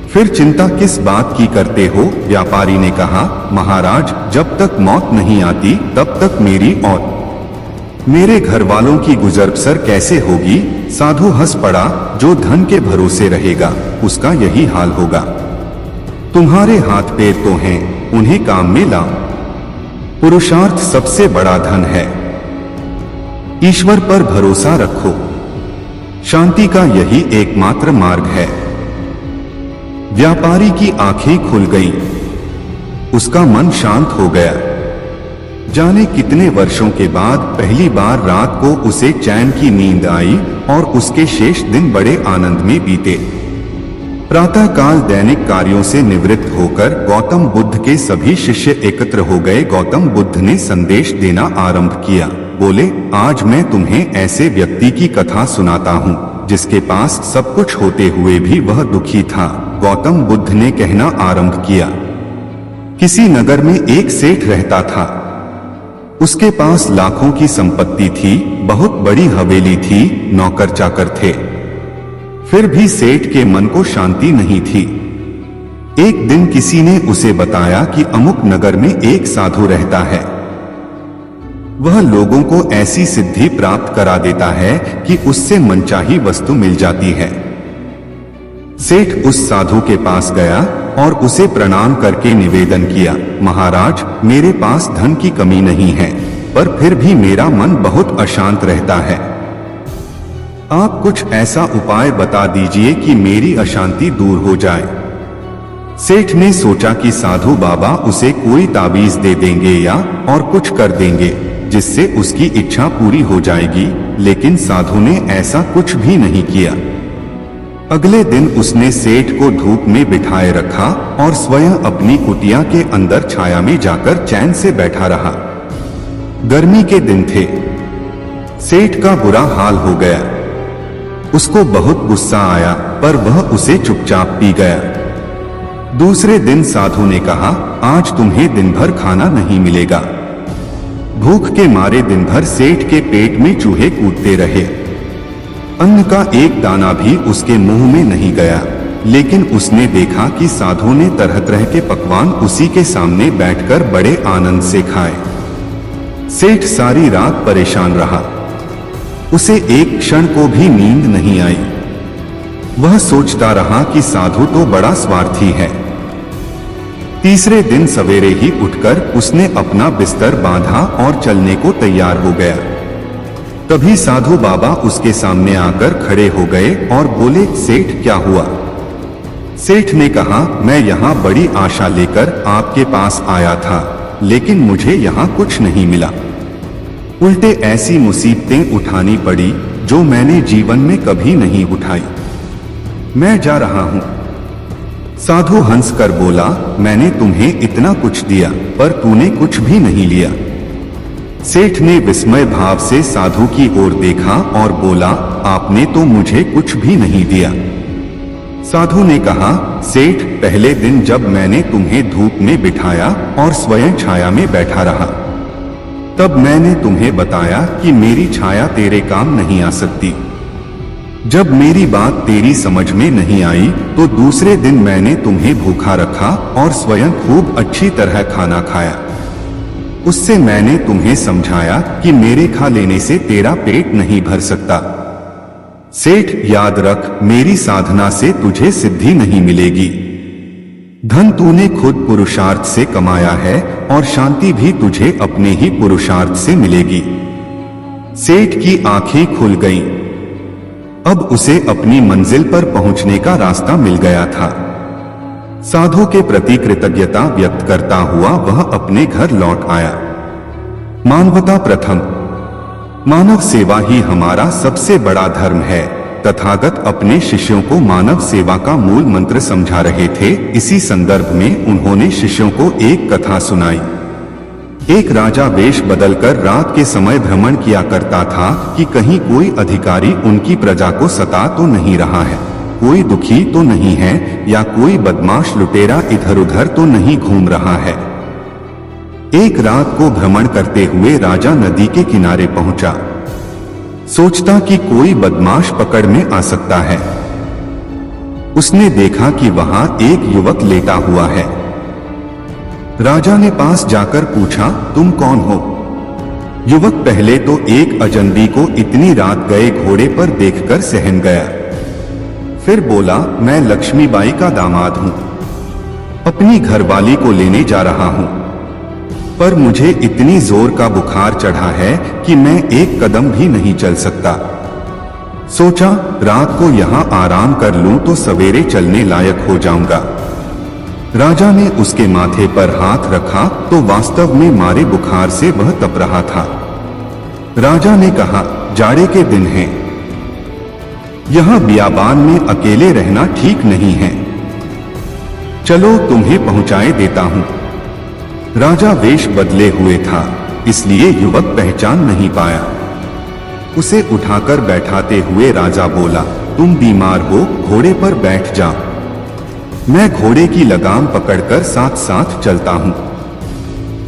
Speaker 1: फिर चिंता किस बात की करते हो? व्यापारी ने कहा, महाराज, जब तक मौत नहीं आती तब तक मेरी और मेरे घर वालों की गुजर बसर कैसे होगी? साधु हंस पड़ा, जो धन के भरोसे रहेगा उसका यही हाल होगा। तुम्हारे हाथ पैर तो हैं, उन्हें काम में लाओ। पुरुषार्थ सबसे बड़ा धन है। ईश्वर पर भरोसा रखो। शांति का यही एकमात्र मार्ग है। व्यापारी की आंखें खुल गईं। उसका मन शांत हो गया। जाने कितने वर्षों के बाद पहली बार रात को उसे चैन की नींद आई और उसके शेष दिन बड़े आनंद में बीते। प्रातःकाल दैनिक कार्यों से निवृत्त होकर गौतम बुद्ध के सभी शिष्य एकत्र हो गए। गौतम बुद्ध ने संदेश देना आरंभ किया। बोले, आज मैं तुम्हें ऐसे व्यक्ति की कथा सुनाता हूँ जिसके पास सब कुछ होते हुए भी वह दुखी था। गौतम बुद्ध ने कहना आरंभ किया। किसी नगर में एक सेठ रहता था। उसके पास लाखों की संपत्ति थी, बहुत बड़ी हवेली थी, नौकर चाकर थे। फिर भी सेठ के मन को शांति नहीं थी। एक दिन किसी ने उसे बताया कि अमुक नगर में एक साधु रहता है। वह लोगों को ऐसी सिद्धि प्राप्त करा देता है कि उससे मनचाही वस्तु मिल जाती है। सेठ उस साधु के पास गया और उसे प्रणाम करके निवेदन किया, महाराज, मेरे पास धन की कमी नहीं है, पर फिर भी मेरा मन बहुत अशांत रहता है। आप कुछ ऐसा उपाय बता दीजिए कि मेरी अशांति दूर हो जाए। सेठ ने सोचा कि साधु बाबा उसे कोई ताबीज दे देंगे या और कुछ कर देंगे जिससे उसकी इच्छा पूरी हो जाएगी, लेकिन साधु ने ऐसा कुछ भी नहीं किया। अगले दिन उसने सेठ को धूप में बिठाए रखा और स्वयं अपनी कुटिया के अंदर छाया में जाकर चैन से बैठा रहा। गर्मी के दिन थे। सेठ का बुरा हाल हो गया। उसको बहुत गुस्सा आया, पर वह उसे चुपचाप पी गया। दूसरे दिन साधु ने कहा, आज तुम्हें दिन भर खाना नहीं मिलेगा। भूख के मारे दिन भर सेठ के पेट में चूहे कूदते रहे। अन्न का एक दाना भी उसके मुंह में नहीं गया, लेकिन उसने देखा कि साधु ने तरह तरह के पकवान उसी के सामने बैठकर बड़े आनंद से खाए। सेठ सारी रात परेशान रहा। उसे एक क्षण को भी नींद नहीं आई। वह सोचता रहा कि साधु तो बड़ा स्वार्थी है। तीसरे दिन सवेरे ही उठकर उसने अपना बिस्तर बांधा और चलने को तैयार हो गया। तभी साधु बाबा उसके सामने आकर खड़े हो गए और बोले, सेठ क्या हुआ? सेठ ने कहा, मैं यहाँ बड़ी आशा लेकर आपके पास आया था, लेकिन मुझे यहाँ कुछ नहीं मिला। उल्टे ऐसी मुसीबतें उठानी पड़ी जो मैंने जीवन में कभी नहीं उठाई। मैं जा रहा हूं। साधु हंसकर बोला, मैंने तुम्हें इतना कुछ दिया, पर तूने कुछ भी नहीं लिया। सेठ ने विस्मय भाव से साधु की ओर देखा और बोला, आपने तो मुझे कुछ भी नहीं दिया। साधु ने कहा, सेठ, पहले दिन जब मैंने तुम्हें धूप में बिठाया और स्वयं छाया में बैठा रहा, तब मैंने तुम्हें बताया कि मेरी छाया तेरे काम नहीं आ सकती। जब मेरी बात तेरी समझ में नहीं आई तो दूसरे दिन मैंने तुम्हें भूखा रखा और स्वयं खूब अच्छी तरह खाना खाया। उससे मैंने तुम्हें समझाया कि मेरे खा लेने से तेरा पेट नहीं भर सकता। सेठ, याद रख, मेरी साधना से तुझे सिद्धि नहीं मिलेगी। धन तूने खुद पुरुषार्थ से कमाया है और शांति भी तुझे अपने ही पुरुषार्थ से मिलेगी। सेठ की आंखें खुल गईं। अब उसे अपनी मंजिल पर पहुंचने का रास्ता मिल गया था। साधु के प्रति कृतज्ञता व्यक्त करता हुआ वह अपने घर लौट आया। मानवता प्रथम। मानव सेवा ही हमारा सबसे बड़ा धर्म है। तथागत अपने शिष्यों को मानव सेवा का मूल मंत्र समझा रहे थे। इसी संदर्भ में उन्होंने शिष्यों को एक कथा सुनाई। एक राजा वेश बदलकर रात के समय भ्रमण किया करता था कि कहीं कोई अधिकारी उनकी प्रजा को सता तो नहीं रहा है, कोई दुखी तो नहीं है, या कोई बदमाश लुटेरा इधर उधर तो नहीं घूम रहा है। एक रात को भ्रमण करते हुए राजा नदी के किनारे पहुंचा। सोचता कि कोई बदमाश पकड़ में आ सकता है। उसने देखा कि वहां एक युवक लेटा हुआ है। राजा ने पास जाकर पूछा, तुम कौन हो? युवक पहले तो एक अजनबी को इतनी रात गए घोड़े पर देखकर सहम गया। फिर बोला, मैं लक्ष्मीबाई का दामाद हूं, अपनी घरवाली को लेने जा रहा हूं, पर मुझे इतनी जोर का बुखार चढ़ा है कि मैं एक कदम भी नहीं चल सकता। सोचा रात को यहां आराम कर लूं तो सवेरे चलने लायक हो जाऊंगा। राजा ने उसके माथे पर हाथ रखा तो वास्तव में मारे बुखार से वह तप रहा था। राजा ने कहा, जाड़े के दिन हैं, यहां बियाबान में अकेले रहना ठीक नहीं है, चलो तुम्हें पहुंचाए देता हूं। राजा वेश बदले हुए था, इसलिए युवक पहचान नहीं पाया। उसे उठाकर बैठाते हुए राजा बोला, तुम बीमार हो, घोड़े पर बैठ जा, मैं घोड़े की लगाम पकड़कर साथ साथ चलता हूं।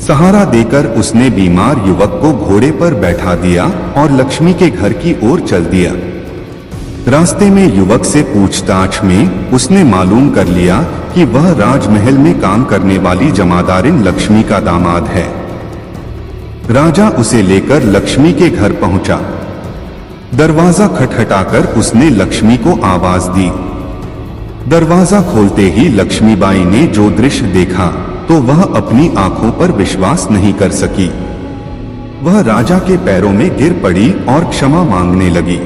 Speaker 1: सहारा देकर उसने बीमार युवक को घोड़े पर बैठा दिया और लक्ष्मी के घर की ओर चल दिया। रास्ते में युवक से पूछताछ में उसने मालूम कर लिया कि वह राजमहल में काम करने वाली जमादारिन लक्ष्मी का दामाद है। राजा उसे लेकर लक्ष्मी के घर पहुंचा। दरवाजा खटखटाकर उसने लक्ष्मी को आवाज दी। दरवाजा खोलते ही लक्ष्मीबाई ने जो दृश्य देखा तो वह अपनी आंखों पर विश्वास नहीं कर सकी। वह राजा के पैरों में गिर पड़ी और क्षमा मांगने लगी।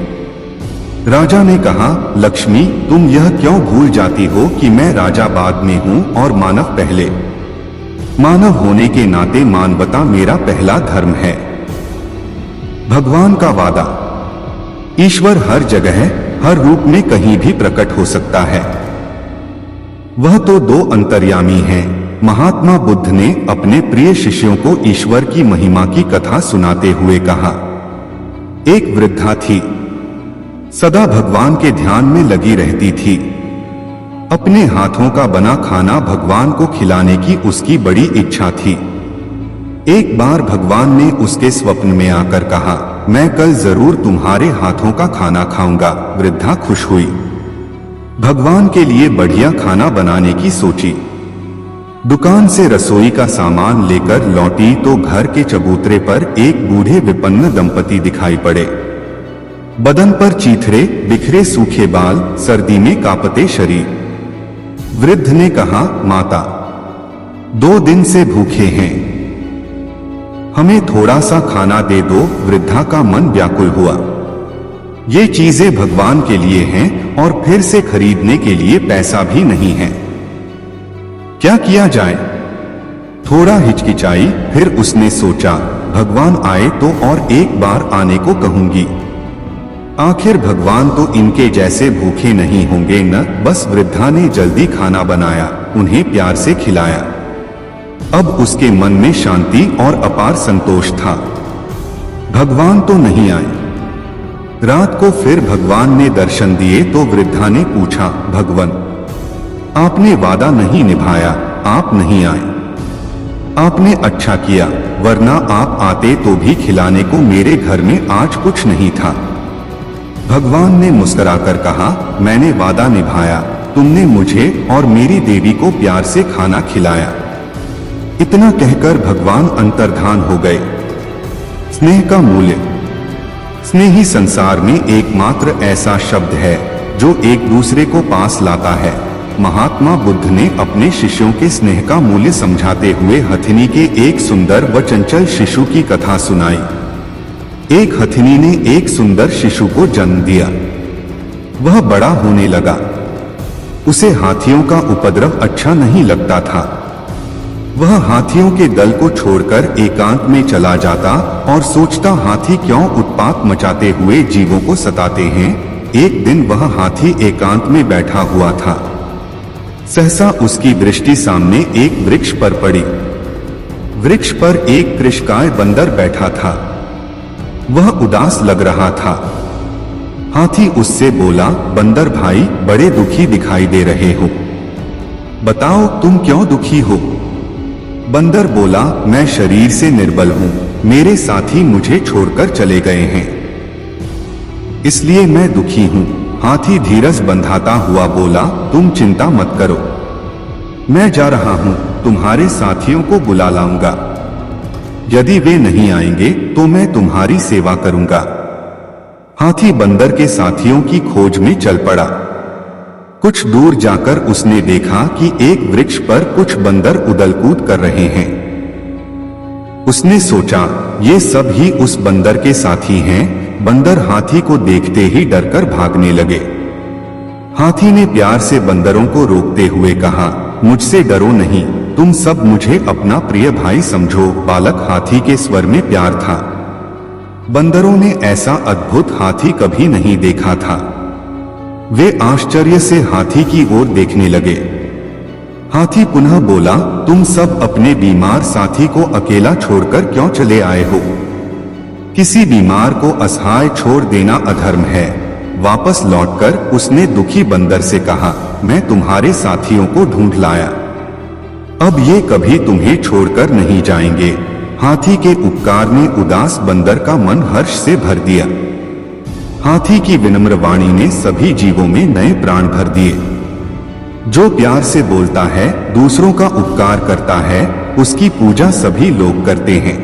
Speaker 1: राजा ने कहा, लक्ष्मी, तुम यह क्यों भूल जाती हो कि मैं राजा बाद में हूं और मानव पहले। मानव होने के नाते मानवता मेरा पहला धर्म है। भगवान का वादा, ईश्वर हर जगह हर रूप में कहीं भी प्रकट हो सकता है। वह तो दो अंतर्यामी हैं, महात्मा बुद्ध ने अपने प्रिय शिष्यों को ईश्वर की महिमा की कथा सुनाते हुए कहा। एक वृद्धा थी, सदा भगवान के ध्यान में लगी रहती थी। अपने हाथों का बना खाना भगवान को खिलाने की उसकी बड़ी इच्छा थी। एक बार भगवान ने उसके स्वप्न में आकर कहा, मैं कल जरूर तुम्हारे हाथों का खाना खाऊंगा। वृद्धा खुश हुई, भगवान के लिए बढ़िया खाना बनाने की सोची। दुकान से रसोई का सामान लेकर लौटी तो घर के चबूतरे पर एक बूढ़े विपन्न दंपति दिखाई पड़े। बदन पर चीथड़े, बिखरे सूखे बाल, सर्दी में कांपते शरीर। वृद्ध ने कहा, माता, 2 दिन से भूखे हैं, हमें थोड़ा सा खाना दे दो। वृद्धा का मन व्याकुल हुआ। ये चीजें भगवान के लिए हैं और फिर से खरीदने के लिए पैसा भी नहीं है, क्या किया जाए? थोड़ा हिचकिचाई, फिर उसने सोचा, भगवान आए तो और एक बार आने को कहूंगी। आखिर भगवान तो इनके जैसे भूखे नहीं होंगे न। बस वृद्धा ने जल्दी खाना बनाया, उन्हें प्यार से खिलाया। अब उसके मन में शांति और अपार संतोष था। भगवान तो नहीं आए। रात को फिर भगवान ने दर्शन दिए तो वृद्धा ने पूछा, भगवान, आपने वादा नहीं निभाया, आप नहीं आए। आपने अच्छा किया, वरना आप आते तो भी खिलाने को मेरे घर में आज कुछ नहीं था। भगवान ने मुस्कुराकर कहा, मैंने वादा निभाया, तुमने मुझे और मेरी देवी को प्यार से खाना खिलाया। इतना कहकर भगवान अंतर्धान हो गए। स्नेह का मूल्य। स्नेह ही संसार में एकमात्र ऐसा शब्द है जो एक दूसरे को पास लाता है। महात्मा बुद्ध ने अपने शिष्यों के स्नेह का मूल्य समझाते हुए हथिनी के एक सुंदर व चंचल शिशु की कथा सुनाई। एक हथिनी ने एक सुंदर शिशु को जन्म दिया। वह बड़ा होने लगा। उसे हाथियों का उपद्रव अच्छा नहीं लगता था। वह हाथियों के दल को छोड़कर एकांत में चला जाता और सोचता, हाथी क्यों उत्पात मचाते हुए जीवों को सताते हैं। एक दिन वह हाथी एकांत में बैठा हुआ था। सहसा उसकी दृष्टि सामने एक वृक्ष पर पड़ी। वृक्ष पर एक कृशकाय बंदर बैठा था। वह उदास लग रहा था। हाथी उससे बोला, बंदर भाई, बड़े दुखी दिखाई दे रहे हो, बताओ तुम क्यों दुखी हो? बंदर बोला, मैं शरीर से निर्बल हूं, मेरे साथी मुझे छोड़कर चले गए हैं, इसलिए मैं दुखी हूं। हाथी धीरज बंधाता हुआ बोला, तुम चिंता मत करो, मैं जा रहा हूं, तुम्हारे साथियों को बुला लाऊंगा। यदि वे नहीं आएंगे तो मैं तुम्हारी सेवा करूंगा। हाथी बंदर के साथियों की खोज में चल पड़ा। कुछ दूर जाकर उसने देखा कि एक वृक्ष पर कुछ बंदर उदलकूद कर रहे हैं। उसने सोचा, ये सब ही उस बंदर के साथी हैं। बंदर हाथी को देखते ही डरकर भागने लगे। हाथी ने प्यार से बंदरों को रोकते हुए कहा, मुझसे डरो नहीं, तुम सब मुझे अपना प्रिय भाई समझो। बालक हाथी के स्वर में प्यार था। बंदरों ने ऐसा अद्भुत हाथी कभी नहीं देखा था। वे आश्चर्य से हाथी की ओर देखने लगे। हाथी पुनः बोला, तुम सब अपने बीमार साथी को अकेला छोड़कर क्यों चले आए हो? किसी बीमार को असहाय छोड़ देना अधर्म है। वापस लौटकर उसने दुखी बंदर से कहा, मैं तुम्हारे साथियों को ढूंढ लाया, अब ये कभी तुम्हें छोड़कर नहीं जाएंगे। हाथी के उपकार ने उदास बंदर का मन हर्ष से भर दिया। हाथी की विनम्र वाणी ने सभी जीवों में नए प्राण भर दिए। जो प्यार से बोलता है, दूसरों का उपकार करता है, उसकी पूजा सभी लोग करते हैं।